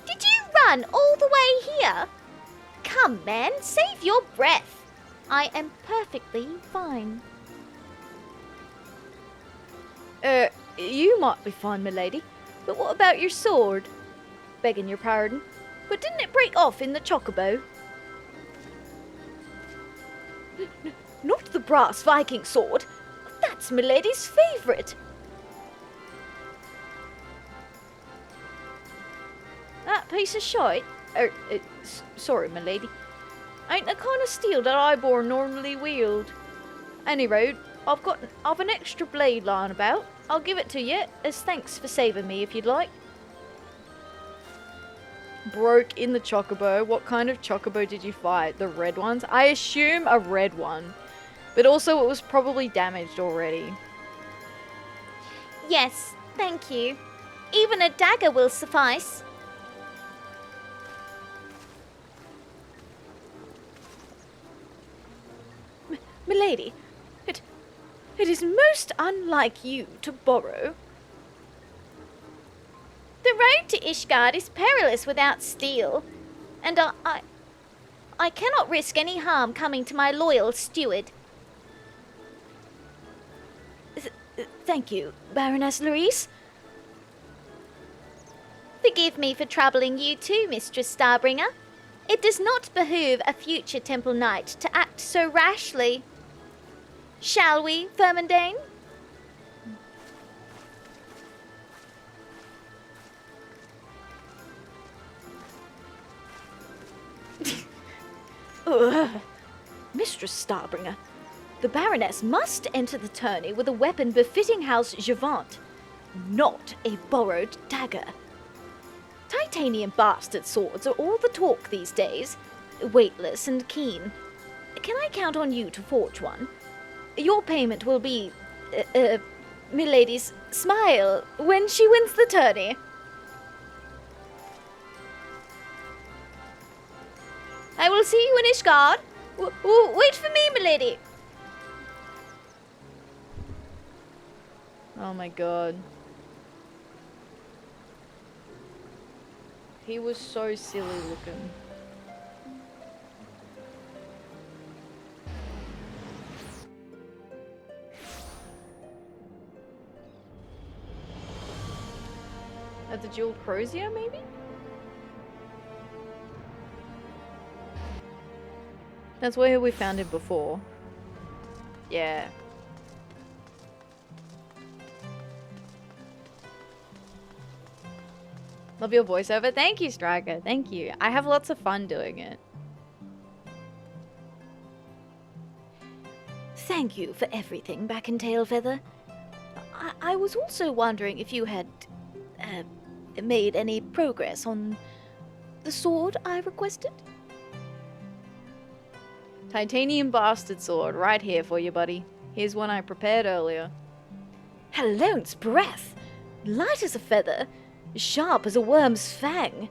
did you run all the way here? Come, man, save your breath. I am perfectly fine. You might be fine, milady, but what about your sword? Begging your pardon. But didn't it break off in the chocobo? Not the brass Viking sword. That's milady's favourite. That piece of shite? Sorry, milady. Ain't the kind of steel that Iborn normally wield. Any road, I've an extra blade lying about. I'll give it to you as thanks for saving me if you'd like. Broke in the chocobo. What kind of chocobo did you fight? The red ones? I assume a red one. But also it was probably damaged already. Yes, thank you. Even a dagger will suffice. Milady, it is most unlike you to borrow. The road to Ishgard is perilous without steel, and I cannot risk any harm coming to my loyal steward. Thank you, Baroness Larice. Forgive me for troubling you too, Mistress Starbringer. It does not behoove a future Temple Knight to act so rashly. Shall we, Fremondain? Mistress Starbringer, the Baroness must enter the tourney with a weapon befitting House Javant, not a borrowed dagger. Titanium bastard swords are all the talk these days, weightless and keen. Can I count on you to forge one? Your payment will be, milady's smile when she wins the tourney. I will see you in Ishgard. Wait for me, milady. Oh my god. He was so silly looking. At the Jeweled Crozier, maybe? That's where we found him before. Yeah. Love your voiceover. Thank you, Striker. Thank you. I have lots of fun doing it. Thank you for everything, Back and Tailfeather. I was also wondering if you had made any progress on the sword I requested? Titanium bastard sword right here for you, buddy. Here's one I prepared earlier. Halone's breath! Light as a feather, sharp as a worm's fang.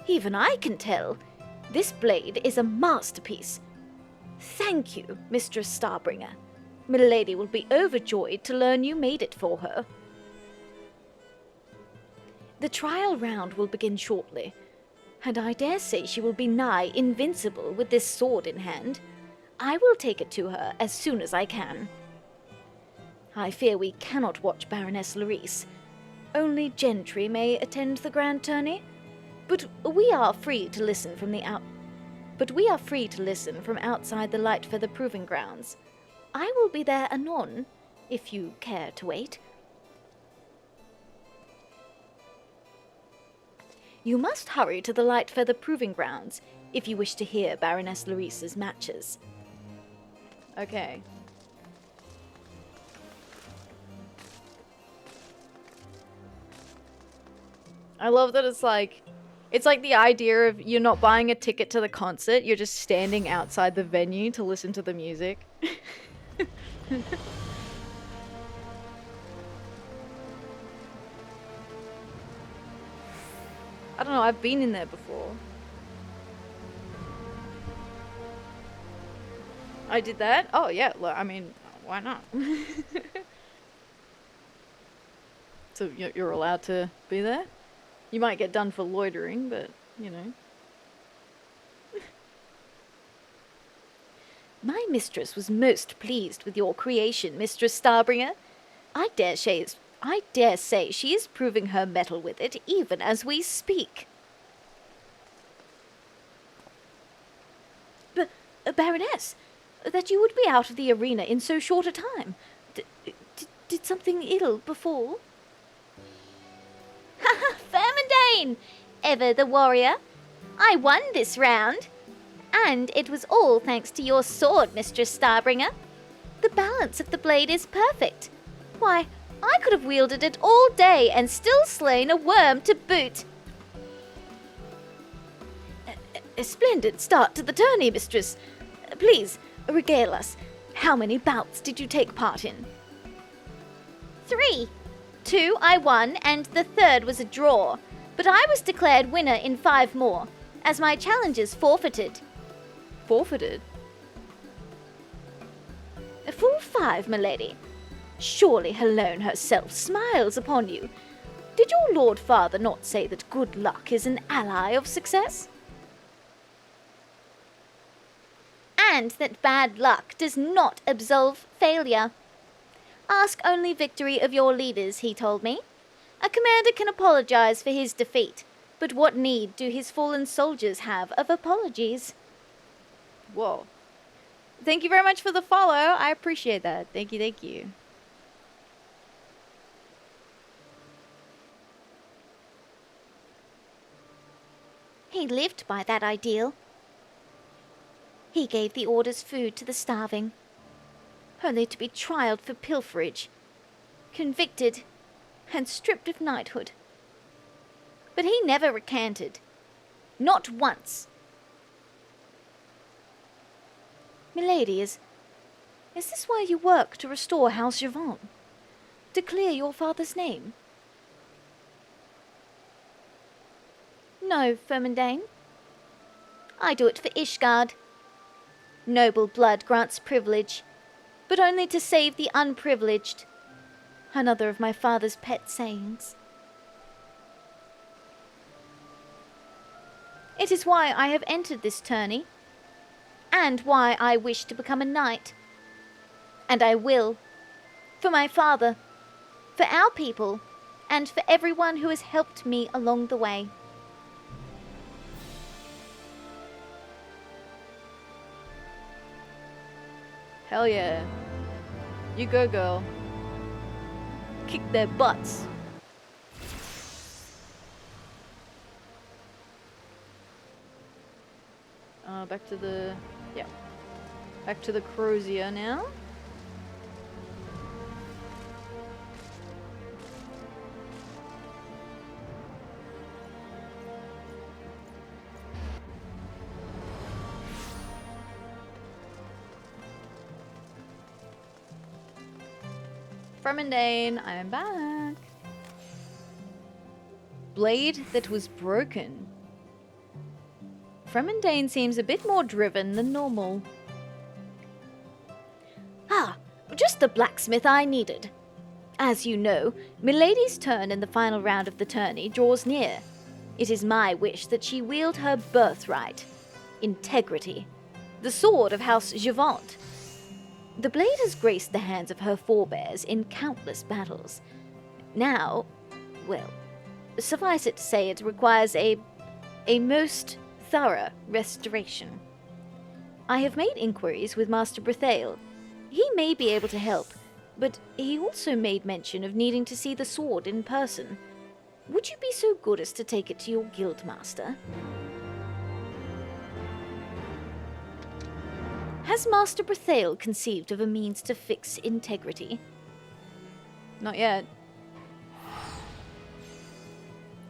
Even I can tell. This blade is a masterpiece. Thank you, Mistress Starbringer. Milady will be overjoyed to learn you made it for her. The trial round will begin shortly, and I dare say she will be nigh invincible with this sword in hand. I will take it to her as soon as I can. I fear we cannot watch Baroness Larice. Only gentry may attend the grand tourney, but we are free to listen from outside the Lightfeather Proving Grounds. I will be there anon, if you care to wait. You must hurry to the Lightfeather Proving Grounds if you wish to hear Baroness Larice's matches. Okay. I love that it's like the idea of you're not buying a ticket to the concert, you're just standing outside the venue to listen to the music. I don't know, I've been in there before. I did that? Oh yeah, look, I mean, why not? So you're allowed to be there? You might get done for loitering, but, you know. My mistress was most pleased with your creation, Mistress Starbringer. I dare say she is proving her mettle with it even as we speak. Baroness, that you would be out of the arena in so short a time. Did something ill befall? Ha! Fremondain! Ever the warrior. I won this round. And it was all thanks to your sword, Mistress Starbringer. The balance of the blade is perfect. Why, I could have wielded it all day and still slain a worm to boot. A splendid start to the tourney, Mistress. Please, regale us. How many bouts did you take part in? 3. 2 I won, and the third was a draw. But I was declared winner in 5 more, as my challengers forfeited. Forfeited? A full 5, milady. Surely Helone herself smiles upon you. Did your Lord Father not say that good luck is an ally of success? And that bad luck does not absolve failure. Ask only victory of your leaders, he told me. A commander can apologize for his defeat, but what need do his fallen soldiers have of apologies? Whoa. Thank you very much for the follow. I appreciate that. Thank you, thank you. He lived by that ideal. He gave the orders food to the starving, only to be trialed for pilferage, convicted, and stripped of knighthood. But he never recanted. Not once. Milady, is this why you work to restore House Javon? To clear your father's name? No, Fremondain. I do it for Ishgard. Noble blood grants privilege, but only to save the unprivileged. Another of my father's pet sayings. It is why I have entered this tourney, and why I wish to become a knight. And I will, for my father, for our people, and for everyone who has helped me along the way. Hell yeah. You go, girl. Kick their butts. Back to the... yeah. Back to the Crozier now. Fremondain, I am back. Blade that was broken. Fremondain seems a bit more driven than normal. Ah, just the blacksmith I needed. As you know, Milady's turn in the final round of the tourney draws near. It is my wish that she wield her birthright, integrity, the sword of House Javant. The blade has graced the hands of her forebears in countless battles. Now, well, suffice it to say it requires a most thorough restoration. I have made inquiries with Master Brethail. He may be able to help, but he also made mention of needing to see the sword in person. Would you be so good as to take it to your guildmaster? Has Master Brethail conceived of a means to fix integrity? Not yet.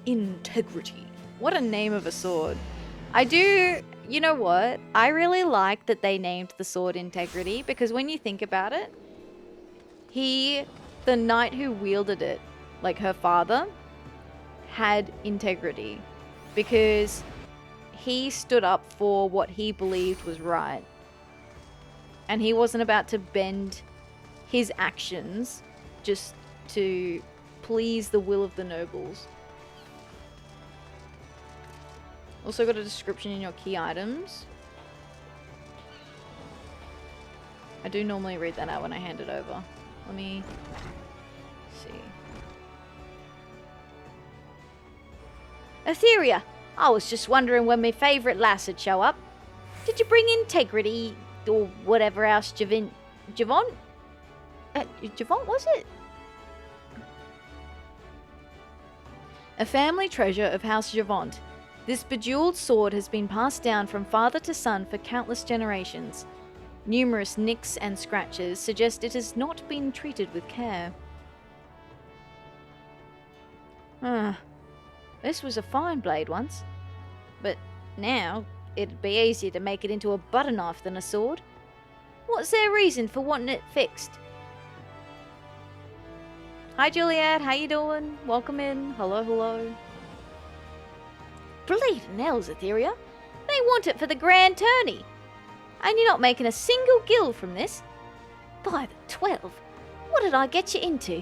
Integrity. What a name of a sword. I do, you know what? I really like that they named the sword Integrity, because when you think about it, the knight who wielded it, like her father, had integrity, because he stood up for what he believed was right. And he wasn't about to bend his actions just to please the will of the nobles. Also got a description in your key items. I do normally read that out when I hand it over. Let me see. Atheria, I was just wondering when my favourite lass would show up. Did you bring integrity or whatever else, Javon? Javon, was it? A family treasure of House Javont. This bejeweled sword has been passed down from father to son for countless generations. Numerous nicks and scratches suggest it has not been treated with care. This was a fine blade once, but now it'd be easier to make it into a butter knife than a sword. What's their reason for wanting it fixed? Hi Juliet, how you doing? Welcome in. Hello, hello. Bleeding hells, Atheria. They want it for the grand tourney. And you're not making a single gil from this. By the 12, what did I get you into?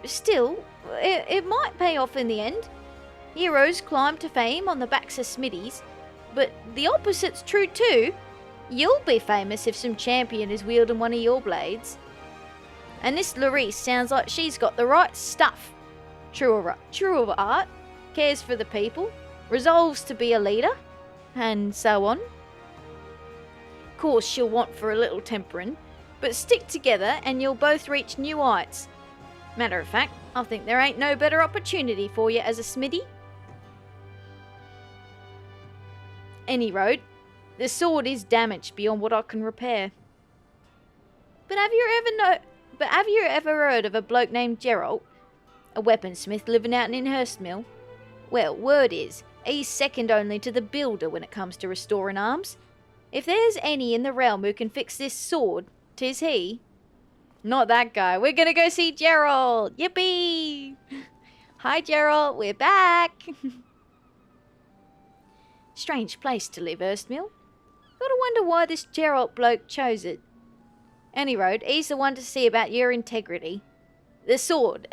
Still, it might pay off in the end. Heroes climb to fame on the backs of Smitties, but the opposite's true too. You'll be famous if some champion is wielding one of your blades. And this Larice sounds like she's got the right stuff. True of art, cares for the people, resolves to be a leader, and so on. Of course she'll want for a little tempering, but stick together and you'll both reach new heights. Matter of fact, I think there ain't no better opportunity for you as a smithy. Any road, the sword is damaged beyond what I can repair. But have you ever heard of a bloke named Geralt? A weaponsmith living out in Hurstmill? Well, word is, he's second only to the builder when it comes to restoring arms. If there's any in the realm who can fix this sword, 'tis he. Not that guy. We're gonna go see Geralt! Yippee! Hi Geralt, we're back! Strange place to live, Hurstmill. Gotta wonder why this Geralt bloke chose it. Any road, he's the one to see about your integrity. The sword,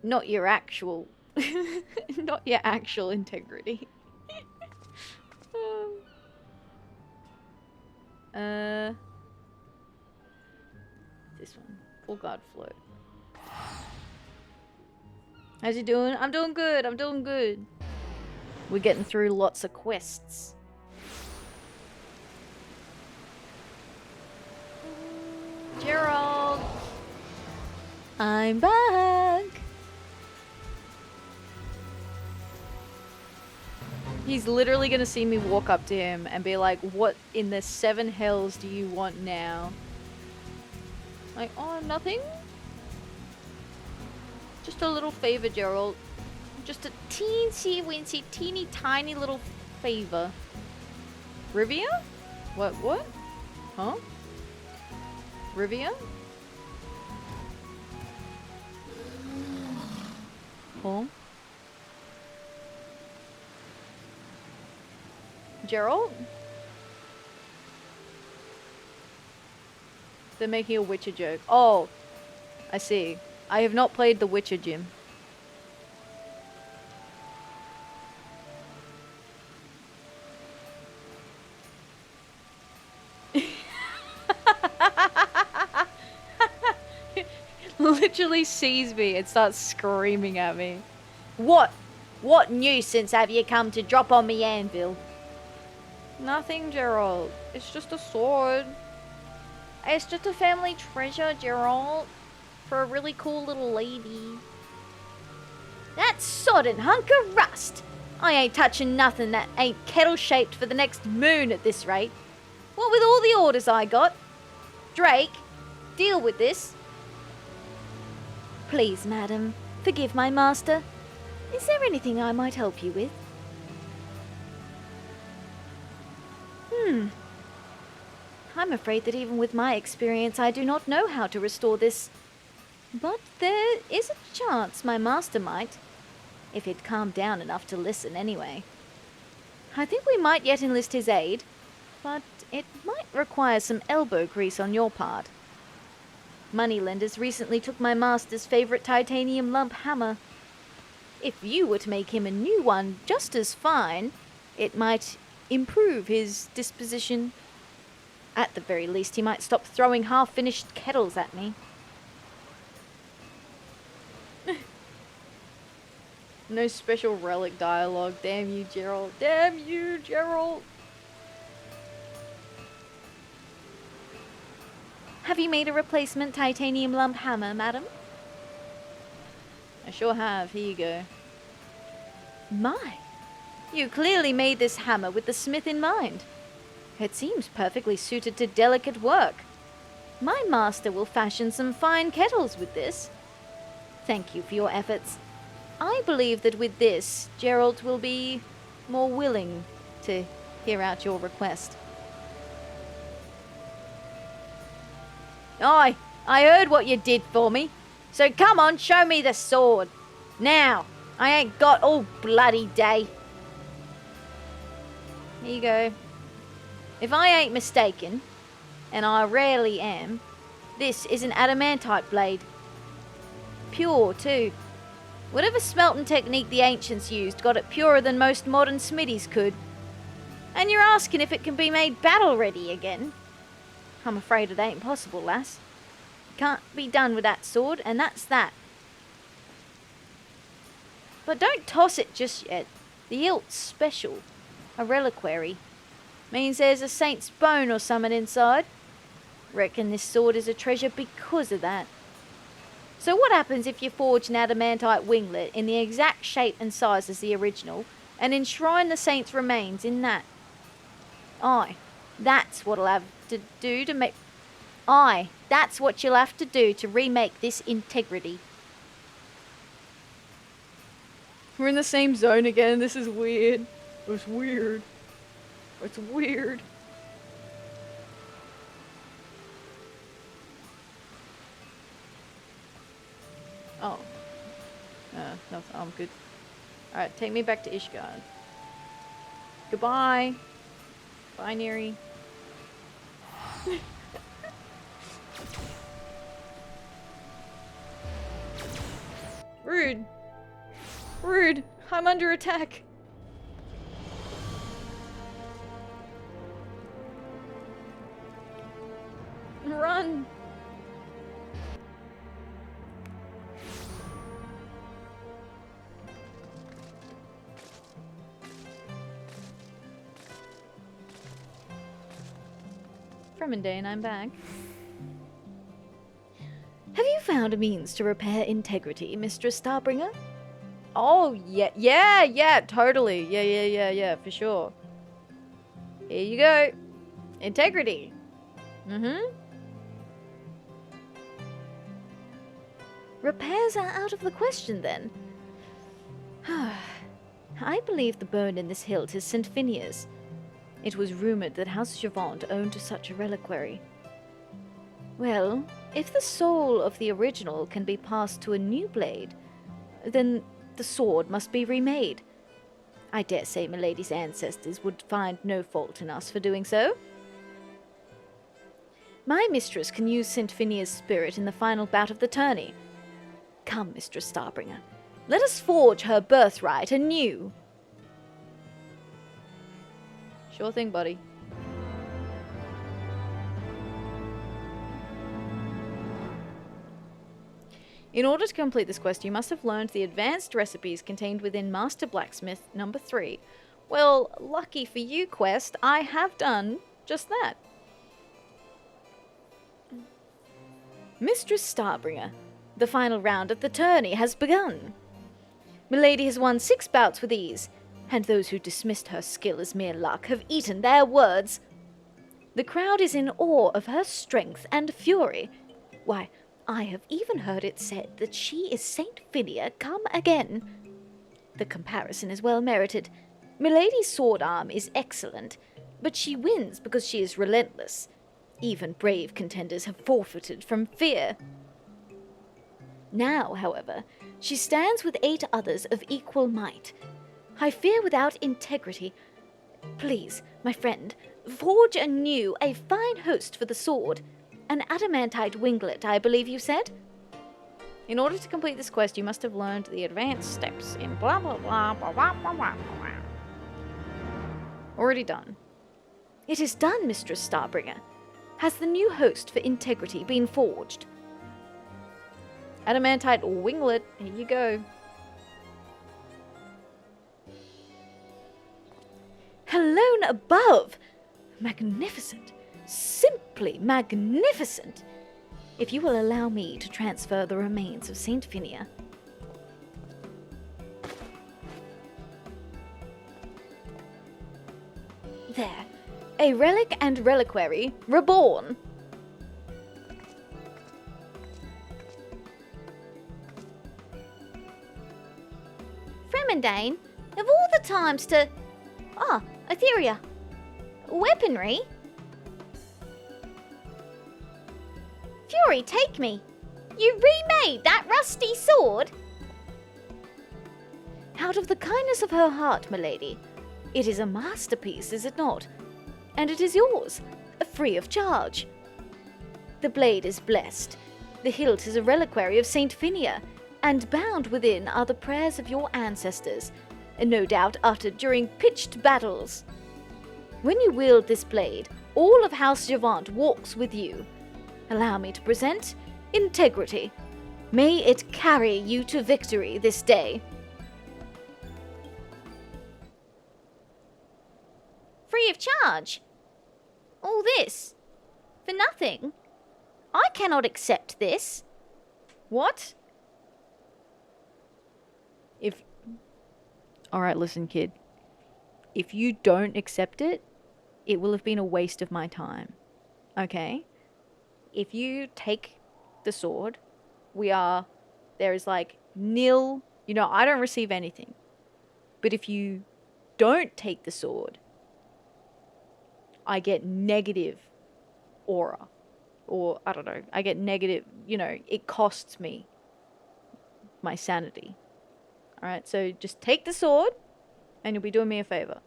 not your actual... not your actual integrity. This one. Full guard float. How's you doing? I'm doing good, I'm doing good. We're getting through lots of quests. Gerald! I'm back! He's literally gonna see me walk up to him and be like, what in the 7 hells do you want now? Like, oh, nothing? Just a little favor, Gerald. Just a teensy weensy, teeny tiny little favor. Rivia? What? Huh? Rivia? Huh? Gerald? They're making a Witcher joke. Oh, I see. I have not played The Witcher, Jim. Literally sees me and starts screaming at me. What nuisance have you come to drop on me, anvil? Nothing, Gerald. It's just a sword. It's just a family treasure, Gerald. For a really cool little lady. That sodden hunk of rust! I ain't touching nothing that ain't kettle-shaped for the next moon at this rate. What with all the orders I got? Drake, deal with this. Please, madam, forgive my master. Is there anything I might help you with? I'm afraid that even with my experience, I do not know how to restore this. But there is a chance my master might, if he'd calmed down enough to listen anyway. I think we might yet enlist his aid, but it might require some elbow grease on your part. Moneylenders recently took my master's favorite titanium lump hammer. If you were to make him a new one just as fine, it might improve his disposition. At the very least, he might stop throwing half-finished kettles at me. No special relic dialogue. Damn you, Gerald. Damn you, Gerald. Have you made a replacement titanium lump hammer, madam? I sure have. Here you go. My, you clearly made this hammer with the smith in mind. It seems perfectly suited to delicate work. My master will fashion some fine kettles with this. Thank you for your efforts. I believe that with this, Gerald will be more willing to hear out your request. Aye, I heard what you did for me. So come on, show me the sword. Now, I ain't got all bloody day. Here you go. If I ain't mistaken, and I rarely am, this is an adamantite blade. Pure, too. Whatever smelting technique the ancients used got it purer than most modern smithies could. And you're asking if it can be made battle-ready again? I'm afraid it ain't possible, lass. Can't be done with that sword, and that's that. But don't toss it just yet. The hilt's special. A reliquary. Means there's a saint's bone or something inside. Reckon this sword is a treasure because of that. So what happens if you forge an adamantite winglet in the exact shape and size as the original, and enshrine the saint's remains in that? Aye, that's what'll have to do to make... Aye, that's what you'll have to do to remake this integrity. We're in the same zone again. This is weird. It's weird. It's weird. Oh. No, I'm good. Alright, take me back to Ishgard. Goodbye. Binary. Rude. Rude. I'm under attack. Run. Fremondain, I'm back. Have you found a means to repair integrity, Mistress Starbringer? Oh, yeah, totally. Yeah, for sure. Here you go. Integrity. Repairs are out of the question, then. I believe the bone in this hilt is St. Phineas. It was rumored that House Javant owned such a reliquary. Well, if the soul of the original can be passed to a new blade, then the sword must be remade. I dare say Milady's ancestors would find no fault in us for doing so. My mistress can use St. Phineas' spirit in the final bout of the tourney. Come, Mistress Starbringer, let us forge her birthright anew. Sure thing, buddy. In order to complete this quest, you must have learned the advanced recipes contained within Master Blacksmith number 3. Well, lucky for you, quest, I have done just that. Mistress Starbringer, the final round of the tourney has begun. Milady has won 6 bouts with ease, and those who dismissed her skill as mere luck have eaten their words. The crowd is in awe of her strength and fury. Why, I have even heard it said that she is Saint Phineas come again. The comparison is well merited. Milady's sword arm is excellent, but she wins because she is relentless. Even brave contenders have forfeited from fear. Now, however, she stands with 8 others of equal might. I fear without integrity. Please, my friend, forge anew a fine host for the sword. An adamantite winglet, I believe you said? In order to complete this quest, you must have learned the advanced steps in blah blah blah blah blah blah blah. Already done. It is done, Mistress Starbringer. Has the new host for integrity been forged? Adamantite winglet, here you go. Alone above! Magnificent! Simply simply magnificent. If you will allow me to transfer the remains of Saint Phinia. There. A relic and reliquary reborn. Fremondain, of all the times to... Ah, Atheria. Weaponry? Fury, take me. You remade that rusty sword? Out of the kindness of her heart, milady. It is a masterpiece, is it not? And it is yours, free of charge. The blade is blessed. The hilt is a reliquary of Saint Phinia, and bound within are the prayers of your ancestors, and no doubt uttered during pitched battles. When you wield this blade, all of House Javant walks with you. Allow me to present integrity. May it carry you to victory this day. Free of charge? All this? For nothing? I cannot accept this. What? Alright, listen, kid. If you don't accept it, it will have been a waste of my time. Okay? If you take the sword, there is like nil, I don't receive anything. But if you don't take the sword, I get negative aura. Or, I don't know, I get negative, it costs me my sanity. Alright, so just take the sword, and you'll be doing me a favor.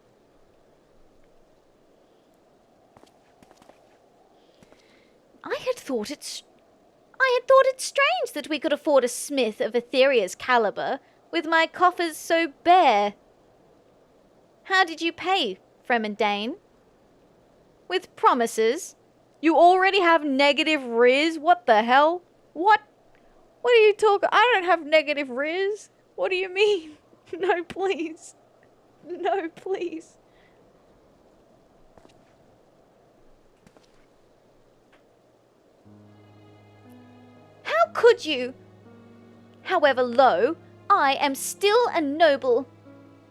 I had thought it strange that we could afford a smith of Atheria's caliber with my coffers so bare. How did you pay, Fremondain? With promises? You already have negative riz? What the hell? What are you talking? I don't have negative riz. What do you mean? No, please. No, please. How could you? However low, I am still a noble.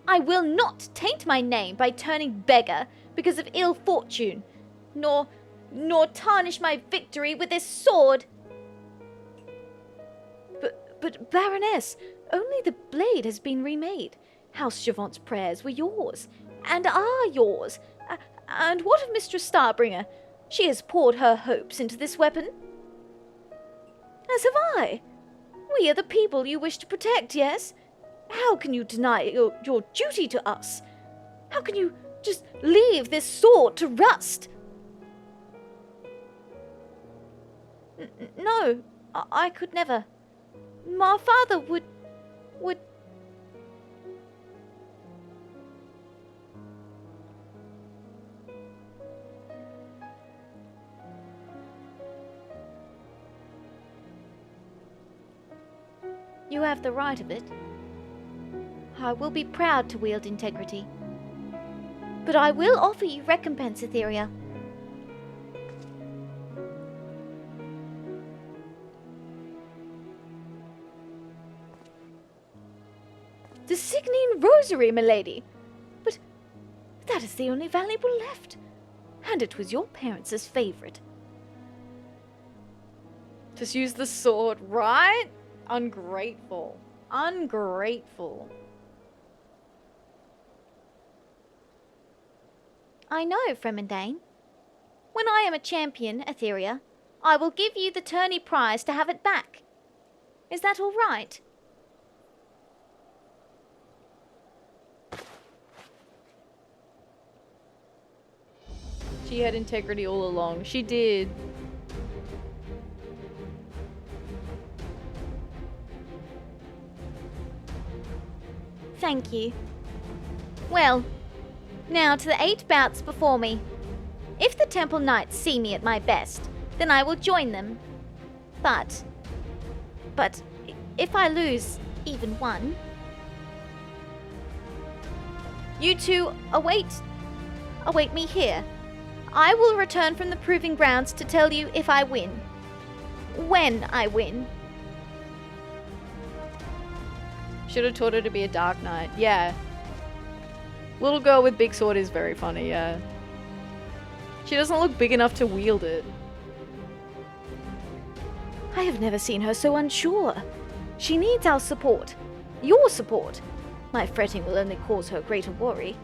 I will not taint my name by turning beggar because of ill fortune, nor tarnish my victory with this sword. But Baroness, only the blade has been remade. House Javant's prayers were yours, and are yours. And what of Mistress Starbringer? She has poured her hopes into this weapon. As have I. We are the people you wish to protect, yes? How can you deny your duty to us? How can you just leave this sword to rust? No, I could never. My father would... You have the right of it. I will be proud to wield integrity. But I will offer you recompense, Atheria. The Signine Rosary, milady! But that is the only valuable left. And it was your parents' favourite. Just use the sword, right? Ungrateful. Ungrateful. I know, Fremondain. When I am a champion, Atheria, I will give you the tourney prize to have it back. Is that all right? She had integrity all along. She did. Thank you. Well, now to the 8 bouts before me. If the Temple Knights see me at my best, then I will join them. But if I lose even one... You two await me here. I will return from the proving grounds to tell you if I win. When I win. Should have taught her to be a Dark Knight. Yeah. Little girl with big sword is very funny, yeah. She doesn't look big enough to wield it. I have never seen her so unsure. She needs our support. Your support. My fretting will only cause her greater worry.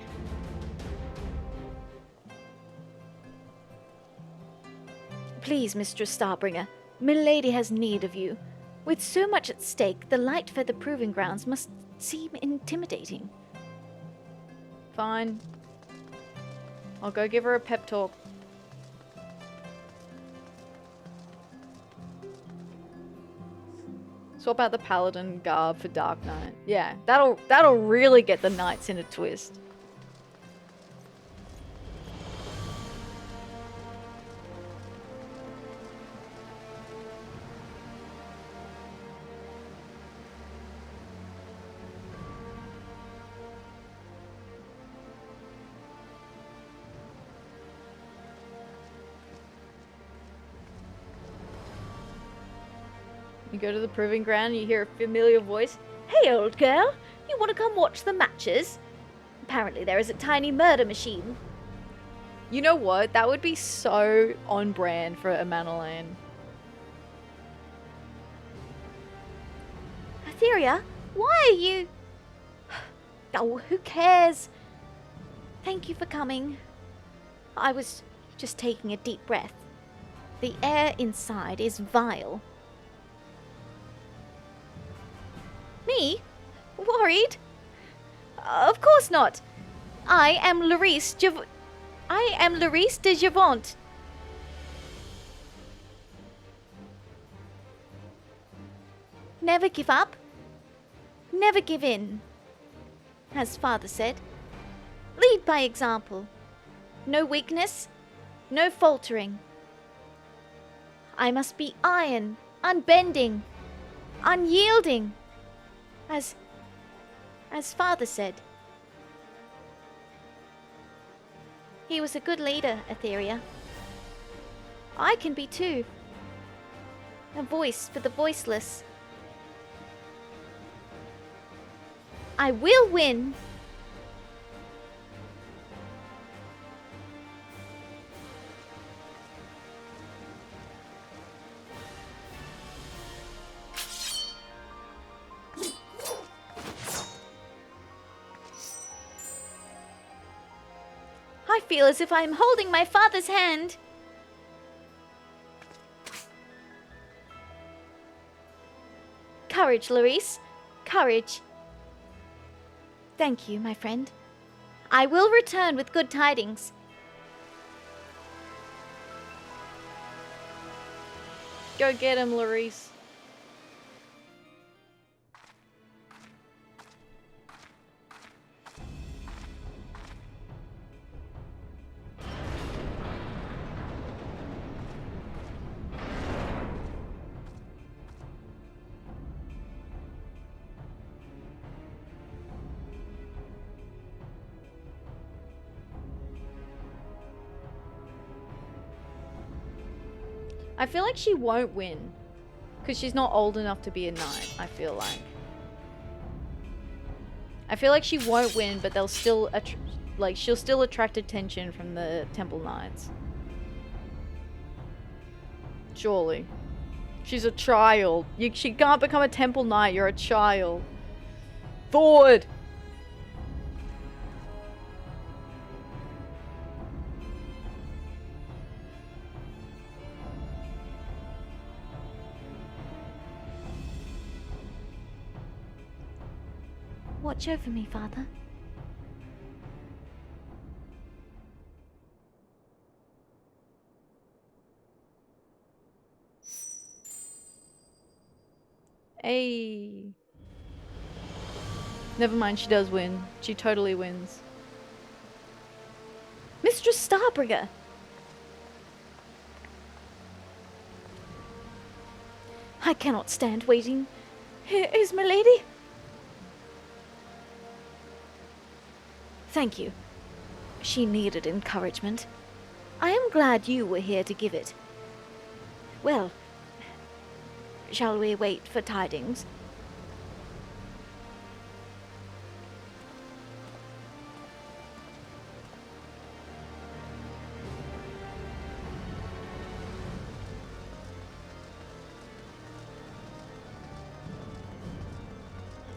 Please, Mistress Starbringer, Milady has need of you. With so much at stake, the light feather proving grounds must seem intimidating. Fine. I'll go give her a pep talk. Swap out the paladin garb for Dark Knight. Yeah, that'll really get the knights in a twist. You go to the proving ground, you hear a familiar voice. Hey, old girl, you want to come watch the matches? Apparently there is a tiny murder machine. You know what? That would be so on brand for a Manolane. Atheria, why are you... Oh, who cares? Thank you for coming. I was just taking a deep breath. The air inside is vile. Me? Worried? Of course not. I am Larice de Javant. Never give up. Never give in. As Father said, lead by example. No weakness, no faltering. I must be iron, unbending, unyielding. As Father said. He was a good leader, Atheria. I can be too. A voice for the voiceless. I will win! I feel as if I am holding my father's hand. Courage, Larice. Courage. Thank you, my friend. I will return with good tidings. Go get him, Larice. I feel like she won't win. Because she's not old enough to be a knight, I feel like. I feel like she won't win, but they'll still... she'll still attract attention from the Temple Knights. Surely. She's a child. She can't become a Temple Knight, you're a child. Forward! Watch over me, Father. Hey. Never mind, she does win. She totally wins. Mistress Starbringer! I cannot stand waiting. Here is my lady. Thank you. She needed encouragement. I am glad you were here to give it. Well, shall we wait for tidings?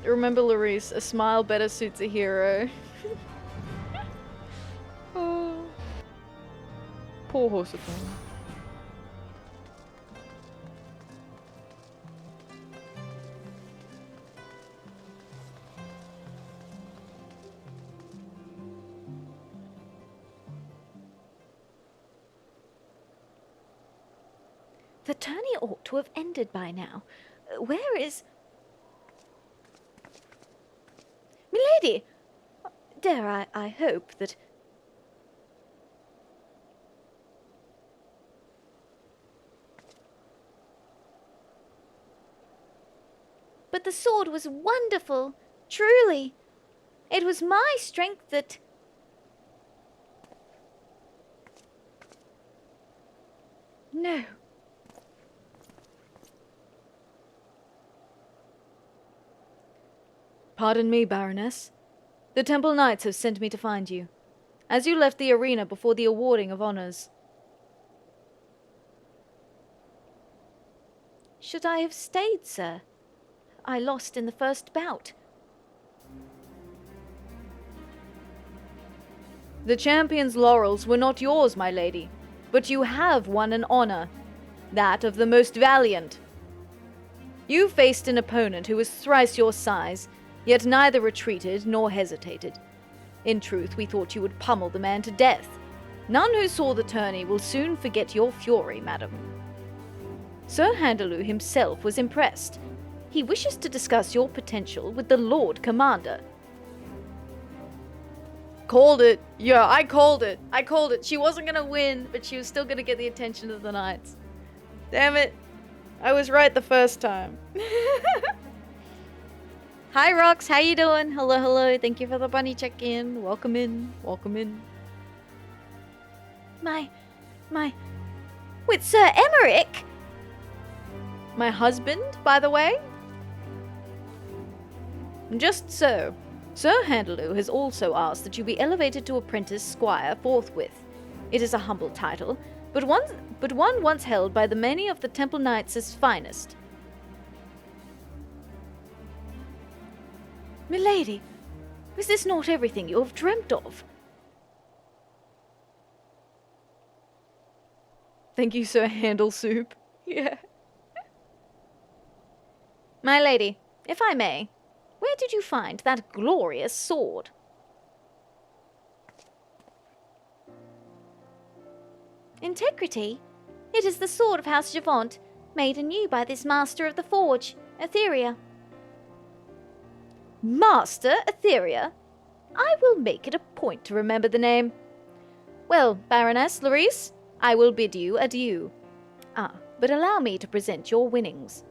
Remember, Larice, a smile better suits a hero. Oh. Poor Horsephone. The tourney ought to have ended by now. Where is... Milady! Dare I hope that... But the sword was wonderful, truly. It was my strength that... No. Pardon me, Baroness. The Temple Knights have sent me to find you, as you left the arena before the awarding of honors. Should I have stayed, sir? I lost in the first bout. The champion's laurels were not yours, my lady, but you have won an honor, that of the most valiant. You faced an opponent who was thrice your size, yet neither retreated nor hesitated. In truth, we thought you would pummel the man to death. None who saw the tourney will soon forget your fury, madam. Sir Handaloo himself was impressed. He wishes to discuss your potential with the Lord Commander. Called it. Yeah, I called it. I called it. She wasn't gonna win, but she was still gonna get the attention of the Knights. Damn it. I was right the first time. Hi, Rox. How you doing? Hello, hello. Thank you for the bunny check-in. Welcome in. Welcome in. With Sir Emmerich? My husband, by the way? Just so. Sir Handaloo has also asked that you be elevated to apprentice squire forthwith. It is a humble title, but one once held by the many of the Temple Knights' finest. Milady, is this not everything you have dreamt of? Thank you, Sir Handle Soup. Yeah. My lady, if I may, where did you find that glorious sword? Integrity? It is the sword of House Javant, made anew by this master of the forge, Atheria. Master Atheria? I will make it a point to remember the name. Well, Baroness Larice, I will bid you adieu. Ah, but allow me to present your winnings.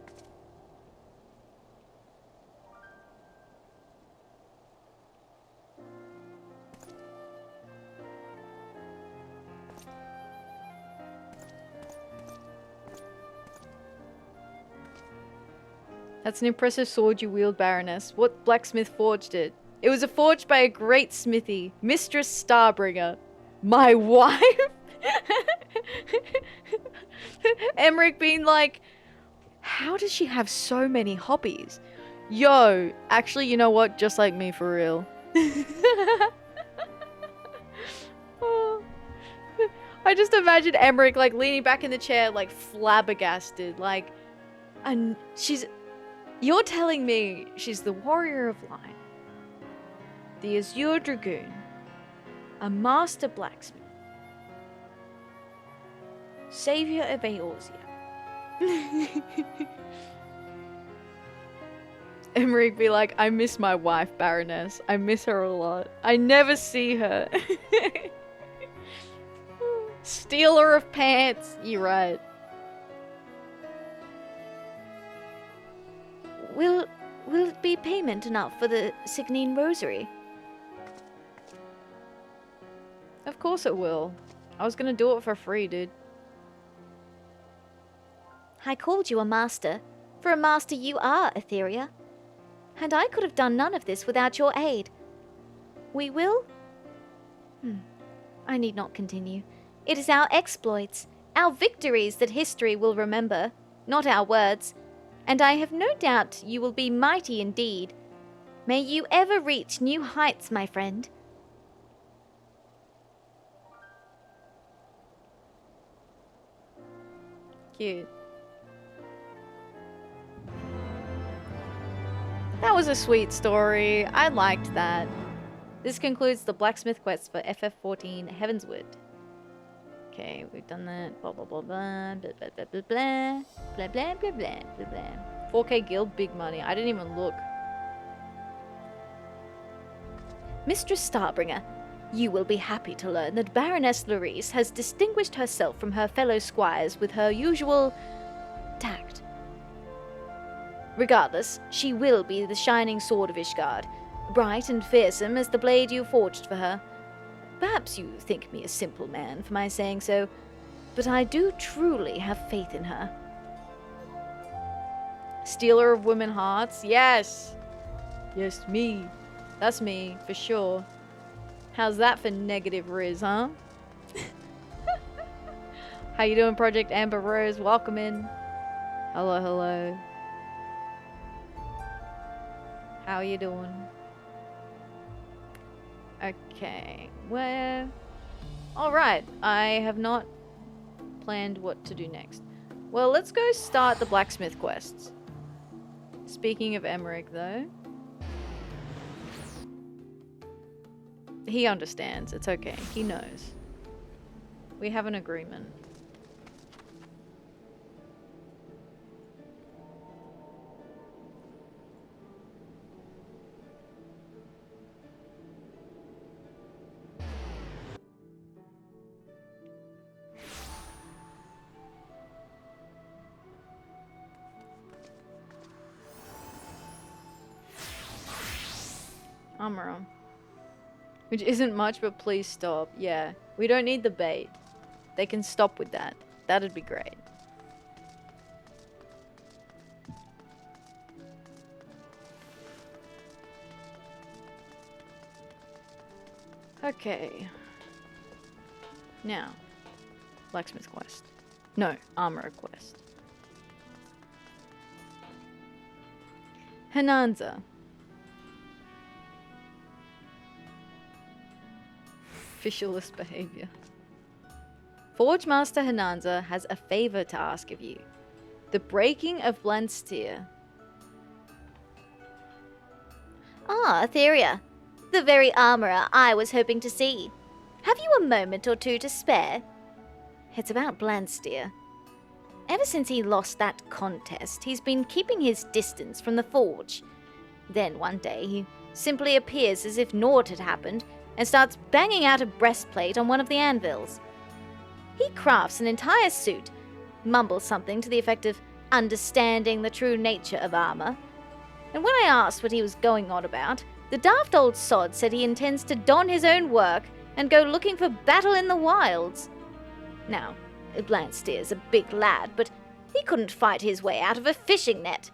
That's an impressive sword you wield, Baroness. What blacksmith forged it? It was forged by a great smithy, Mistress Starbringer. My wife? Emmerich being like, how does she have so many hobbies? Yo, actually, you know what? Just like me, for real. Oh. I just imagine Emmerich like leaning back in the chair, like flabbergasted, like, and you're telling me she's the warrior of light, the Azure Dragoon, a master blacksmith, savior of Eorzea. Emmerich be like, I miss my wife, Baroness. I miss her a lot. I never see her. Stealer of pants. You're right. Will it be payment enough for the Signine Rosary? Of course it will. I was gonna do it for free, dude. I called you a master, for a master you are, Atheria. And I could have done none of this without your aid. We will? I need not continue. It is our exploits, our victories that history will remember, not our words. And I have no doubt you will be mighty indeed. May you ever reach new heights, my friend. Cute. That was a sweet story. I liked that. This concludes the blacksmith quest for FF14 Heavensward. Okay, we've done that. Blah blah blah blah blah blah blah blah blah blah blah blah blah blah blah. 4K guild, big money. I didn't even look. Mistress Starbringer, you will be happy to learn that Baroness Larice has distinguished herself from her fellow squires with her usual tact. Regardless, she will be the shining sword of Ishgard, bright and fearsome as the blade you forged for her. Perhaps you think me a simple man for my saying so, but I do truly have faith in her. Stealer of women hearts? Yes! Yes, me. That's me, for sure. How's that for negative Riz, huh? How you doing, Project Amber Rose? Welcome in. Hello, hello. How you doing? Okay, where... Alright, I have not planned what to do next. Well, let's go start the blacksmith quests. Speaking of Emmerich, though... He understands. It's okay. He knows. We have an agreement. I'm wrong. Which isn't much, but please stop. Yeah, we don't need the bait. They can stop with that. That'd be great. Okay. Now, blacksmith quest. No, armorer quest. Hananza. Officialist behavior. Forge Master Hananza has a favor to ask of you. The Breaking of Blanstyr. Ah, Atheria. The very armorer I was hoping to see. Have you a moment or two to spare? It's about Blanstyr. Ever since he lost that contest, he's been keeping his distance from the forge. Then one day, he simply appears as if naught had happened and starts banging out a breastplate on one of the anvils. He crafts an entire suit, mumbles something to the effect of understanding the true nature of armor, and when I asked what he was going on about, the daft old sod said he intends to don his own work and go looking for battle in the wilds. Now, Blastyr's a big lad, but he couldn't fight his way out of a fishing net.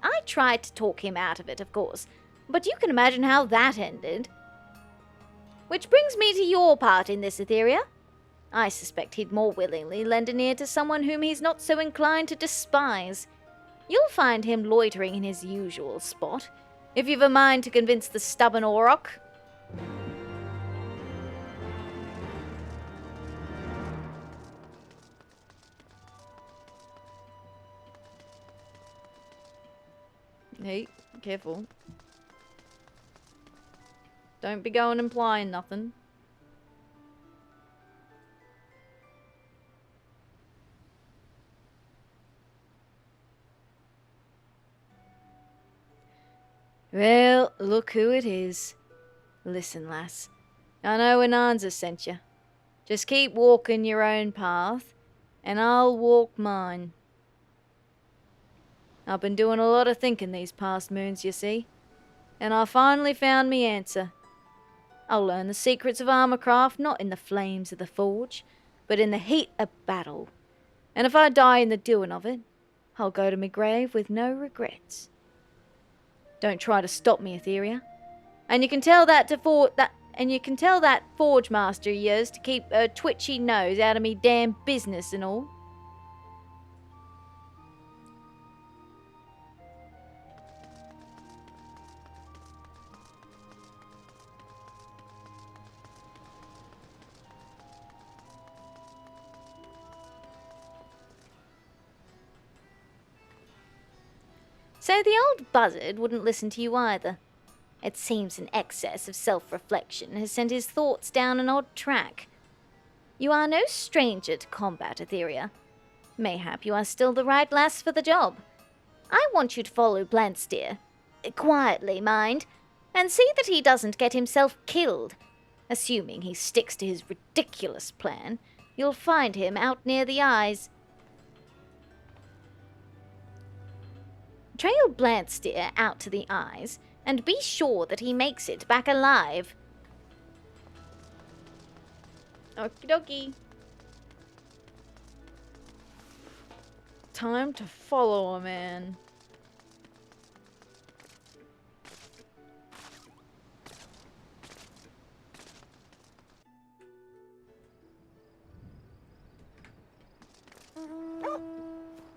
I tried to talk him out of it, of course, but you can imagine how that ended. Which brings me to your part in this, Atheria. I suspect he'd more willingly lend an ear to someone whom he's not so inclined to despise. You'll find him loitering in his usual spot, if you've a mind to convince the stubborn Auroch. Hey, careful. Don't be going implying nothing. Well, look who it is. Listen, lass. I know Ananza sent you. Just keep walking your own path, and I'll walk mine. I've been doing a lot of thinking these past moons, you see, and I finally found me answer. I'll learn the secrets of armorcraft not in the flames of the forge, but in the heat of battle. And if I die in the doing of it, I'll go to my grave with no regrets. Don't try to stop me, Atheria. And you can tell that forge master of yours to keep a twitchy nose out of me damn business and all. So the old buzzard wouldn't listen to you either. It seems an excess of self-reflection has sent his thoughts down an odd track. You are no stranger to combat, Atheria. Mayhap you are still the right lass for the job. I want you to follow Blanstyr. Quietly, mind, and see that he doesn't get himself killed. Assuming he sticks to his ridiculous plan, you'll find him out near the eyes. Trail Blanstyr out to the eyes, and be sure that he makes it back alive. Okie dokie. Time to follow a man.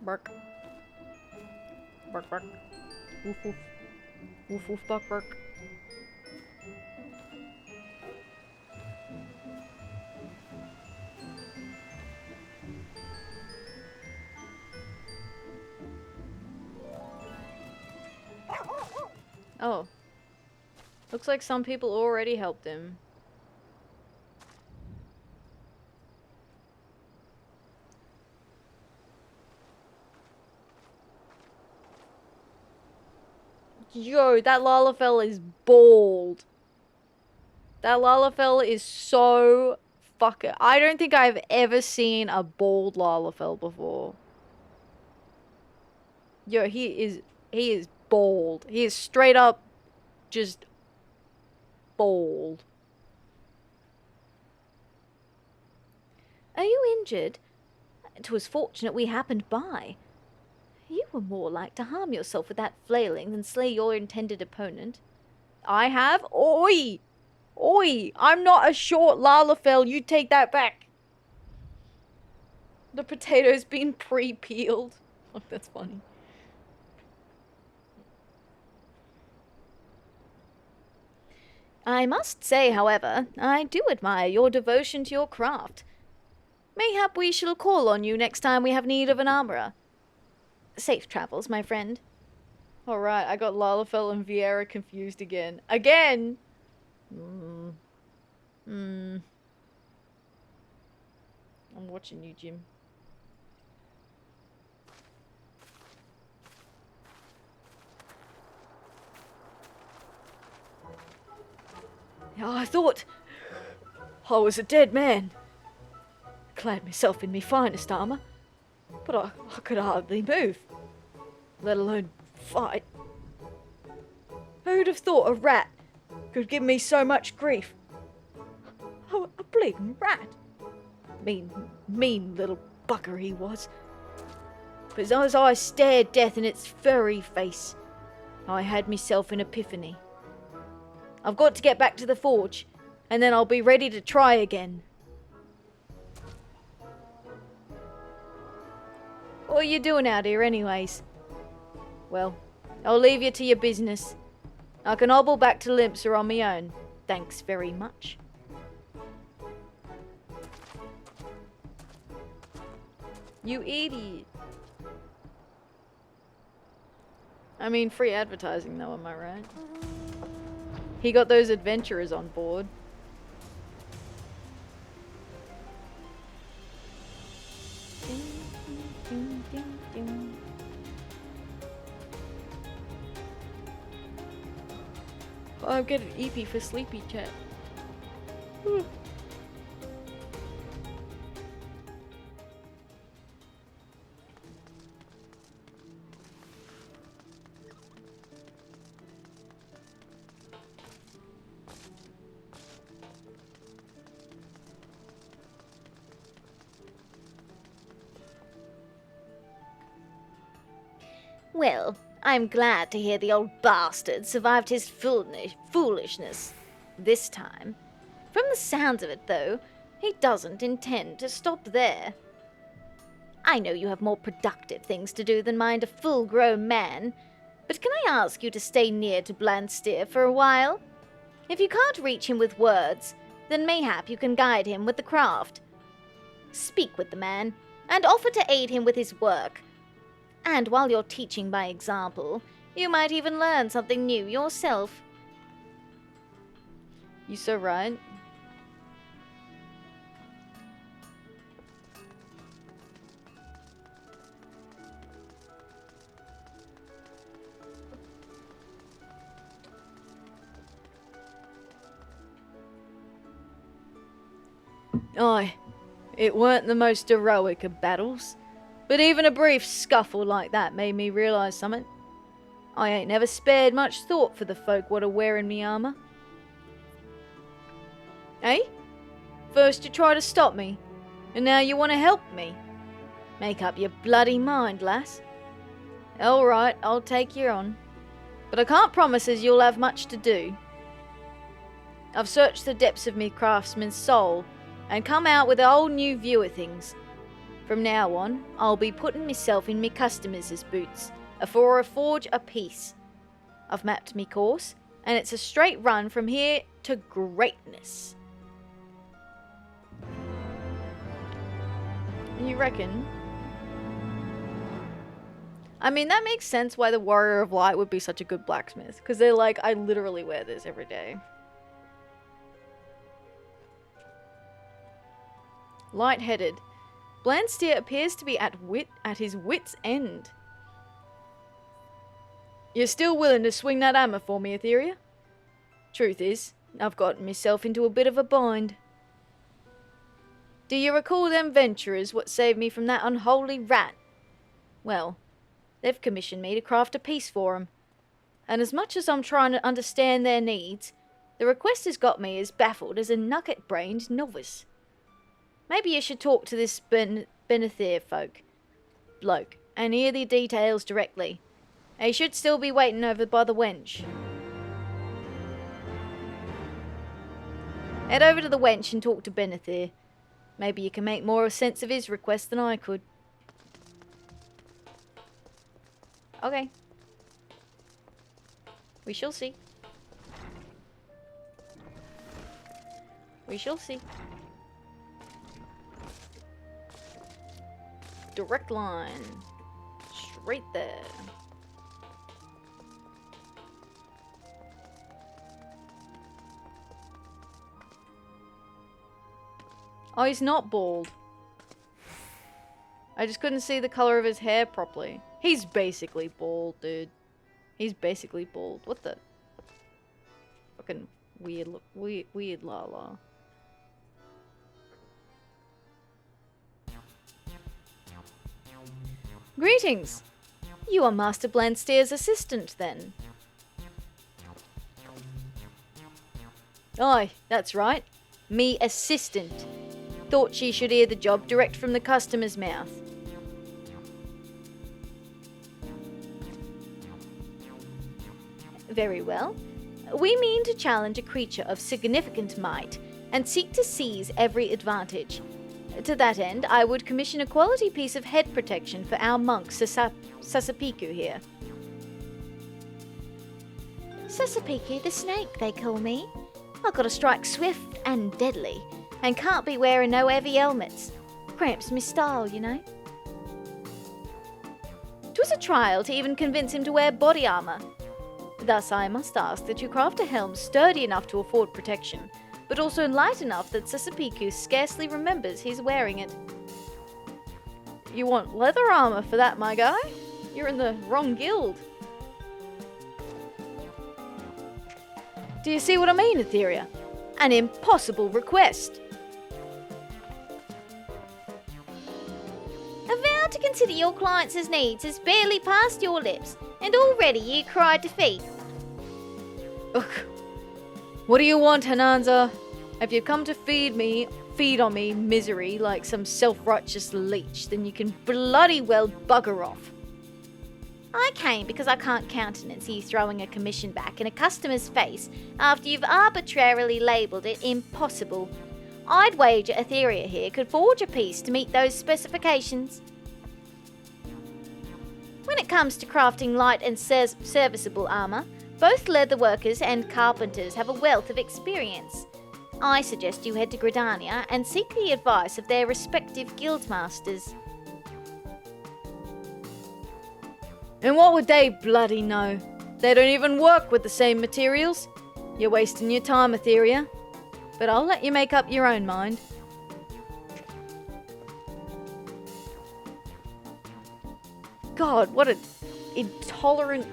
Bark. Bark, bark. Woof, woof. Woof, woof, bark, bark. Oh. Looks like some people already helped him. Yo, that Lalafell is bald. That Lalafell is so fucking... I don't think I've ever seen a bald Lalafell before. Yo, he is bald. He is straight up just bald. Are you injured? 'Twas fortunate we happened by. You were more like to harm yourself with that flailing than slay your intended opponent. I have? Oi! Oi! I'm not a short Lalafell. You take that back. The potato's been pre-peeled. Oh, that's funny. I must say, however, I do admire your devotion to your craft. Mayhap we shall call on you next time we have need of an armourer. Safe travels, my friend. Alright, I got Lalafell and Vieira confused again. Again! I'm watching you, Jim. I thought I was a dead man. Clad myself in me finest armour, but I could hardly move, let alone fight. Who'd have thought a rat could give me so much grief? Oh, a bleeding rat. Mean little bugger he was. But as I stared death in its furry face, I had myself an epiphany. I've got to get back to the forge, and then I'll be ready to try again. What are you doing out here anyways? Well, I'll leave you to your business. I can hobble back to Limpsa on my own. Thanks very much. You idiot. I mean, free advertising though, am I right? He got those adventurers on board. Oh, I'm getting EP for sleepy chat. Whew. Well, I'm glad to hear the old bastard survived his foolishness this time. From the sounds of it, though, he doesn't intend to stop there. I know you have more productive things to do than mind a full-grown man, but can I ask you to stay near to Blanstyr for a while? If you can't reach him with words, then mayhap you can guide him with the craft. Speak with the man, and offer to aid him with his work. And while you're teaching by example, you might even learn something new yourself. You so right. Aye, it weren't the most heroic of battles, but even a brief scuffle like that made me realise something. I ain't never spared much thought for the folk what are wearing me armour. Eh? First you try to stop me, and now you want to help me. Make up your bloody mind, lass. Alright, I'll take you on, but I can't promise as you'll have much to do. I've searched the depths of me craftsman's soul, and come out with a whole new view of things. From now on, I'll be putting myself in me customers' boots, afore I forge a piece. I've mapped me course, and it's a straight run from here to greatness. You reckon? I mean, that makes sense why the Warrior of Light would be such a good blacksmith, because they're like, I literally wear this every day. Light-headed. Blanstyr appears to be at his wit's end. You're still willing to swing that hammer for me, Atheria? Truth is, I've gotten myself into a bit of a bind. Do you recall them venturers what saved me from that unholy rat? Well, they've commissioned me to craft a piece for 'em. And as much as I'm trying to understand their needs, the request has got me as baffled as a nugget-brained novice. Maybe you should talk to this Benethir bloke and hear the details directly. He should still be waiting over by the wench. Head over to the wench and talk to Benethir. Maybe you can make more sense of his request than I could. Okay. We shall see. We shall see. Direct line. Straight there. Oh, he's not bald. I just couldn't see the color of his hair properly. He's basically bald, dude. He's basically bald. What the? Fucking weird look. Weird la. Greetings! You are Master Blastyr's assistant, then? Aye, that's right. Me assistant. Thought she should hear the job direct from the customer's mouth. Very well. We mean to challenge a creature of significant might, and seek to seize every advantage. To that end, I would commission a quality piece of head protection for our monk Sasapiku here. Sasapiku the snake, they call me. I've got to strike swift and deadly, and can't be wearing no heavy helmets. Cramps me style, you know. 'Twas a trial to even convince him to wear body armour. Thus I must ask that you craft a helm sturdy enough to afford protection, but also light enough that Sasapiku scarcely remembers he's wearing it. You want leather armor for that, my guy? You're in the wrong guild. Do you see what I mean, Atheria? An impossible request. A vow to consider your clients' needs has barely passed your lips, and already you cry defeat. Ugh. What do you want, Hananza? If you come to feed on me misery like some self-righteous leech, then you can bloody well bugger off. I came because I can't countenance you throwing a commission back in a customer's face after you've arbitrarily labelled it impossible. I'd wager Atheria here could forge a piece to meet those specifications. When it comes to crafting light and serviceable armour, both leatherworkers and carpenters have a wealth of experience. I suggest you head to Gridania and seek the advice of their respective guildmasters. And what would they bloody know? They don't even work with the same materials. You're wasting your time, Atheria. But I'll let you make up your own mind. God, what an intolerant,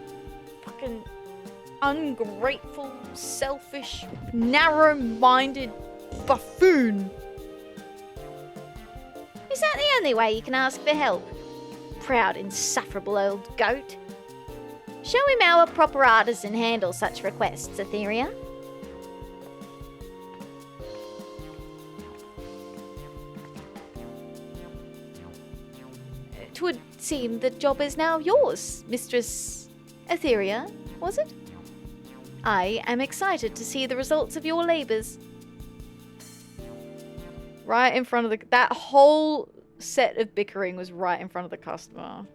fucking ungrateful, selfish, narrow-minded buffoon. Is that the only way you can ask for help? Proud, insufferable old goat. Show him how a proper artisan handles such requests, Atheria. 'Twould seem the job is now yours, Mistress Atheria, was it? I am excited to see the results of your labours. Right in front of the... That whole set of bickering was right in front of the customer.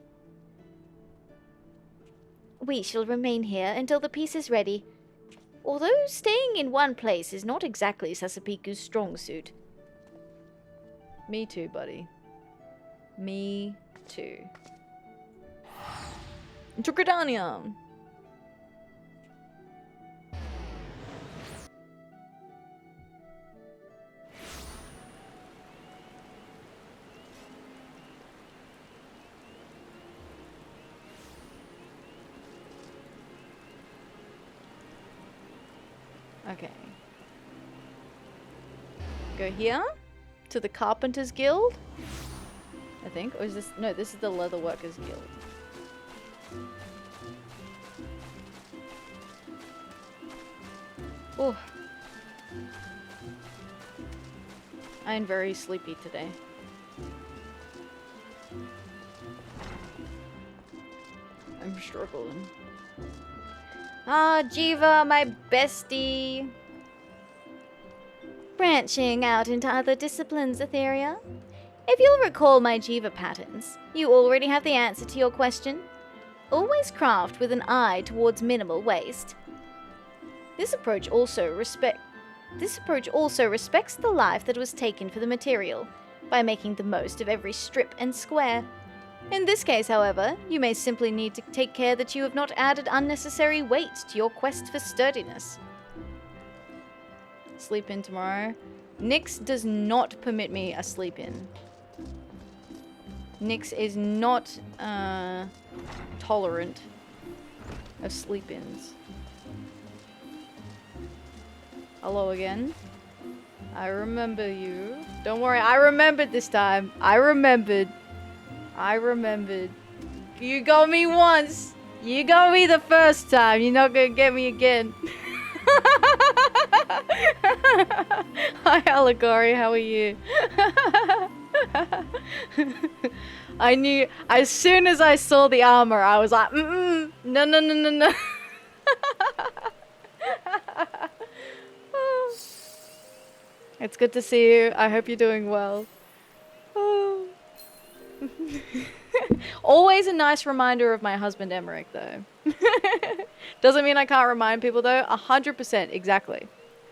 We shall remain here until the piece is ready. Although staying in one place is not exactly Sasapiku's strong suit. Me too, buddy. Me too. To Gridania! Okay. Go here to the Carpenters Guild, I think. Or is this... No, this is the Leatherworkers Guild. Oh. I am very sleepy today. I'm struggling. Ah, Jiva, my bestie. Branching out into other disciplines, Atheria. If you'll recall my Jiva patterns, you already have the answer to your question. Always craft with an eye towards minimal waste. This approach also respects the life that was taken for the material, by making the most of every strip and square. In this case, however, you may simply need to take care that you have not added unnecessary weight to your quest for sturdiness. Sleep in tomorrow. Nyx does not permit me a sleep in. Nyx is not tolerant of sleep-ins. Hello again. I remember you. Don't worry, I remembered this time. I remembered. You got me once. You got me the first time. You're not gonna get me again. Hi, Allegory. How are you? I knew as soon as I saw the armor, I was like, no. It's good to see you. I hope you're doing well. Oh. Always a nice reminder of my husband Emmerich, though. Doesn't mean I can't remind people, though. 100%. Exactly.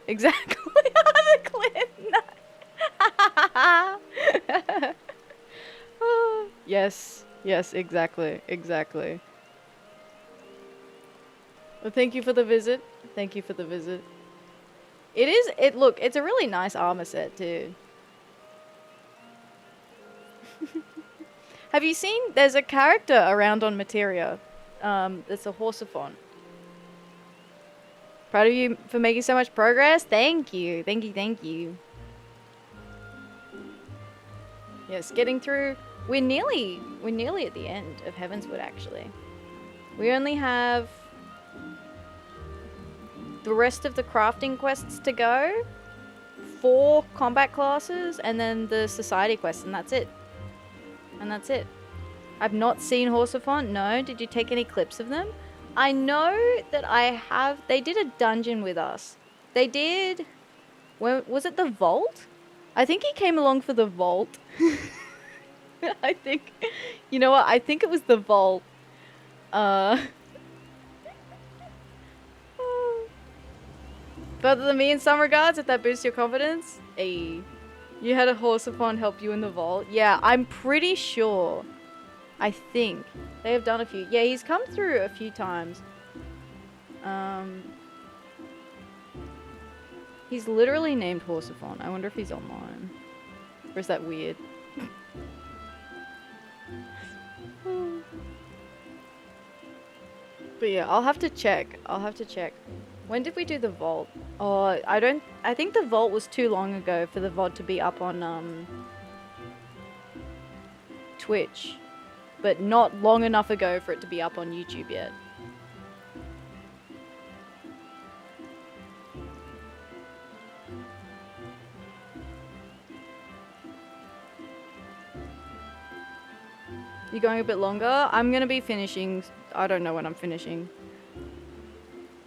The clip. Yes, exactly. Well, thank you for the visit. Look, it's a really nice armor set, too. Have you seen, there's a character around on Materia, that's a Horsephone. Proud of you for making so much progress. Thank you. Yes, getting through, we're nearly at the end of Heavenswood, actually. We only have the rest of the crafting quests to go, 4 combat classes, and then the society quests, and that's it. I've not seen Horsefont. No. Did you take any clips of them? I know that I have. They did a dungeon with us. They did. When was it the vault? I think he came along for the vault. I think. You know what? I think it was the vault. Further than me in some regards, if that boosts your confidence. Hey, you had a Horsefont help you in the vault. Yeah, I'm pretty sure. I think they have done a few. Yeah, he's come through a few times. He's literally named Horsefont. I wonder if he's online. Or is that weird? But yeah, I'll have to check. When did we do the vault? Oh, I think the vault was too long ago for the VOD to be up on Twitch. But not long enough ago for it to be up on YouTube yet. You going a bit longer? I'm gonna be finishing. I don't know when I'm finishing.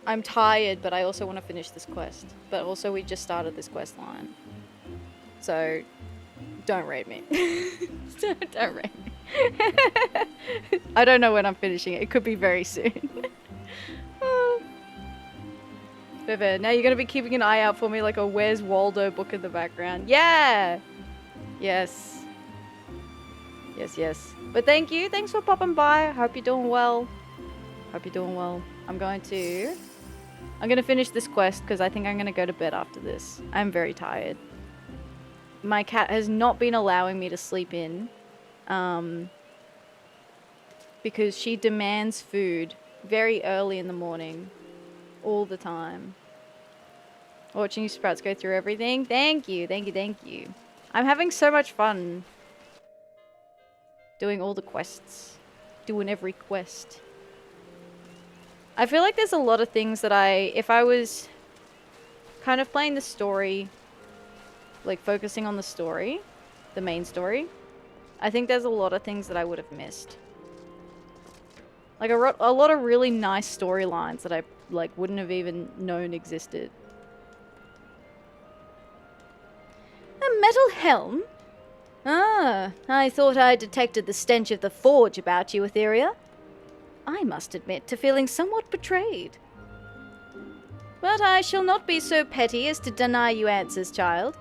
I'm tired, but I also want to finish this quest. But also we just started this quest line. So, don't raid me. Don't raid me. I don't know when I'm finishing it. It could be very soon. Vivid. Now you're going to be keeping an eye out for me like a Where's Waldo book in the background. Yeah! Yes. Yes. But thank you. Thanks for popping by. Hope you're doing well. I'm going to finish this quest because I think I'm going to go to bed after this. I'm very tired. My cat has not been allowing me to sleep in. Because she demands food very early in the morning. All the time. Watching you Sprouts go through everything. Thank you. I'm having so much fun. Doing all the quests. Doing every quest. I feel like there's a lot of things that if I was kind of playing the story, like focusing on the story, the main story, I think there's a lot of things that I would have missed. Like a lot of really nice storylines that I wouldn't have even known existed. A metal helm? Ah, I thought I detected the stench of the forge about you, Atheria. I must admit to feeling somewhat betrayed. But I shall not be so petty as to deny you answers, child.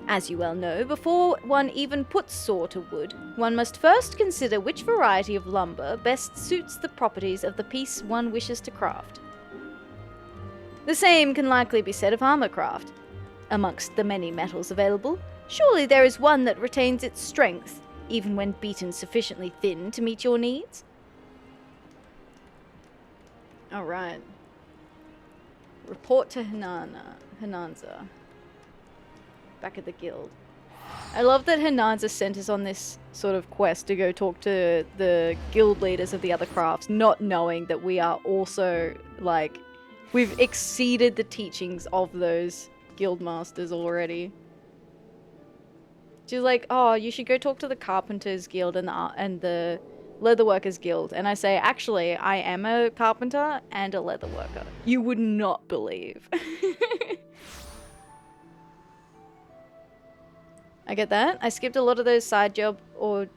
As you well know, before one even puts saw to wood, one must first consider which variety of lumber best suits the properties of the piece one wishes to craft. The same can likely be said of armor craft. Amongst the many metals available, surely there is one that retains its strength, even when beaten sufficiently thin to meet your needs. Alright. Report to Hinanza. Back at the guild. I love that Hinanza sent us on this sort of quest to go talk to the guild leaders of the other crafts, not knowing that we are also, we've exceeded the teachings of those guild masters already. She's like, oh, you should go talk to the Carpenters Guild and the Leatherworkers Guild. And I say, actually, I am a carpenter and a leatherworker. You would not believe. I get that. I skipped a lot of those side job or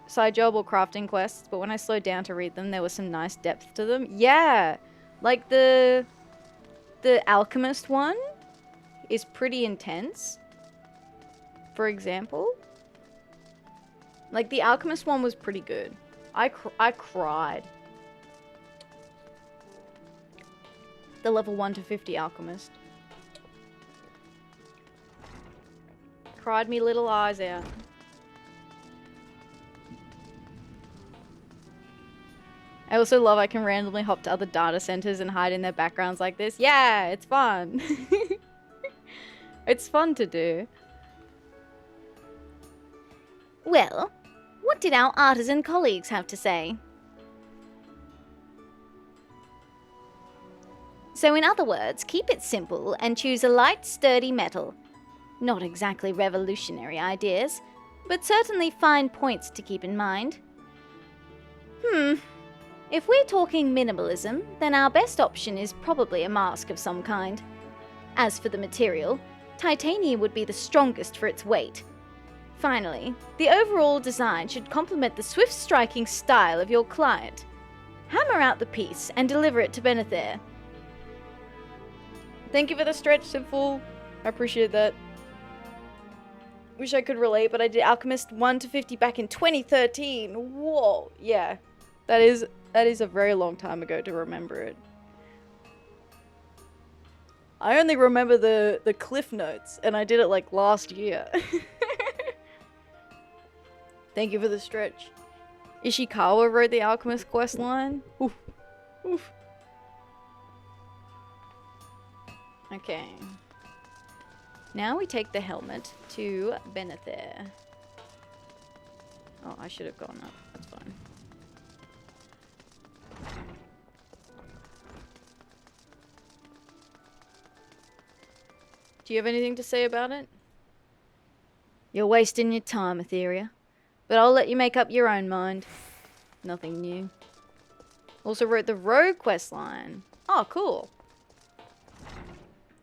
crafting quests, but when I slowed down to read them, there was some nice depth to them. Yeah, like the alchemist one is pretty intense. For example, like the alchemist one was pretty good. I cried. The level 1 to 50 alchemist. Cried me little eyes out. I also love I can randomly hop to other data centers and hide in their backgrounds like this. Yeah, it's fun. It's fun to do. Well, what did our artisan colleagues have to say? So in other words, keep it simple and choose a light, sturdy metal. Not exactly revolutionary ideas, but certainly fine points to keep in mind. If we're talking minimalism, then our best option is probably a mask of some kind. As for the material, titanium would be the strongest for its weight. Finally, the overall design should complement the swift striking style of your client. Hammer out the piece and deliver it to Benethir. Thank you for the stretch, Simful. I appreciate that. Wish I could relate, but I did Alchemist 1 to 50 back in 2013. Whoa, yeah. That is a very long time ago to remember it. I only remember the cliff notes, and I did it like last year. Thank you for the stretch. Ishikawa wrote the Alchemist questline. Oof. Oof. Okay. Now we take the helmet to Benethir. Oh, I should have gone up. That's fine. Do you have anything to say about it? You're wasting your time, Atheria. But I'll let you make up your own mind. Nothing new. Also wrote the Rogue questline. Oh, cool.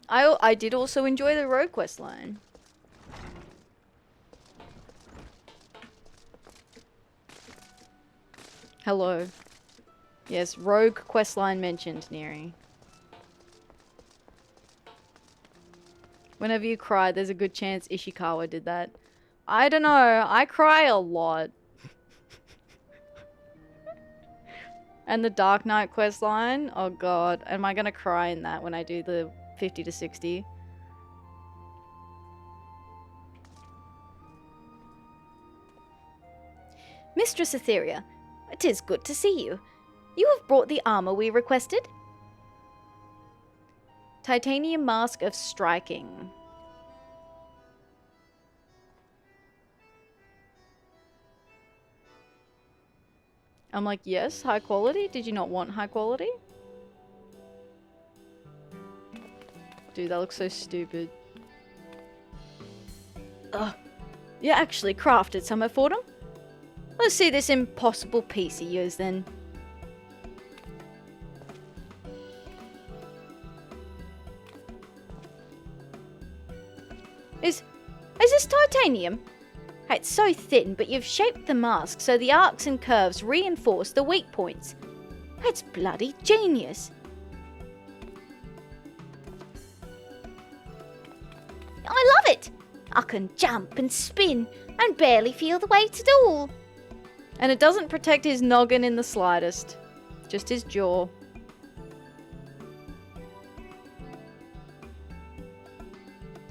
I did also enjoy the Rogue questline. Hello. Yes, Rogue questline mentioned, Neri. Whenever you cry, there's a good chance Ishikawa did that. I don't know. I cry a lot. And the Dark Knight questline. Oh god. Am I gonna cry in that when I do the 50 to 60? Mistress Atheria, 'tis good to see you. You have brought the armor we requested? Titanium Mask of Striking. I'm like, yes, high quality? Did you not want high quality? Dude, that looks so stupid. Ugh. You actually crafted something for them? Let's see this impossible piece of yours then. Is this titanium? It's so thin, but you've shaped the mask so the arcs and curves reinforce the weak points. It's bloody genius. I love it! I can jump and spin and barely feel the weight at all. And it doesn't protect his noggin in the slightest. Just his jaw.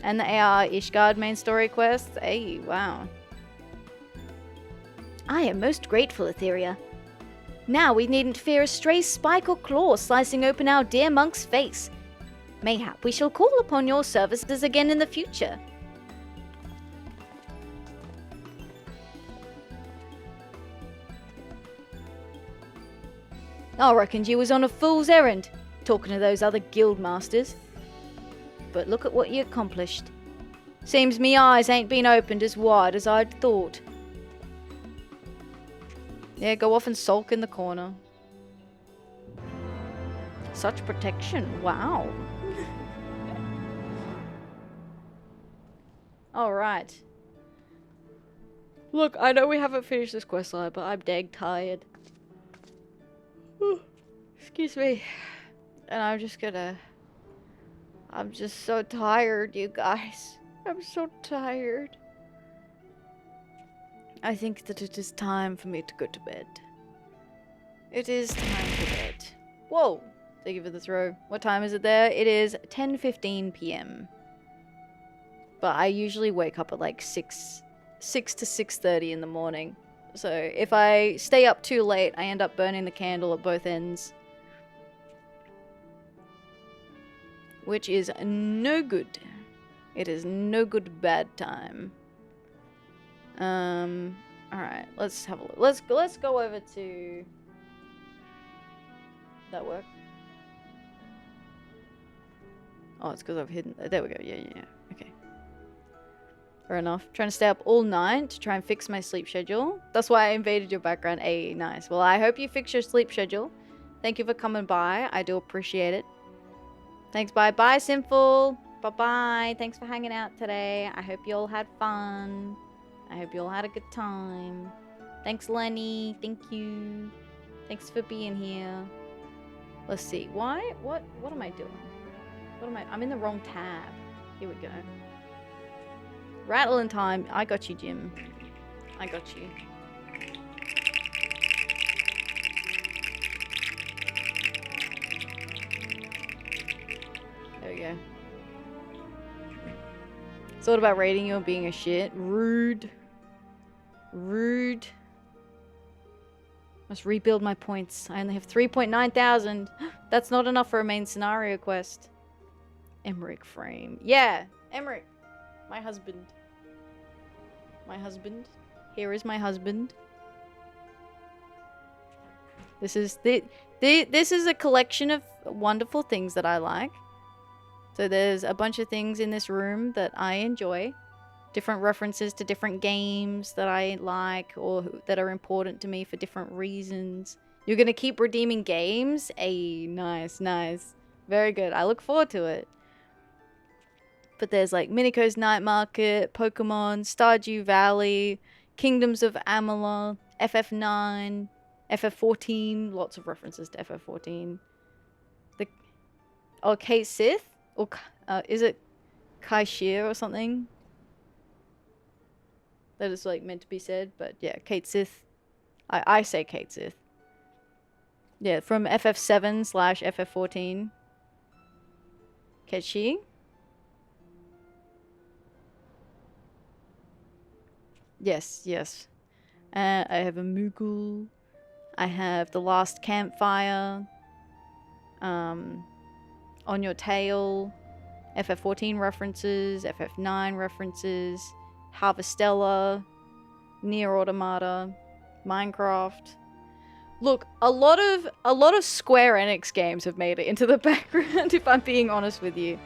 And the AR Ishgard main story quest. Hey, wow. I am most grateful, Atheria. Now we needn't fear a stray spike or claw slicing open our dear monk's face. Mayhap we shall call upon your services again in the future. I reckoned you was on a fool's errand, talking to those other guild masters. But look at what you accomplished. Seems me eyes ain't been opened as wide as I'd thought. Yeah, go off and sulk in the corner. Such protection, wow. Alright. Look, I know we haven't finished this questline, but I'm dang tired. Excuse me. And I'm just so tired, you guys. I'm so tired. I think that it is time for me to go to bed. It is time for bed. Whoa! Thank you for the throw. What time is it there? It is 10:15 p.m. But I usually wake up at like 6 to 6:30 in the morning. So if I stay up too late, I end up burning the candle at both ends. Which is no good. It is no good bad time. Alright, let's have a look. Let's go over to... That work? Oh, it's because I've hidden... There we go. Yeah. Okay. Fair enough. Trying to stay up all night to try and fix my sleep schedule. That's why I invaded your background. Hey, nice. Well, I hope you fix your sleep schedule. Thank you for coming by. I do appreciate it. Thanks. Bye. Bye, Sinful. Bye-bye. Thanks for hanging out today. I hope you all had fun. I hope you all had a good time. Thanks, Lenny. Thank you. Thanks for being here. Let's see. Why? What am I doing? I'm in the wrong tab. Here we go. Rattling time. I got you, Jim. I got you. There we go. It's all about rating you and being a shit. Rude. Rude. Must rebuild my points. I only have 3.9 thousand. That's not enough for a main scenario quest. Emmerich frame. Yeah, Emmerich. My husband. My husband. Here is my husband. This is this is a collection of wonderful things that I like. So there's a bunch of things in this room that I enjoy. Different references to different games that I like or that are important to me for different reasons. You're going to keep redeeming games? Hey, nice, nice. Very good. I look forward to it. But there's like Miniko's Night Market, Pokemon, Stardew Valley, Kingdoms of Amalur, FF9, FF14. Lots of references to FF14. Oh, Kate Sith? Or is it Kai Shir or something? That is like meant to be said, but yeah, Kate Sith. I say Kate Sith. Yeah, from FF7/FF14. Ketchi. Yes, yes. I have a Moogle. I have The Last Campfire. On Your Tail. FF14 references. FF9 references. Harvestella. Nier Automata. Minecraft. Look, a lot of Square Enix games have made it into the background, if I'm being honest with you.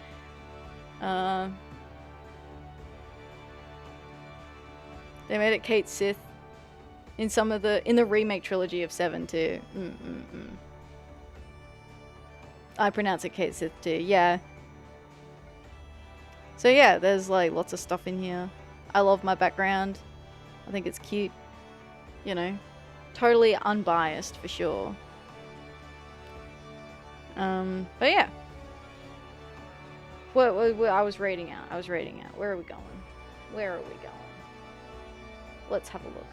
They made it Kate Sith in the remake trilogy of 7 too. I pronounce it Kate Sith too, yeah. So yeah, there's like lots of stuff in here. I love my background. I think it's cute. You know, totally unbiased for sure. But yeah. What I was rating out. Where are we going? Where are we going? Let's have a look.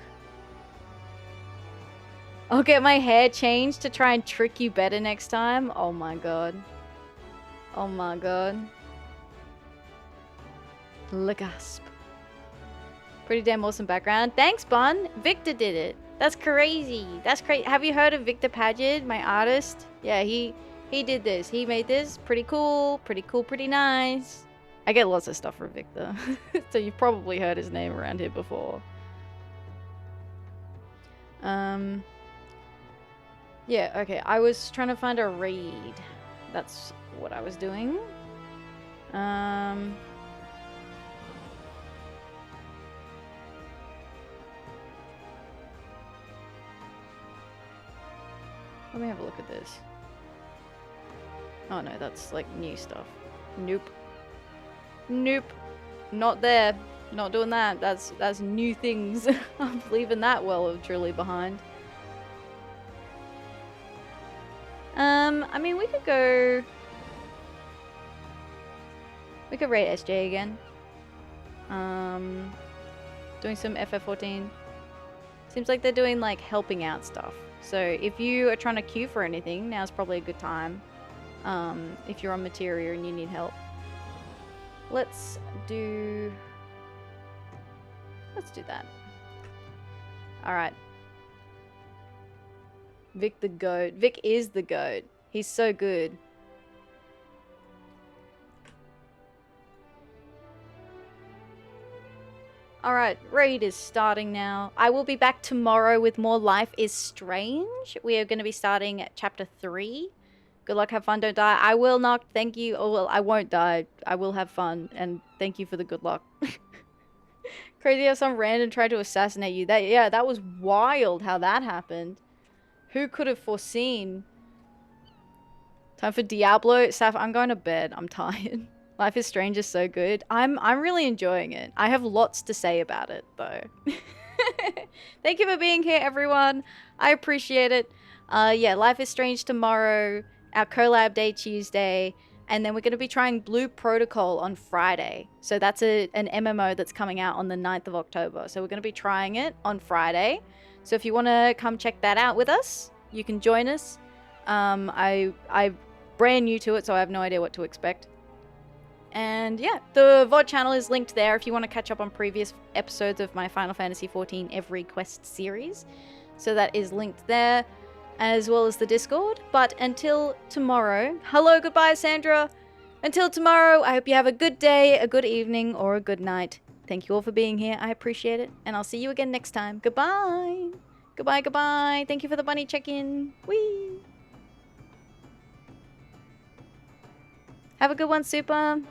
I'll get my hair changed to try and trick you better next time. Oh my god. Oh my god. Le gasp. Pretty damn awesome background. Thanks, Bun. Victor did it. That's crazy. That's crazy. Have you heard of VictorPaged, my artist? Yeah, he did this. He made this. Pretty cool. Pretty cool. Pretty nice. I get lots of stuff from Victor. So you've probably heard his name around here before. Yeah, okay. I was trying to find a raid. That's what I was doing. Let me have a look at this. Oh no, that's like new stuff. Nope. Nope. Not there. Not doing that. That's new things. I'm leaving that well and truly behind. I mean, we could go... We could rate SJ again. Doing some FF14. Seems like they're doing, like, helping out stuff. So, if you are trying to queue for anything, now's probably a good time. If you're on Materia and you need help. Let's do that. Alright. Vic the goat. Vic is the goat. He's so good. Alright, raid is starting now. I will be back tomorrow with more Life is Strange. We are going to be starting at chapter 3. Good luck, have fun, don't die. I will not, thank you. Oh, well, I won't die. I will have fun, and thank you for the good luck. Crazy how some random tried to assassinate you. That was wild how that happened. Who could have foreseen? Time for Diablo. Saf, I'm going to bed. I'm tired. Life is Strange is so good. I'm really enjoying it. I have lots to say about it though. Thank you for being here, everyone. I appreciate it. Yeah, Life is Strange tomorrow. Our collab day Tuesday. And then we're going to be trying Blue Protocol on Friday. So that's an MMO that's coming out on the 9th of October. So we're going to be trying it on Friday. So if you want to come check that out with us, you can join us. I'm brand new to it, so I have no idea what to expect. And yeah, the VOD channel is linked there if you want to catch up on previous episodes of my Final Fantasy XIV Every Quest series. So that is linked there, as well as the Discord. But until tomorrow, hello, goodbye, Sandra. Until tomorrow, I hope you have a good day, a good evening, or a good night. Thank you all for being here. I appreciate it. And I'll see you again next time. Goodbye. Goodbye, goodbye. Thank you for the bunny check-in. Whee! Have a good one, Super.